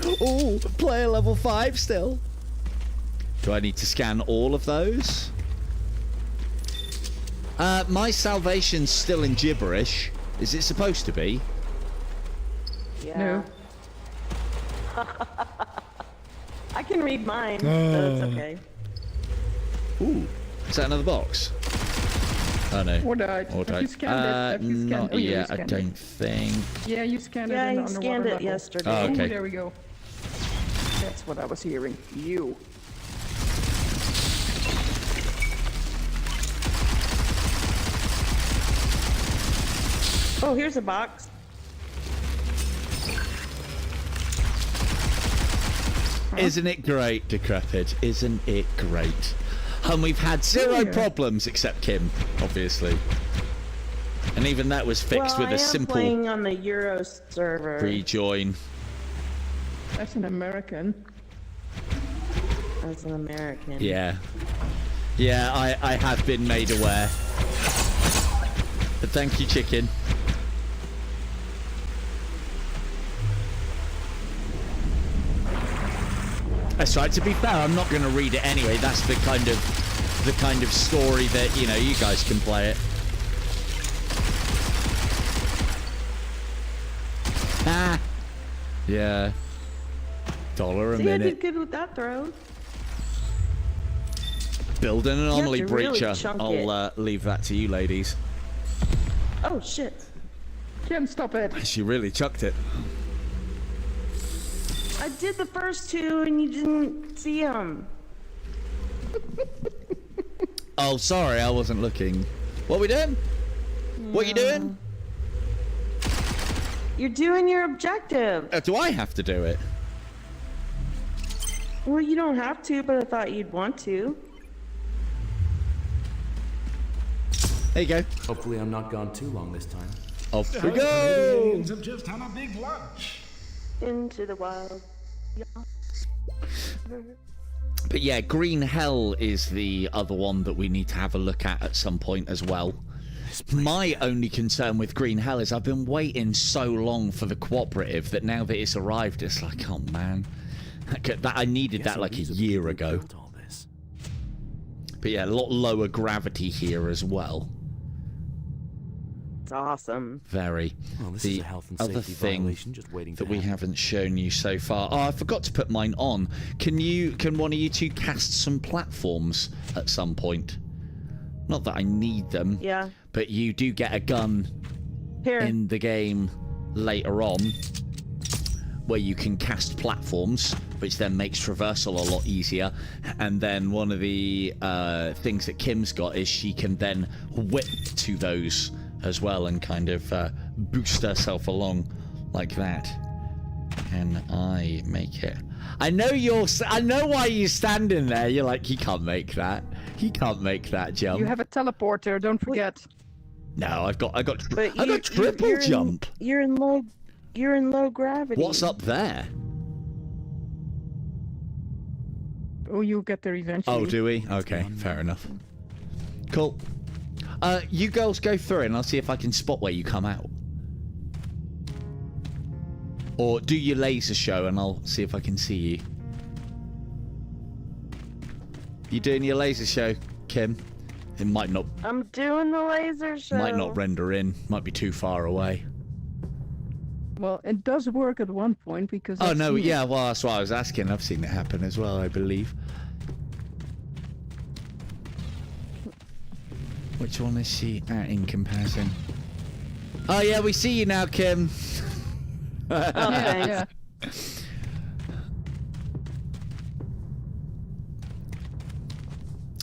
Oh, player level 5 still. Do I need to scan all of those? My salvation's still in gibberish. Is it supposed to be?
Yeah.
No.
I can read mine, so it's okay.
Ooh. Is that another box? Oh no.
Or died.
Or
Have you scanned it? Have you scanned
not
it? Oh, yeah, you
yet, I
scanned
don't
it.
think.
Yeah, you scanned it
Yeah,
in
he
the
scanned
underwater
it
level.
yesterday.
Oh, okay.
Ooh, there we go. That's what I was hearing. You.
Oh, here's a box.
Isn't it great, Decrepit? Isn't it great? And we've had zero
Yeah.
problems except Kim, obviously. And even that was fixed
Well,
with a
I am
simple
playing on the Euro server.
rejoin.
That's an American.
As an American.
Yeah. Yeah, I have been made aware. But thank you, chicken. That's right. To be fair, I'm not going to read it anyway. That's the kind of story that, you know, you guys can play it. Ah. Yeah. $1 a
See, I did
minute.
good with that throw.
Build an anomaly
to really
breacher.
chunk
I'll leave that to you ladies.
Oh shit.
Kim, stop it.
She really chucked it.
I did the first two and you didn't see them.
Oh, sorry, I wasn't looking. What we doing? What you doing?
You're doing your objective.
Do I have to do it?
Well, you don't have to, but I thought you'd want to.
There you go.
Hopefully I'm not gone too long this time.
Off we
The
go.
aliens have just had a big lunch.
Into the wild.
But yeah, Green Hell is the other one that we need to have a look at some point as well. My only concern with Green Hell is I've been waiting so long for the cooperative that now that it's arrived, it's like, oh man. That I needed that like a year ago. But yeah, a lot lower gravity here as well.
It's awesome.
Very.
Well, this
The
is a health and
other
safety
thing
violation just waiting
that
to
we
happen.
haven't shown you so far. Oh, I forgot to put mine on. Can one of you two cast some platforms at some point? Not that I need them.
Yeah.
But you do get a gun
Here.
in the game later on where you can cast platforms, which then makes traversal a lot easier. And then one of the things that Kim's got is she can then whip to those as well and kind of boost herself along like that. Can I make it? I know why you're standing there. You're like, he can't make that. He can't make that jump.
You have a teleporter, don't forget.
No, I got
But
I got triple jump.
You're in low gravity.
What's up there?
Oh, you'll get there eventually.
Oh, do we? Okay, fair enough. Cool. You girls go through it and I'll see if I can spot where you come out. Or do your laser show and I'll see if I can see you. You doing your laser show, Kim? It might not
I'm doing the laser show.
might not render in. Might be too far away.
Well, it does work at one point because...
Oh
I've
no,
seen it.
yeah, well that's what I was asking. I've seen it happen as well, I believe. Which one is she at in comparison? Oh yeah, we see you now, Kim.
Yeah.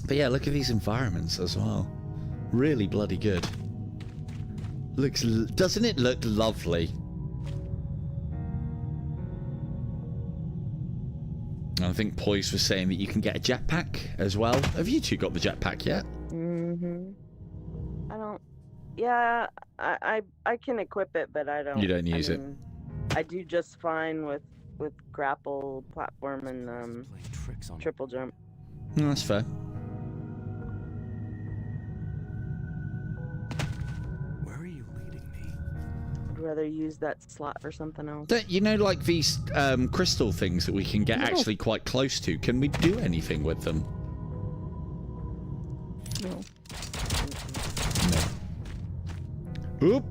But yeah, look at these environments as well. Really bloody good. Doesn't it look lovely? I think Poise was saying that you can get a jetpack as well. Have you two got the jetpack yet?
Mm-hmm. I don't. Yeah, I can equip it, but I don't.
You don't use it.
I do just fine with grapple, platform, and
Playing tricks on
triple jump.
No, that's fair.
Where are you leading me?
I'd rather use that slot for something else.
You know, like these crystal things that we can get
No.
actually quite close to. Can we do anything with them?
No.
No.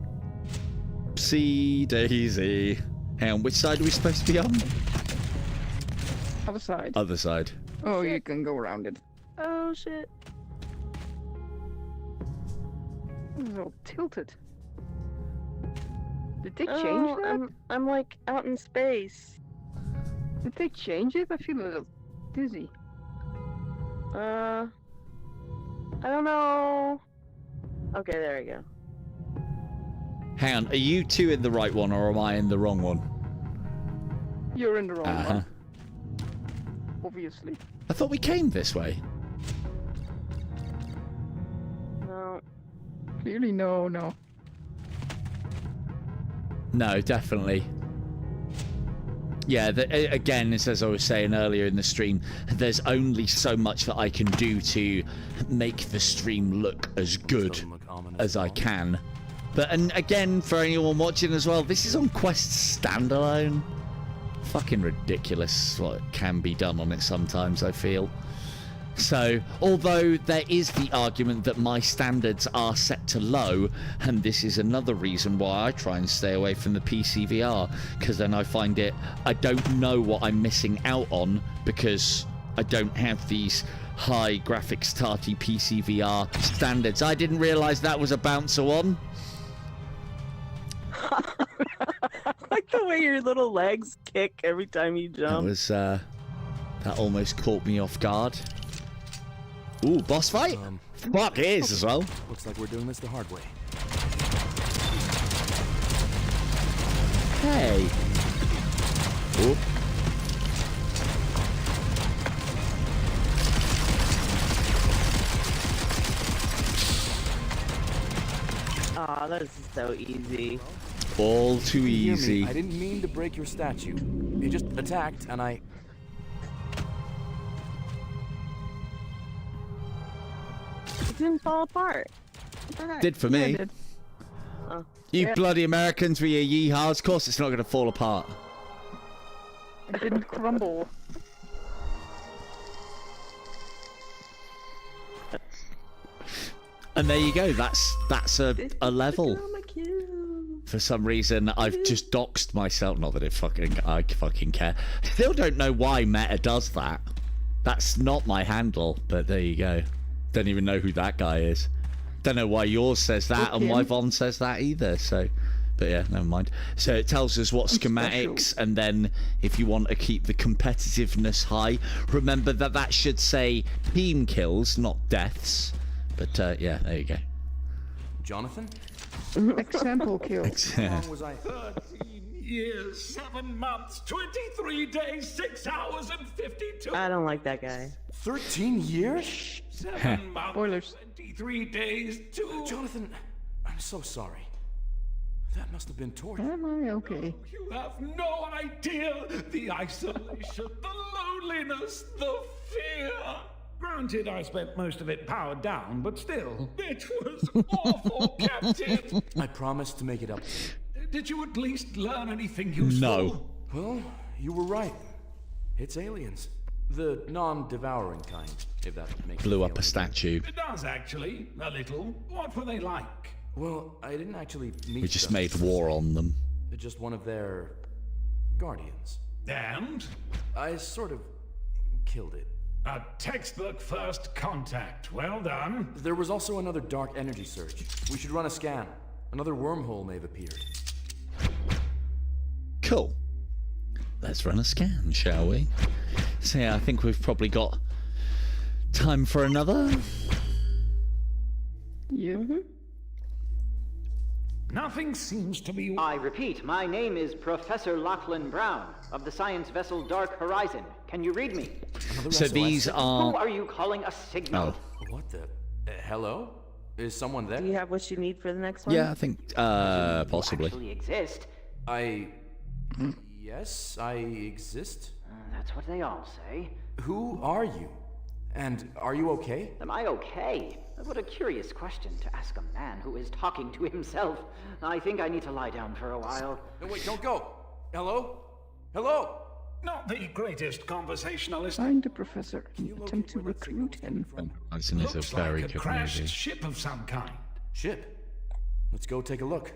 Oopsie daisy. Hang on, which side are we supposed to be on?
Other side.
Other side.
Oh, you can go around it.
Oh shit!
It's all tilted. Did they change
Oh,
that?
I'm like out in space.
Did they change it? I feel a little dizzy.
I don't know. Okay, there we go.
Hang on, are you two in the right one or am I in the wrong one?
You're in the wrong
Uh-huh.
one. Obviously.
I thought we came this way.
No.
Clearly, no.
No, definitely. Yeah, again, as I was saying earlier in the stream, there's only so much that I can do to make the stream look as good
Doesn't look ominous
as
at
I
all.
can. But and again, for anyone watching as well, this is on Quest Standalone. Fucking ridiculous what can be done on it sometimes, I feel. So, although there is the argument that my standards are set to low, and this is another reason why I try and stay away from the PC VR, because then I find I don't know what I'm missing out on, because I don't have these high graphics tarty PC VR standards. I didn't realise that was a bouncer one.
Like the way your little legs kick every time you jump.
That almost caught me off guard. Ooh, boss fight? Fuck, it is as well.
Looks like we're doing this the hard way.
Hey. Ooh.
Aw, that is so easy.
All too
Hear me,
easy.
I didn't mean to break your statue. It just attacked, and I...
It didn't fall apart.
Did for
Yeah,
me.
I did.
Oh.
You bloody Americans with your yeehaws. Of course it's not going to fall apart.
It didn't crumble.
And there you go. That's a level. For some reason, I've just doxed myself. Not that I fucking care. Still don't know why Meta does that. That's not my handle, but there you go. Don't even know who that guy is. Don't know why yours says that and why Von says that either. So, but yeah, never mind. So it tells us what schematics, and then if you want to keep the competitiveness high, remember that should say team kills, not deaths. But yeah, there you go.
Jonathan?
Example kill.
How long was I...
13 years, 7 months, 23 days, 6 hours, and 52.
I don't like that guy.
13 years?
7 months,
Spoilers.
23 days, 2.
Jonathan, I'm so sorry. That must have been torture.
Am I okay?
You have no idea the isolation, the loneliness, the fear. Granted, I spent most of it powered down, but still, it was awful, Captain.
I promised to make it up.
Did you at least learn anything useful?
No.
Well, you were right. It's aliens. The non-devouring kind, if that makes
Blew
you
up
feel
a
any
statue.
It does, actually, a little. What were they like?
better. Well, I didn't actually meet
We just
them.
made war on them.
Just one of their... guardians.
And?
I sort of... killed it.
A textbook first contact. Well done.
There was also another dark energy surge. We should run a scan. Another wormhole may have appeared.
Cool. Let's run a scan, shall we? So yeah, I think we've probably got time for another.
Yeah.
Nothing seems to be...
I repeat, my name is Professor Lachlan Brown of the science vessel Dark Horizon. Can you read me?
So these
Who
are...
are you calling a signal?
Oh.
What the... hello? Is someone there?
Do you have what you need for the next one?
Yeah, I think,
You
possibly.
actually exist.
Yes, I exist.
That's what they all say.
Who are you? And are you okay?
Am I okay? What a curious question to ask a man who is talking to himself. I think I need to lie down for a while.
No, wait, don't go. Hello? Hello?
Not the greatest conversationalist.
Find the professor and attempt to recruit him.
Horizon is a
Looks
very
like a
good
crashed
movie.
ship of some kind.
Ship. Let's go take a look.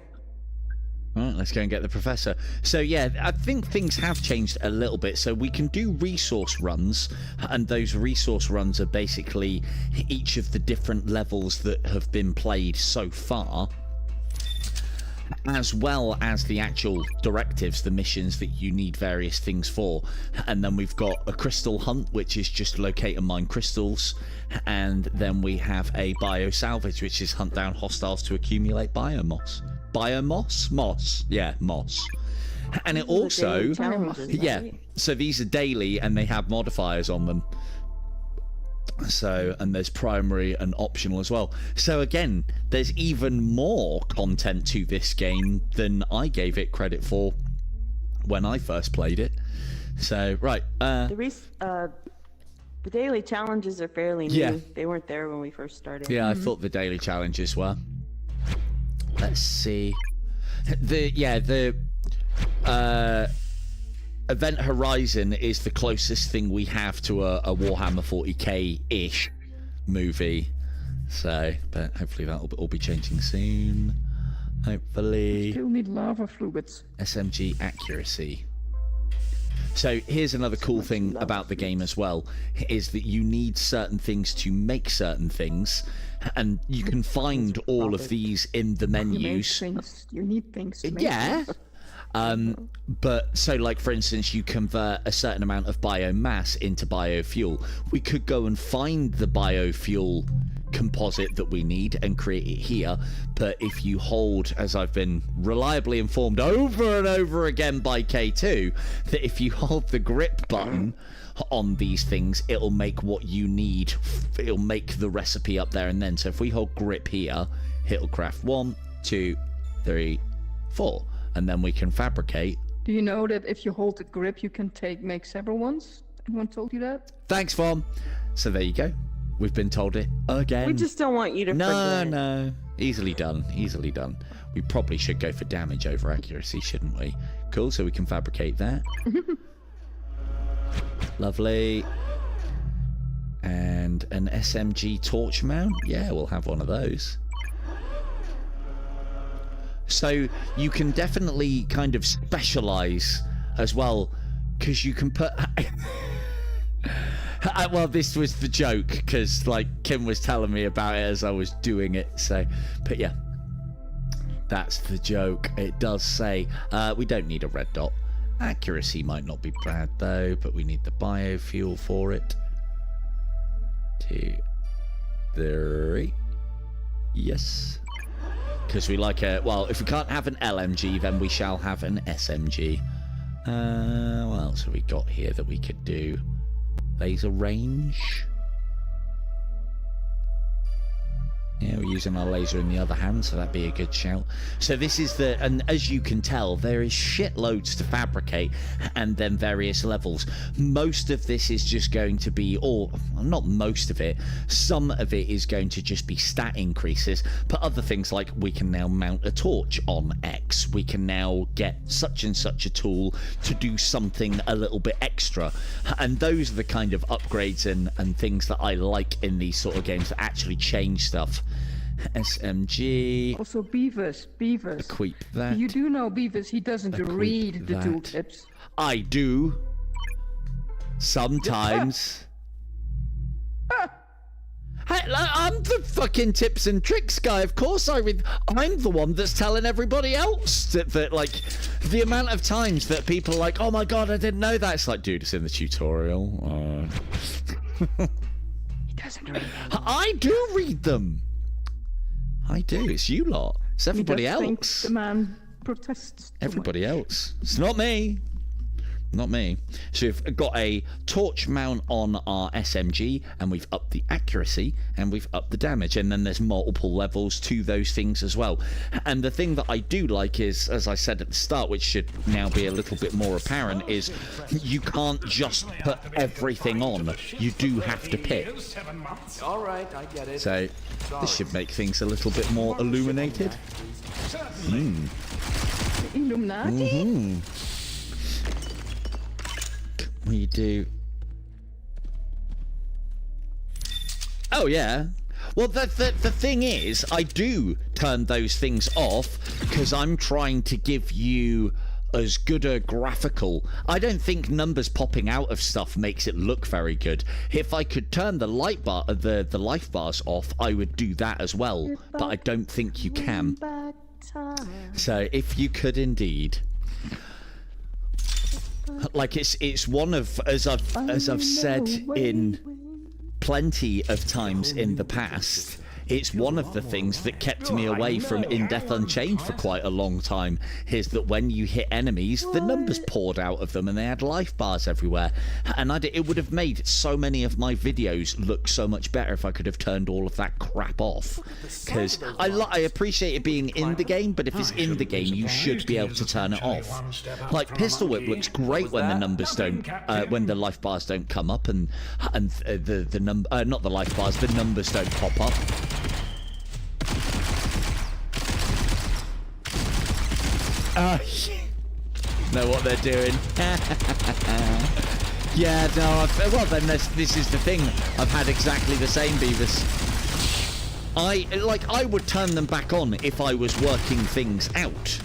Alright, let's go and get the professor. So yeah, I think things have changed a little bit. So we can do resource runs, and those resource runs are basically each of the different levels that have been played so far, as well as the actual directives, the missions that you need various things for. And then we've got a crystal hunt, which is just locate and mine crystals, and then we have a biosalvage, which is hunt down hostiles to accumulate biomoss. Biomoss? Moss. Yeah, moss. And it also... Yeah, so these are daily and they have modifiers on them. So, and there's primary and optional as well. So again, there's even more content to this game than I gave it credit for when I first played it. So, right.
The daily challenges are fairly new.
Yeah.
They weren't there when we first started.
Yeah, I thought the daily challenges were. Let's see. The Event Horizon is the closest thing we have to a Warhammer 40k-ish movie. So, but hopefully that'll all be changing soon. Hopefully.
Still need lava fluids.
SMG accuracy. So here's another cool thing about the game as well, is that you need certain things to make certain things, and you can find all of these in the menus.
You need things to make
Yeah. But so like for instance, you convert a certain amount of biomass into biofuel. We could go and find the biofuel composite that we need and create it here, but if you hold, as I've been reliably informed over and over again by K2, that if you hold the grip button on these things, it'll make what you need, it'll make the recipe up there and then. So if we hold grip here, it'll craft 1, 2, 3, 4, and then we can fabricate.
Do you know that if you hold the grip, you can make several ones? Anyone told you that?
Thanks, Vom. So there you go. We've been told it again.
We just don't want you to forget.
No. Easily done. Easily done. We probably should go for damage over accuracy, shouldn't we? Cool, so we can fabricate that. Lovely. And an SMG torch mount? Yeah, we'll have one of those. So you can definitely kind of specialize as well, because you can put... well, this was the joke, because like Kim was telling me about it as I was doing it. So, but yeah, that's the joke. It does say we don't need a red dot. Accuracy might not be bad though, but we need the biofuel for it. 2, 3. Yes. Because we like a... Well, if we can't have an LMG, then we shall have an SMG. What else have we got here that we could do? Laser range. Yeah, we're using our laser in the other hand, so that'd be a good shout. So this is the... And as you can tell, there is shitloads to fabricate, and then various levels. Most of this is just going to be... Or, not most of it. Some of it is going to just be stat increases. But other things like we can now mount a torch on X. We can now get such and such a tool to do something a little bit extra. And those are the kind of upgrades and things that I like in these sort of games that actually change stuff. SMG.
Also Beavis.
Equip that.
You do know Beavis, he doesn't read the tooltips.
I do. Sometimes. Hey, I'm the fucking tips and tricks guy. Of course I read. I'm the one that's telling everybody else that like, the amount of times that people are like, oh my god, I didn't know that. It's like, dude, it's in the tutorial.
He doesn't read them.
I do read them. I do. It's you lot. It's everybody else.
The man protests.
Everybody else. It's not me. Not me. So we've got a torch mount on our SMG, and we've upped the accuracy, and we've upped the damage, and then there's multiple levels to those things as well. And the thing that I do like is, as I said at the start, which should now be a little bit more apparent, is you can't just put everything on. You do have to pick.
All right, I get it.
So this should make things a little bit more illuminated.
Illuminati?
We do. Oh yeah. Well, the thing is, I do turn those things off because I'm trying to give you as good a graphical. I don't think numbers popping out of stuff makes it look very good. If I could turn the light bar, the life bars off, I would do that as well. But I don't think you can. So if you could indeed. Like it's one of, as I've said in plenty of times in the past, it's one of the things that kept me away from In Death Unchained for quite a long time, is that when you hit enemies, the numbers poured out of them and they had life bars everywhere. And it would have made so many of my videos look so much better if I could have turned all of that crap off. Because I appreciate it being in the game, but if it's in the game, you should be able to turn it off. Like Pistol Whip looks great when the numbers don't, when the life bars don't come up, and the number, not the life bars, the numbers don't pop up. know what they're doing. Yeah, no, well then this is the thing. I've had exactly the same, Beavis. I would turn them back on if I was working things out.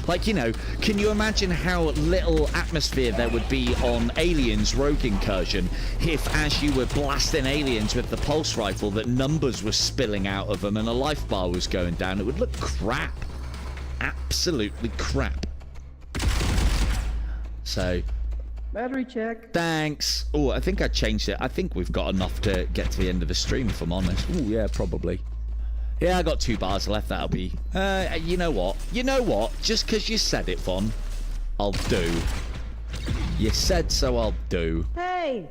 Like, you know, can you imagine how little atmosphere there would be on Aliens Rogue Incursion if, as you were blasting aliens with the pulse rifle, that numbers were spilling out of them and a life bar was going down? It would look crap. Absolutely crap. So...
Battery check.
Thanks. Oh, I think I changed it. I think we've got enough to get to the end of the stream, if I'm honest. Oh, yeah, probably. Yeah, I got 2 bars left. That'll be... you know what? You know what? Just because you said it, Von, I'll do. You said so, I'll do.
Hey!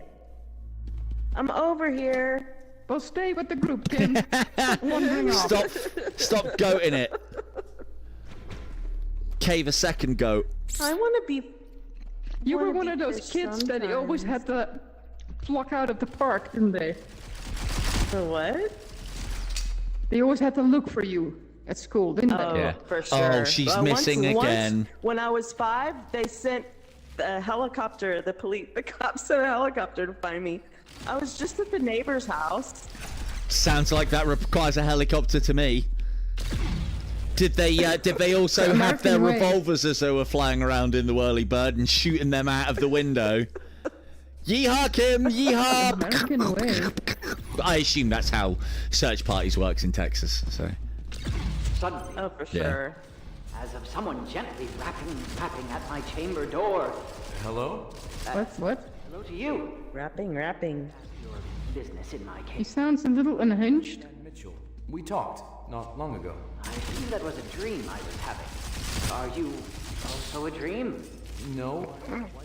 I'm over here.
Well, stay with the group, Tim. Wandering off.
Stop goating it. Cave a second goat.
I want to be...
You were one of those kids that they always had to flock out of the park, didn't they?
The what?
They always had to look for you at school, didn't
Oh,
they?
Yeah.
for sure.
Oh, she's missing again.
When I was 5, they sent the helicopter, the cops sent a helicopter to find me. I was just at the neighbor's house.
Sounds like that requires a helicopter to me. Did they also have their revolvers as they were flying around in the whirly-bird and shooting them out of the window? Yeehaw, Kim! Yeehaw!
American way.
I assume that's how search parties works in Texas, so...
Suddenly,
Oh, for
Yeah.
sure.
as of someone gently rapping at my chamber door.
Hello?
What?
Hello to you.
Rapping.
Your business in my
He
case.
sounds a little unhinged.
Mitchell. We talked not long ago.
I assume that was a dream I was having. Are you also a dream?
No.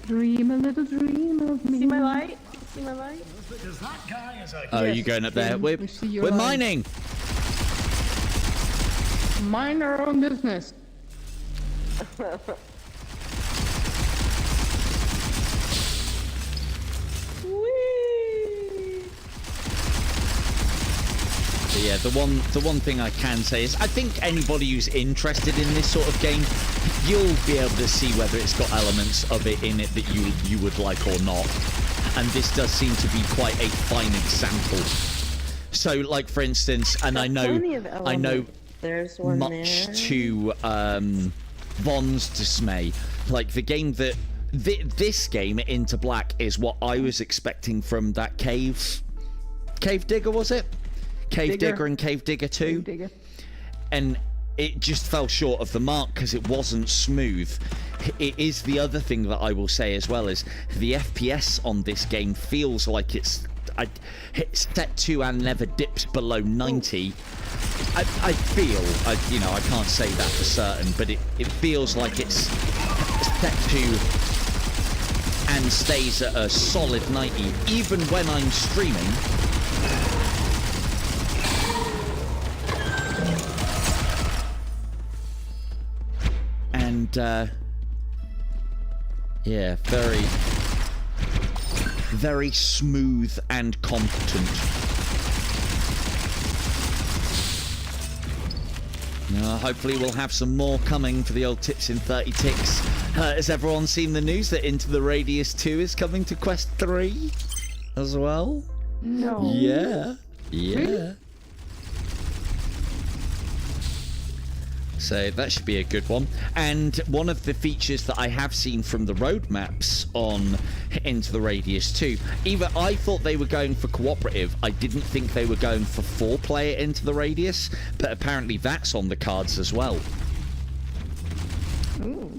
Dream a little dream of me.
See my light? See my light?
Because that guy is a
Oh,
Yes,
you going up there?
Tim,
We're
we see your
we're
light.
mining!
Mind our own business.
Whee!
But yeah, the one thing I can say is I think anybody who's interested in this sort of game, you'll be able to see whether it's got elements of it in it that you would like or not. And this does seem to be quite a fine example. So, like for instance, and I know
There's one
much
there.
to Von's dismay, like the game that this game Into Black is what I was expecting from that Cave Digger, was it? Cave Digger and Cave Digger 2.
Digger.
And it just fell short of the mark because it wasn't smooth. It is the other thing that I will say as well is the FPS on this game feels like it's set to and never dips below 90. I feel, I can't say that for certain, but it feels like it's set to and stays at a solid 90 even when I'm streaming. And yeah, very smooth and competent. Hopefully we'll have some more coming for the old tips in 30 ticks. Has everyone seen the news that Into the Radius 2 is coming to Quest 3 as well?
No.
Yeah.
Really?
So that should be a good one. And one of the features that I have seen from the roadmaps on Into the Radius 2, either I thought they were going for cooperative, I didn't think they were going for 4-player Into the Radius, but apparently that's on the cards as well.
Ooh.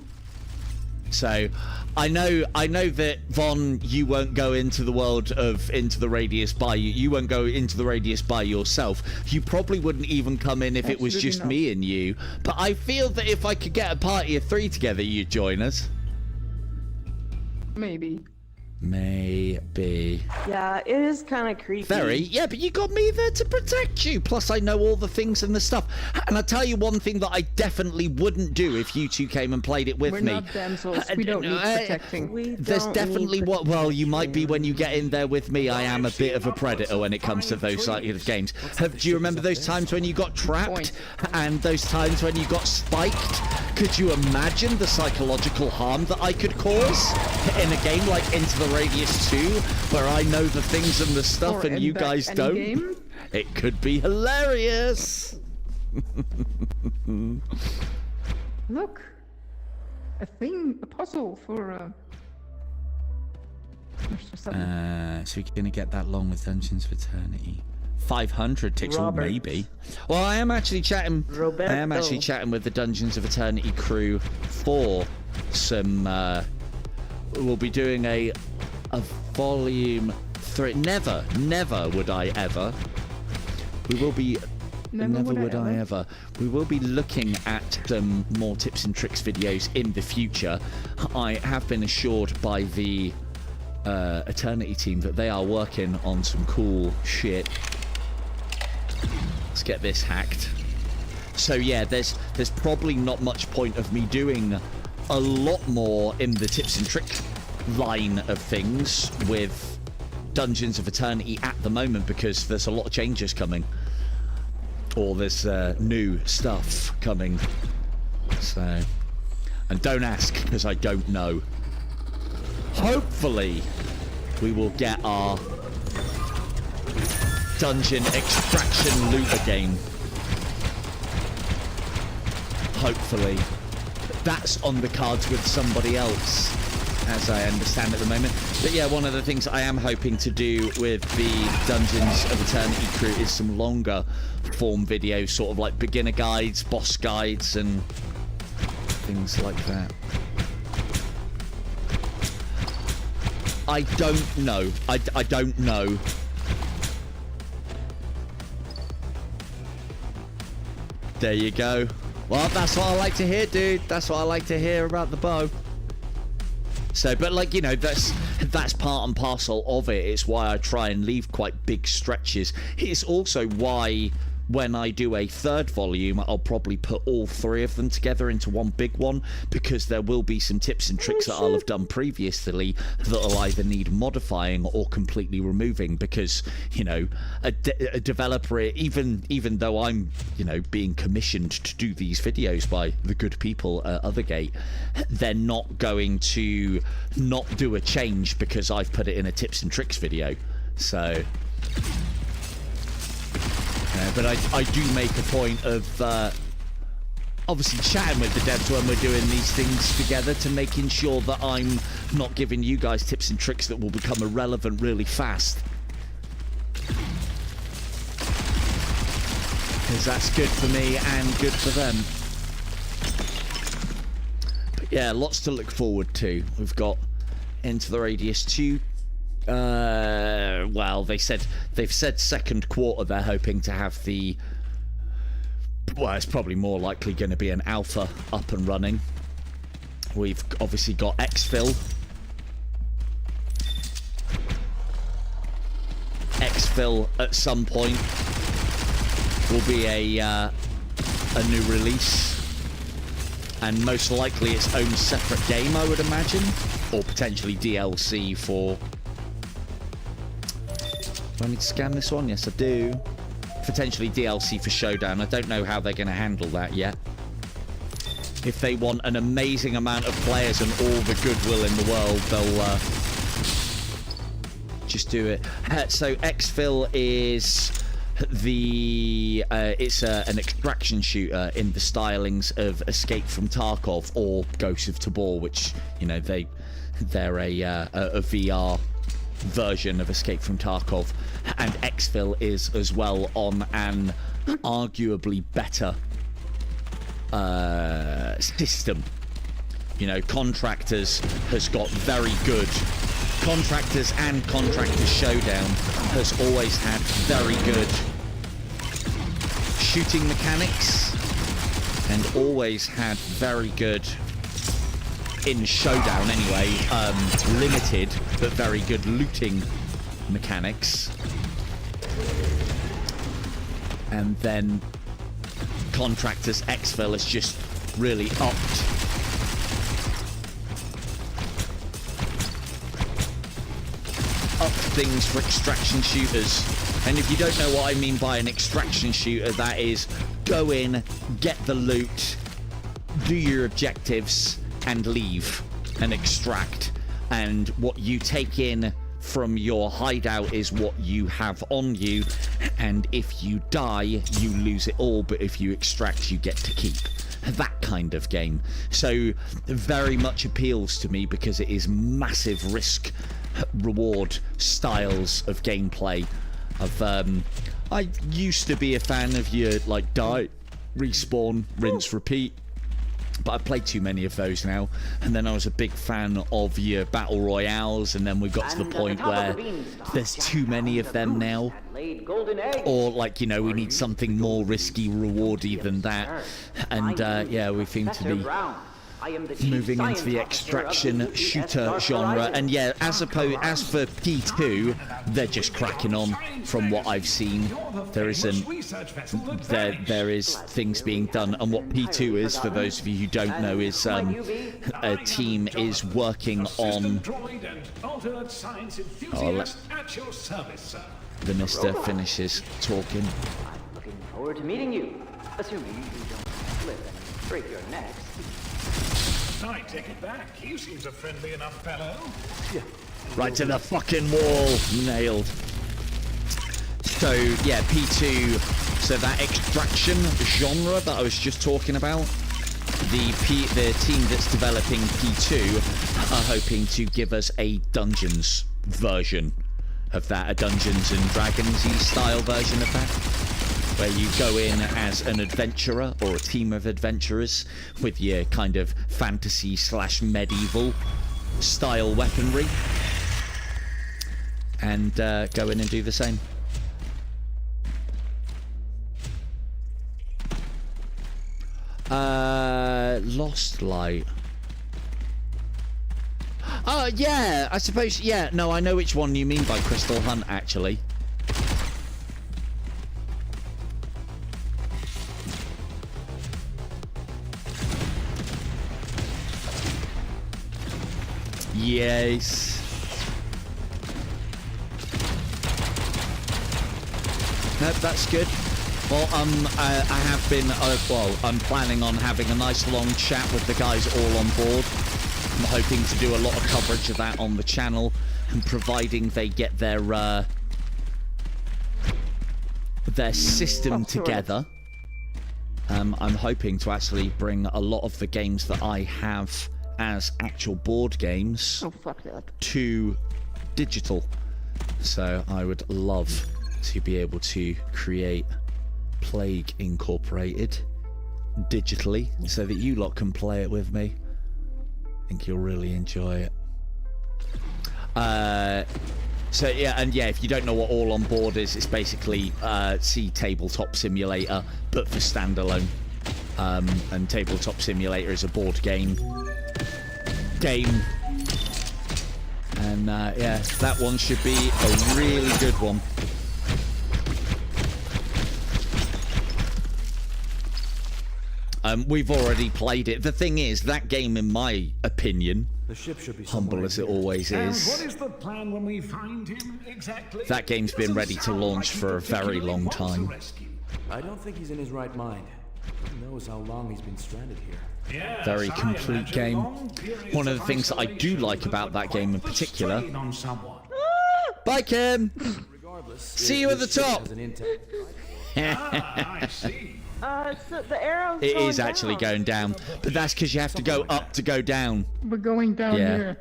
So I know that Von, you won't go into the world of Into the Radius by you won't go into the Radius by yourself. You probably wouldn't even come in if it was
Absolutely
just
not.
me and you. But I feel that if I could get a party of 3 together, you'd join us.
Maybe.
Maybe.
Yeah, it is kind of creepy.
Very. Yeah, but you got me there to protect you. Plus, I know all the things and the stuff. And I'll tell you one thing that I definitely wouldn't do if you two came and played it with
We're
me.
not damsels. We don't need protecting.
We
There's
don't
definitely
need
what. Well, you might be when you get in there with me. I am a bit of a predator when it comes to those sort of games. Do you remember those times when you got trapped and those times when you got spiked Could you imagine the psychological harm that I could cause in a game like Into the Radius 2, where I know the things and the stuff
Or
and
in
you
fact,
guys
any
don't?
game?
It could be hilarious.
Look, a puzzle for.
So we're gonna get that long with Dungeons of Eternity. 500 ticks, or maybe. Well, I am actually chatting. I am actually chatting with the Dungeons of Eternity crew for some. We'll be doing a volume 3. Never would I ever. We will be. Never would I ever. We will be looking at some more tips and tricks videos in the future. I have been assured by the Eternity team that they are working on some cool shit. Let's get this hacked. So yeah, there's probably not much point of me doing a lot more in the tips and trick line of things with Dungeons of Eternity at the moment, because there's a lot of changes coming, or there's new stuff coming. So, and don't ask, because I don't know. Hopefully we will get our dungeon extraction loot again. Hopefully. That's on the cards with somebody else, as I understand at the moment. But yeah, one of the things I am hoping to do with the Dungeons of Eternity crew is some longer form videos, sort of like beginner guides, boss guides, and things like that. I don't know. I don't know. There you go. Well, that's what I like to hear, dude. That's what I like to hear about the bow. So, but like, you know, that's part and parcel of it. It's why I try and leave quite big stretches. It's also why when I do a third volume, I'll probably put all 3 of them together into one big one, because there will be some tips and tricks that I'll have done previously that'll either need modifying or completely removing, because, you know, a developer, even though I'm, you know, being commissioned to do these videos by the good people at Othergate, they're not going to not do a change because I've put it in a tips and tricks video. So but I do make a point of obviously chatting with the devs when we're doing these things together, to making sure that I'm not giving you guys tips and tricks that will become irrelevant really fast. Because that's good for me and good for them. But yeah, lots to look forward to. We've got Into the Radius 2. Well, they've said second quarter they're hoping to have the, well, it's probably more likely going to be an alpha up and running. We've obviously got exfil. Exfil at some point will be a new release, and most likely its own separate game, I would imagine, or potentially DLC for. Do I need to scan this one? Yes, I do. Potentially DLC for Showdown. I don't know how they're going to handle that yet. If they want an amazing amount of players and all the goodwill in the world, they'll just do it. So exfil is the it's an extraction shooter in the stylings of Escape from Tarkov or Ghosts of Tabor, which, you know, they're a VR version of Escape from Tarkov, and exfil is as well on an arguably better system. You know, Contractors has got very good. Contractors and Contractors Showdown has always had very good shooting mechanics, and always had very good, in Showdown anyway, limited but very good looting mechanics. And then Contractors exfil has just really upped things for extraction shooters. And if you don't know what I mean by an extraction shooter, that is go in, get the loot, do your objectives and leave and extract, and what you take in from your hideout is what you have on you, and if you die you lose it all, but if you extract you get to keep. That kind of game. So very much appeals to me because it is massive risk reward styles of gameplay. I used to be a fan of your like die, respawn, rinse, repeat, but I've played too many of those now. And then I was a big fan of your battle royales, and then we got to the point where there's too many of them now. Or like, you know, we need something more risky, rewardy than that. And yeah, we seem to be moving into the extraction shooter genre. And yeah, as for P2, they're just cracking on from what I've seen. There is things being done, and what P2 is, for those of you who don't know, is a team is working on the Mister finishes talking.
I'm looking forward to meeting you, assuming you don't slip and break your necks.
I take it back. He seems a friendly enough fellow.
Yeah.
Right to the fucking wall. Nailed. So, yeah, P2. So that extraction genre that I was just talking about, the team that's developing P2 are hoping to give us a Dungeons version of that, a Dungeons and Dragons-y style version of that, where you go in as an adventurer or a team of adventurers with your kind of fantasy / medieval style weaponry, and go in and do the same. Lost Light. Oh, yeah, I suppose, yeah, no, I know which one you mean by Crystal Hunt, actually. Yes. Nope, that's good. Well, I have been, well, I'm planning on having a nice long chat with the guys all on board. I'm hoping to do a lot of coverage of that on the channel, and providing they get their system together, I'm hoping to actually bring a lot of the games that I have as actual board games to digital. So I would love to be able to create Plague Incorporated digitally so that you lot can play it with me. I think you'll really enjoy it. So yeah, and yeah, if you don't know what All on Board is, it's basically Tabletop Simulator but for standalone. And Tabletop Simulator is a board game. And yeah, that one should be a really good one. We've already played it. The thing is, that game, in my opinion,
the ship should be
humble as it always is,
what is the plan when we find him exactly?
that game's been ready to launch for a very long time.
I don't think he's in his right mind. Who knows how long he's been stranded here.
Yes,
Very complete game. One of the things that I do like about that game in particular. Bye, Kim. See you at the top.
I see.
So the arrow's
It
going
is actually
down.
going down, but that's because you have to go up to go down.
We're going down
Yeah.
here.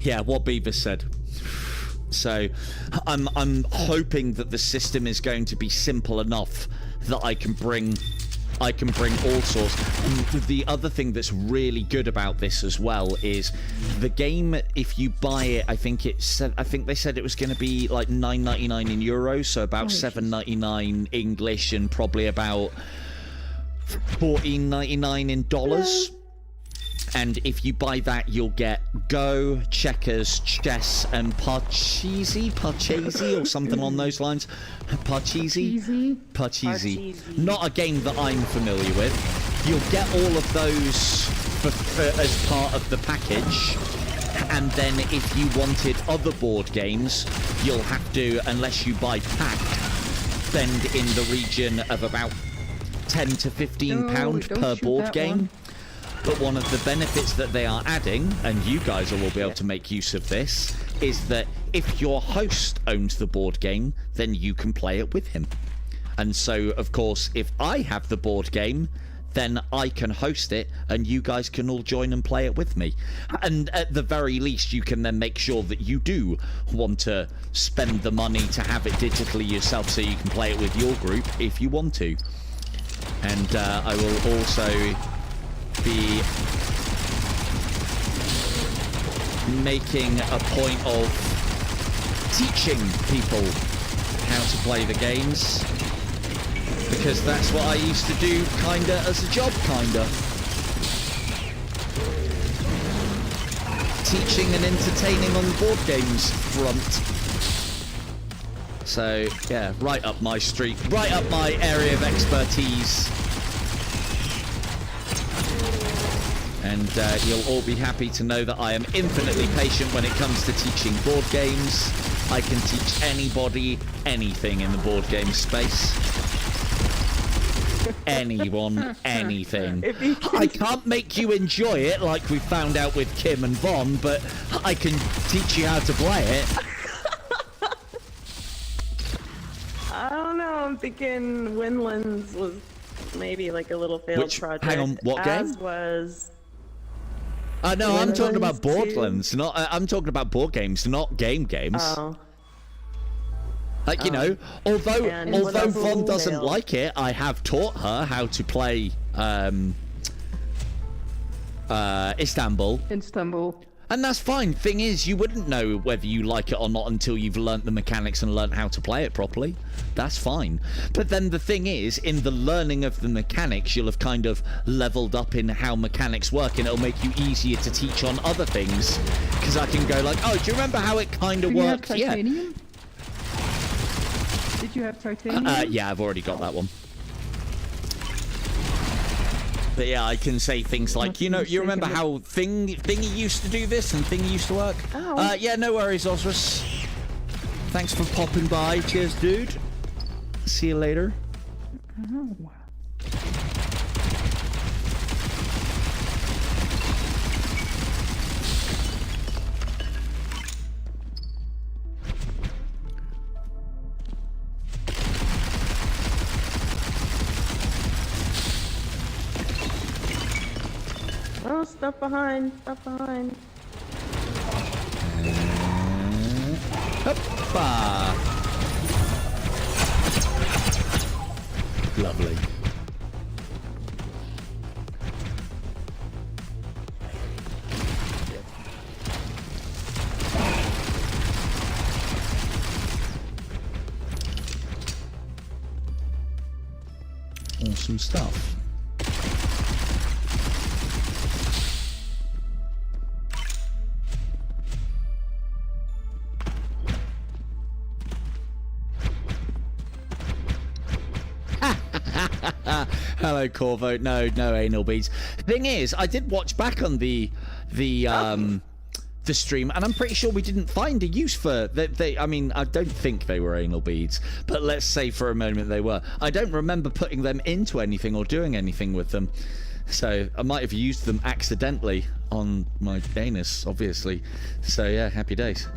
Yeah, what Beavis said. So, I'm hoping that the system is going to be simple enough that I can bring all sorts. And the other thing that's really good about this as well is the game, if you buy it, I think they said it was going to be like €9.99 in euros, so about $7.99 English, and probably about $14.99 in dollars. And if you buy that, you'll get Go, checkers, chess, and Parcheesi, or something on those lines. Parcheesi? Parcheesi. Not a game that I'm familiar with. You'll get all of those as part of the package. And then if you wanted other board games, you'll have to, unless you buy packed, spend in the region of about £10 to £15 per board game. But one of the benefits that they are adding, and you guys will be able to make use of this, is that if your host owns the board game, then you can play it with him. And so, of course, if I have the board game, then I can host it, and you guys can all join and play it with me. And at the very least, you can then make sure that you do want to spend the money to have it digitally yourself, so you can play it with your group if you want to. And I will also be making a point of teaching people how to play the games, because that's what I used to do kinda as a job, kinda. Teaching and entertaining on the board games front. So yeah, right up my street, right up my area of expertise. And you'll all be happy to know that I am infinitely patient when it comes to teaching board games. I can teach anybody anything in the board game space. Anyone, anything. I can't make you enjoy it like we found out with Kim and Von, but I can teach you how to play it.
I don't know, I'm thinking Windlands was maybe like a little failed project.
Hang on, what game?
As was...
No, I'm talking about
Windlands
Borderlands, not. I'm talking about board games, not games.
Oh.
Like, you know, although Von doesn't
failed.
like it, I have taught her how to play Istanbul. And that's fine. Thing is, you wouldn't know whether you like it or not until you've learnt the mechanics and learnt how to play it properly. That's fine. But then the thing is, in the learning of the mechanics, you'll have kind of leveled up in how mechanics work, and it'll make you easier to teach on other things. Because I can go like, oh, do you remember how it kind of works? Yeah.
Did you have titanium?
Yeah, I've already got that one. But yeah, I can say things like, you know, you remember how Thingy used to do this and Thingy used to work?
Oh.
Yeah, no worries, Osrus. Thanks for popping by. Cheers, dude. See you later.
Oh.
Oh, stuff behind, stuff behind.
Hoppa. Lovely. Awesome stuff. Hello, Corvo. No anal beads. Thing is, I did watch back on the stream, and I'm pretty sure we didn't find a use for they. I mean, I don't think they were anal beads, but let's say for a moment they were. I don't remember putting them into anything or doing anything with them, so I might have used them accidentally on my anus, obviously. So yeah, happy days.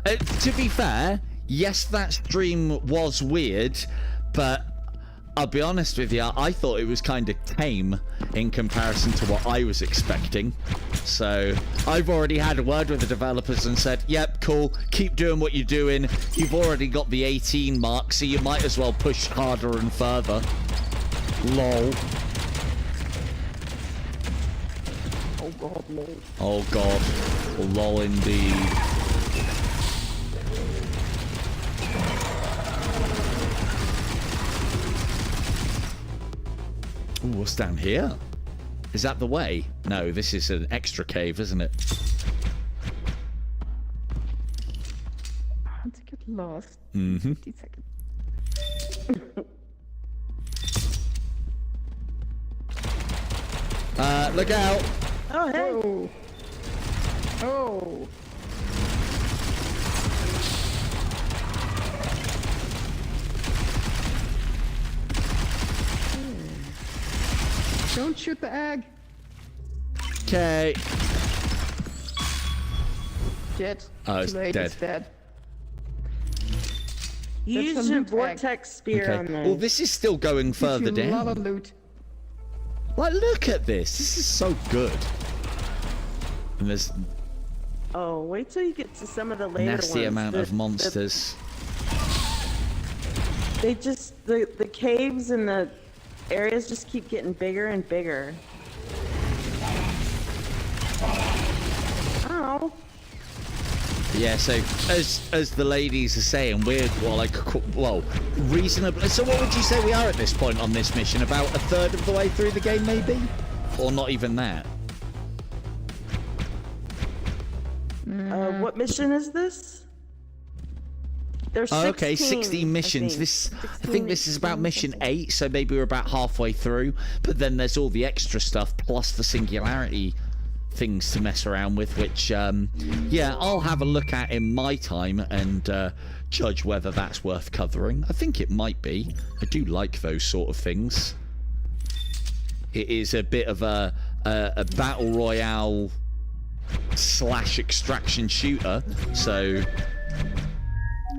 To be fair, yes, that stream was weird, but I'll be honest with you, I thought it was kind of tame in comparison to what I was expecting. So I've already had a word with the developers and said, yep, cool, keep doing what you're doing. You've already got the 18 mark, so you might as well push harder and further. Lol.
Oh god, lol.
Oh god. Lol indeed. Ooh, what's down here? Is that the way? No, this is an extra cave, isn't it?
I want to get lost. 50 seconds.
Look out!
Oh, hey.
Oh. Oh. Don't shoot the egg.
Okay.
Jet.
Oh, it's
Too late,
dead.
It's dead.
Use
That's a
your
loot
vortex spear on
Okay.
there.
Well, this is still going further
Gives you a lot
down.
of loot.
Like, look at this. This is so good. And there's
Oh, wait till you get to some of the later
nasty
ones.
amount of monsters.
They just the caves and the areas just keep getting bigger and bigger. Ow.
Yeah, so as the ladies are saying, we're reasonably. So what would you say we are at this point on this mission? About a third of the way through the game, maybe, or not even that.
What mission is this? There's 16,
Okay, 16 missions. I think this is about mission 8, so maybe we're about halfway through. But then there's all the extra stuff plus the singularity things to mess around with, which yeah, I'll have a look at in my time and judge whether that's worth covering. I think it might be. I do like those sort of things. It is a bit of a battle royale / extraction shooter, so.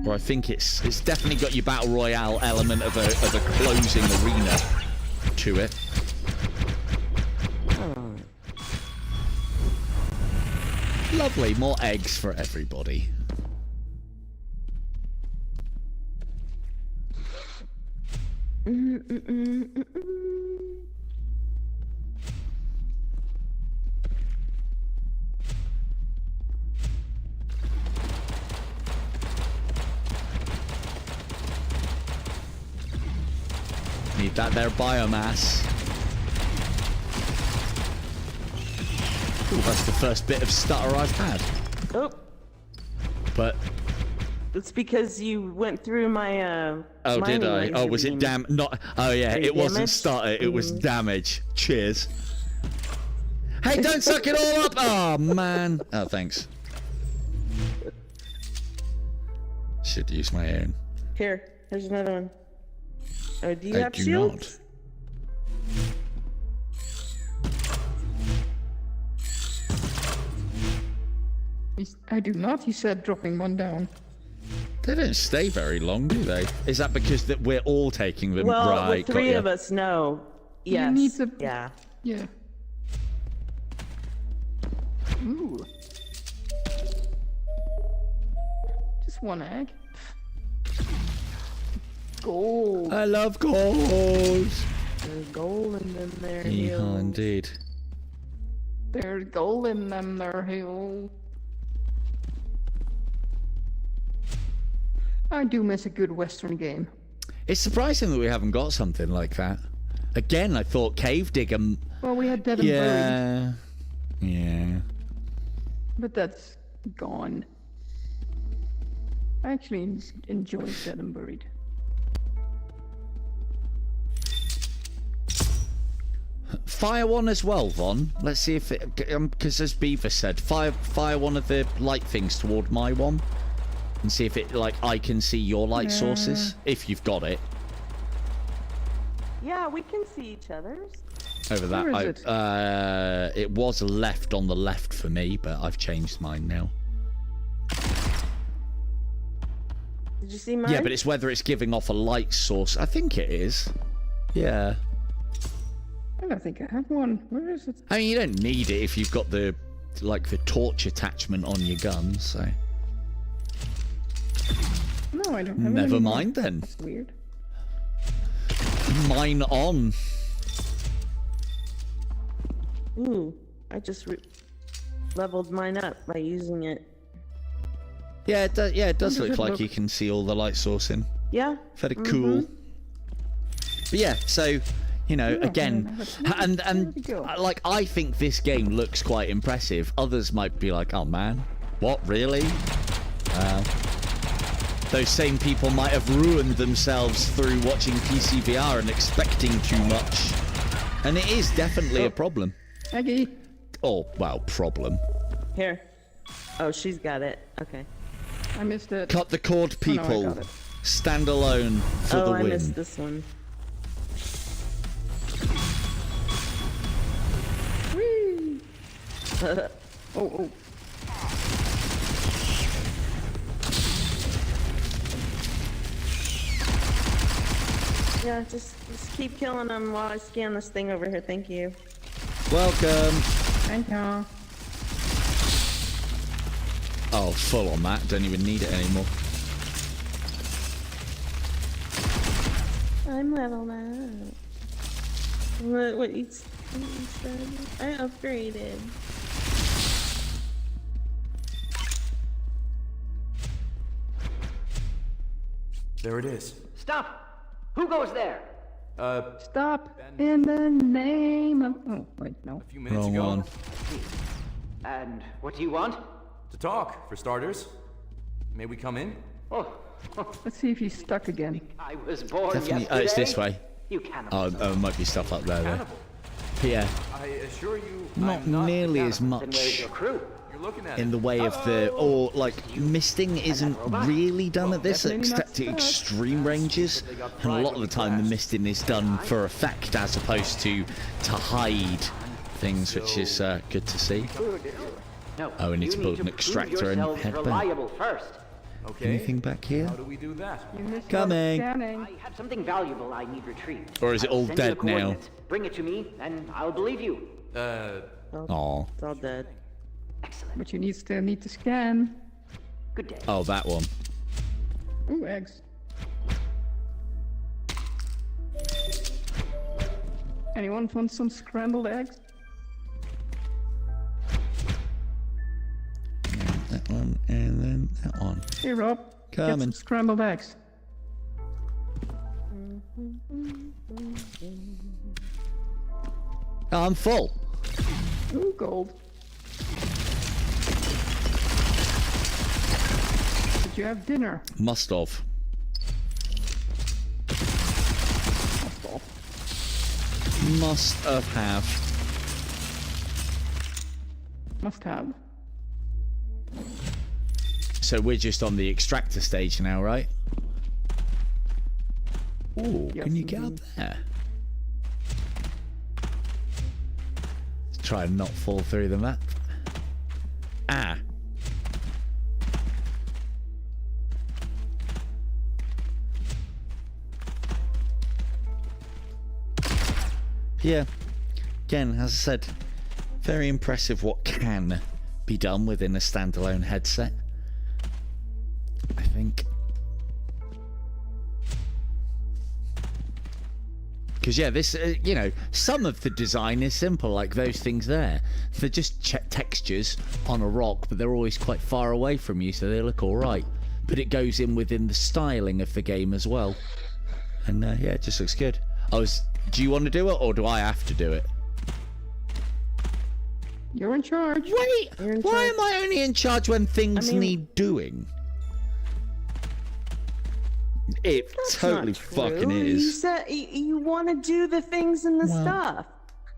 Or I think it's definitely got your battle royale element of a closing arena to it. Lovely, more eggs for everybody. Need that there biomass. Ooh, that's the first bit of stutter I've had.
Oh,
But
it's because you went through my
oh, did I?
mining
Oh, was it
beam.
Not. Oh yeah, it wasn't
Damage?
stutter. It was damage. Cheers. Hey, don't suck it all up! Oh man. Oh, thanks. Should use my own.
Here, here's another one. Oh, do you
I
have
do
shields?
I do not, he said, dropping one down.
They don't stay very long, do they? Is that because that we're all taking them?
Well,
Right,
with three
got
of
ya.
us, no. Yes.
need to-
Yeah.
Yeah. Ooh. Just one egg. Gold.
I love gold.
There's gold in them there.
Yeah,
hills.
indeed.
There's gold in them there, hill. I do miss a good Western game.
It's surprising that we haven't got something like that. Again, I thought Cave Digger.
Well, we had Dead and Buried,
Yeah.
but that's gone. I actually enjoyed Dead and Buried.
Fire one as well, Von. Let's see if it, because as Beaver said, fire one of the light things toward my one, and see if it, like, I can see your light sources if you've got it.
Yeah, we can see each other's.
Over that,
Where is
it was left on the left for me, but I've changed mine now.
Did you see mine?
Yeah, but it's whether it's giving off a light source. I think it is. Yeah.
I don't think I have one. Where is it?
I mean, you don't need it if you've got the, like, the torch attachment on your gun, so.
No, I don't have it
Never
anymore.
mind then.
That's weird.
Mine on.
Ooh, I just leveled mine up by using it.
Yeah, it does,
How does
look
it
like
look?
you can see all the light sourcing.
Yeah.
Very cool. But yeah, so, you know,
Yeah,
again, and
there we go.
like, I think this game looks quite impressive. Others might be like, oh man, what, really? Those same people might have ruined themselves through watching PCVR and expecting too much. And it is definitely a problem.
Aggie.
Oh, well, problem.
Here. Oh, she's got it. Okay.
I missed it.
Cut the cord,
Oh, no, I
people.
got it.
Stand alone for the
Oh, I
win.
missed this one.
Whee! Oh.
Yeah, just keep killing them while I scan this thing over here. Thank you.
Welcome.
Thank you.
Oh, full on that. Don't even need it anymore.
I'm level up. What you said? I upgraded.
There it is.
Stop! Who goes there?
Stop in the name of... Oh, wait, no.
A few minutes
Wrong
ago.
one.
And what do you want?
To talk, for starters. May we come in?
Oh,
Let's see if he's stuck again.
I was born
Definitely.
yesterday.
Oh, it's this way.
You cannot.
Oh, might be stuff up there, though.
Cannibal.
But yeah,
I assure you,
not
I'm not
nearly as
Then where's
much
your crew?
You're looking at
in
it.
the way of the... Or, like, misting isn't really done at this,
Definitely not
except at
stuck.
extreme ranges. And a lot of the time the misting is done for effect as opposed to hide things, which is good to see.
No.
Oh, we need
you
to build
to
an
prove
extractor and
yourselves
head back.
reliable first.
Okay.
Anything back here?
How do we do that?
You missed
Coming.
Scanning.
I have something valuable I need retrieved.
Or is it
I'll
all
send you the
dead now?
coordinates. Bring it to me, and I'll believe you.
Oh.
It's all dead.
Excellent.
But you still need to scan.
Good day.
Oh, that one.
Ooh, eggs. Anyone want some scrambled eggs?
That one, and then that one.
Here, Rob. Get
Coming.
some scrambled eggs.
Oh, I'm full.
Ooh, gold. Did you have dinner?
Must have. Must have.
Must have.
So we're just on the extractor stage now, right? Ooh,
Yes,
can you get up
indeed.
there? Let's try and not fall through the map. Ah. Yeah. Again, as I said, very impressive what can be done within a standalone headset. I think. Because, yeah, this, you know, some of the design is simple, like those things there. They're just textures on a rock, but they're always quite far away from you, so they look alright. But it goes in within the styling of the game as well. And, yeah, it just looks good. Do you want to do it, or do I have to do it?
You're in charge.
Wait!
You're in
Why
charge.
am I only in charge when things
I mean-
need doing? It
That's
totally
not true.
fucking
You
is.
said you want to do the things and the stuff,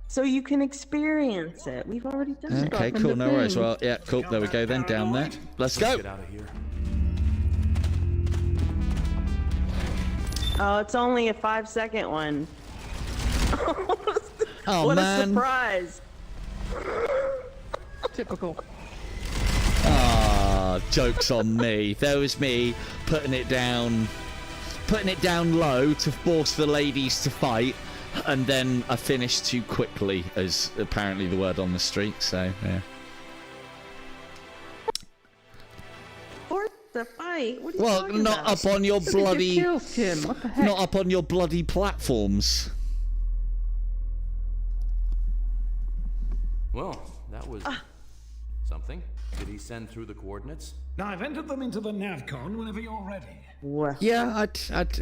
so you can experience it. We've already done it.
Okay,
Stuff in
cool,
the
no worries.
thing.
Well, yeah, cool. There we go then, down there. Let's go.
Get out of here.
Oh, it's only a 5-second one.
Oh,
What a
man.
surprise!
Typical.
Ah, joke's on me. There was me putting it down low to force the ladies to fight, and then I finished too quickly, as apparently the word on the street. So yeah.
Force the fight. What are you
Well,
talking
not
about?
up on your
Look at
bloody,
your kills, Tim. What the heck?
not up on your bloody platforms.
Well, that was something. Did he send through the coordinates?
Now, I've entered them into the navcon whenever you're ready.
Well,
Yeah,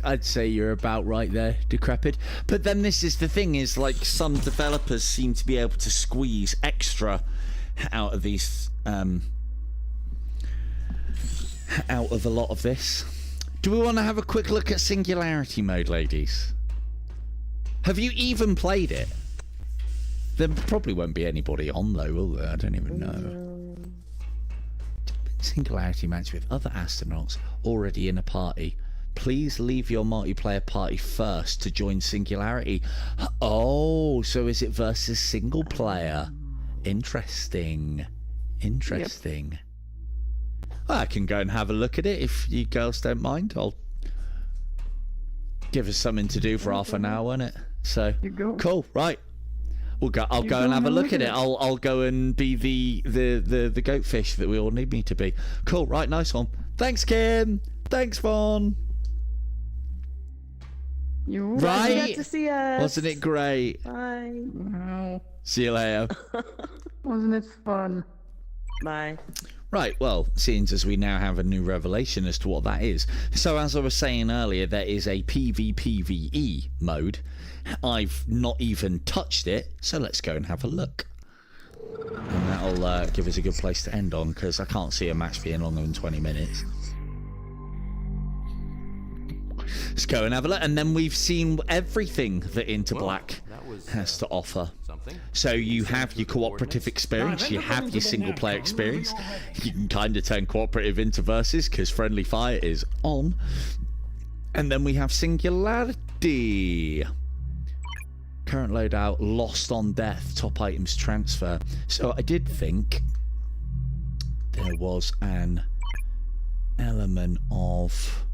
I'd say you're about right there, Decrepit. But then this is the thing: is like some developers seem to be able to squeeze extra out of these, out of a lot of this. Do we want to have a quick look at Singularity mode, ladies? Have you even played it? There probably won't be anybody on though, will there? I don't even know. Singularity match with other astronauts already in a party. Please leave your multiplayer party first to join Singularity. Oh, so is it versus single player? Interesting. Interesting. Yep. Well, I can go and have a look at it if you girls don't mind. I'll give us something to do for half an hour, won't it? So cool, right. I'll go and have a look at it. I'll go and be the goatfish that we all need me to be. Cool, right, nice one. Thanks, Kim. Thanks, Vaughn.
You
right? Got to see us.
Wasn't it great?
Bye.
Wow.
See you later.
Wasn't it fun?
Bye.
Right, well, seeing as we now have a new revelation as to what that is. So as I was saying earlier, there is a PvPvE mode. I've not even touched it, so let's go and have a look. And that'll give us a good place to end on, because I can't see a match being longer than 20 minutes. Let's go and have a look. And then we've seen everything that Into Black has to offer. So you have your cooperative experience, you have your single player experience. You can kind of turn cooperative into versus because friendly fire is on. And then we have Singularity. Current loadout, lost on death, top items transfer. So I did think there was an element of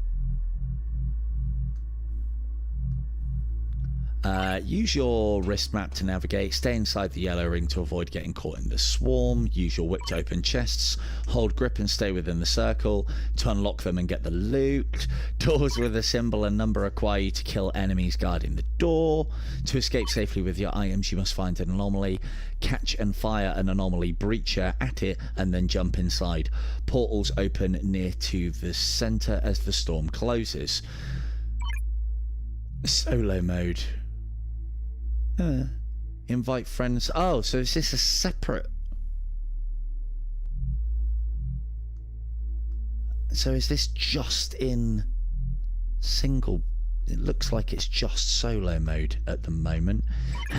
use your wrist map to navigate, stay inside the yellow ring to avoid getting caught in the swarm, use your whip to open chests, hold grip and stay within the circle to unlock them and get the loot. Doors with a symbol and number require you to kill enemies guarding the door. To escape safely with your items you must find an anomaly, catch and fire an anomaly breacher at it and then jump inside. Portals open near to the center as the storm closes. Solo mode. Invite friends. Oh, so is this a separate? So is this just in single? It looks like it's just solo mode at the moment,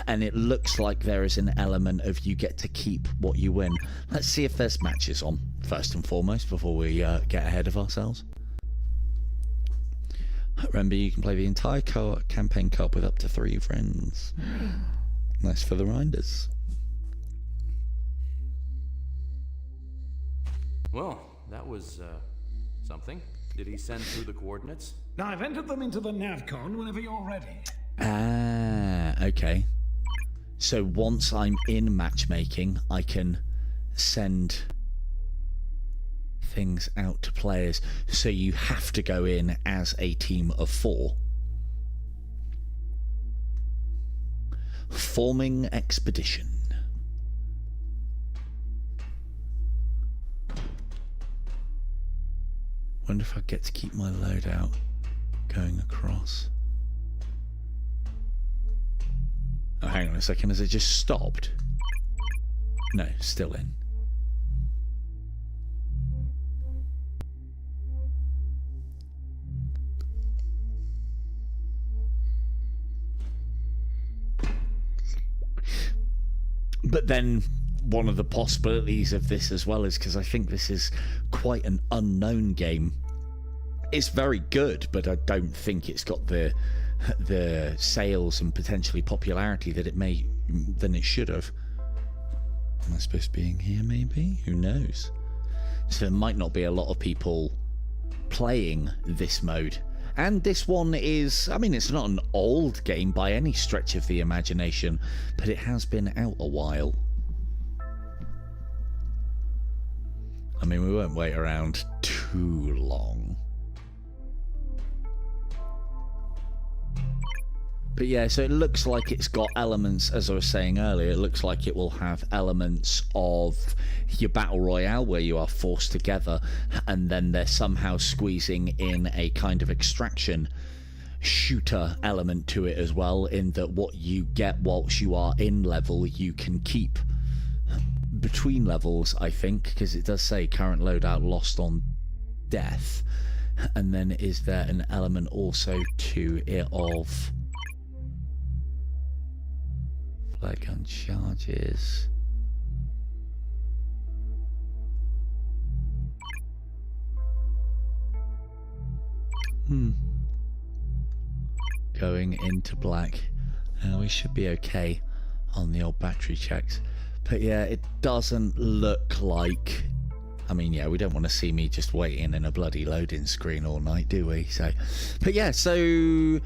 and it looks like there is an element of you get to keep what you win. Let's see if there's matches on first and foremost before we get ahead of ourselves. Remember, you can play the entire campaign co-op with up to 3 friends. Nice for the Rinders.
Well, that was something. Did he send through the coordinates?
I've entered them into the navcon whenever you're ready.
Ah, okay. So once I'm in matchmaking, I can send things out to players. So you have to go in as a team of 4. Forming expedition. Wonder if I get to keep my loadout going across. Oh, hang on a second, has it just stopped? No, still in. But then one of the possibilities of this as well is because I think this is quite an unknown game. It's very good, but I don't think it's got the sales and potentially popularity that it should have. Am I supposed to be in here maybe? Who knows? So there might not be a lot of people playing this mode. And this one is, I mean, it's not an old game by any stretch of the imagination, but it has been out a while. I mean, we won't wait around too long. But yeah, so it looks like it's got elements, as I was saying earlier, it looks like it will have elements of your battle royale where you are forced together and then they're somehow squeezing in a kind of extraction shooter element to it as well, in that what you get whilst you are in level you can keep between levels, I think, because it does say current loadout lost on death. And then is there an element also to it of Black gun charges. Going into black. We should be okay on the old battery checks. But yeah, it doesn't look like... I mean, yeah, we don't want to see me just waiting in a bloody loading screen all night, do we? So, but yeah, so...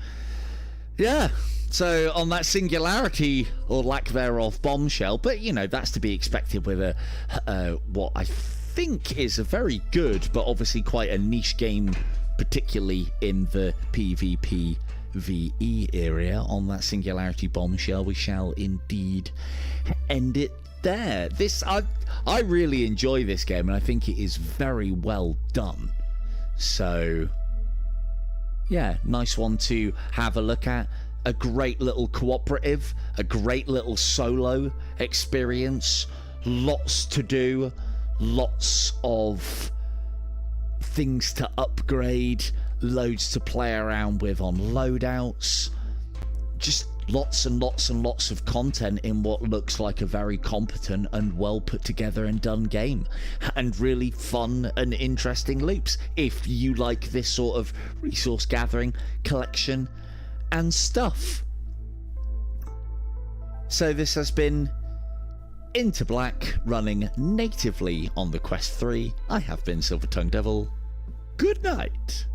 Yeah, so on that singularity, or lack thereof, bombshell, but, you know, that's to be expected with a what I think is a very good, but obviously quite a niche game, particularly in the PvP VE area. On that singularity bombshell, we shall indeed end it there. I really enjoy this game, and I think it is very well done. So yeah, nice one to have a look at. A great little cooperative, a great little solo experience, lots to do, lots of things to upgrade, loads to play around with on loadouts, just lots and lots and lots of content in what looks like a very competent and well put together and done game, and really fun and interesting loops if you like this sort of resource gathering, collection and stuff. So this has been Into Black, running natively on the Quest 3. I have been Silver Tongue Devil. Good night.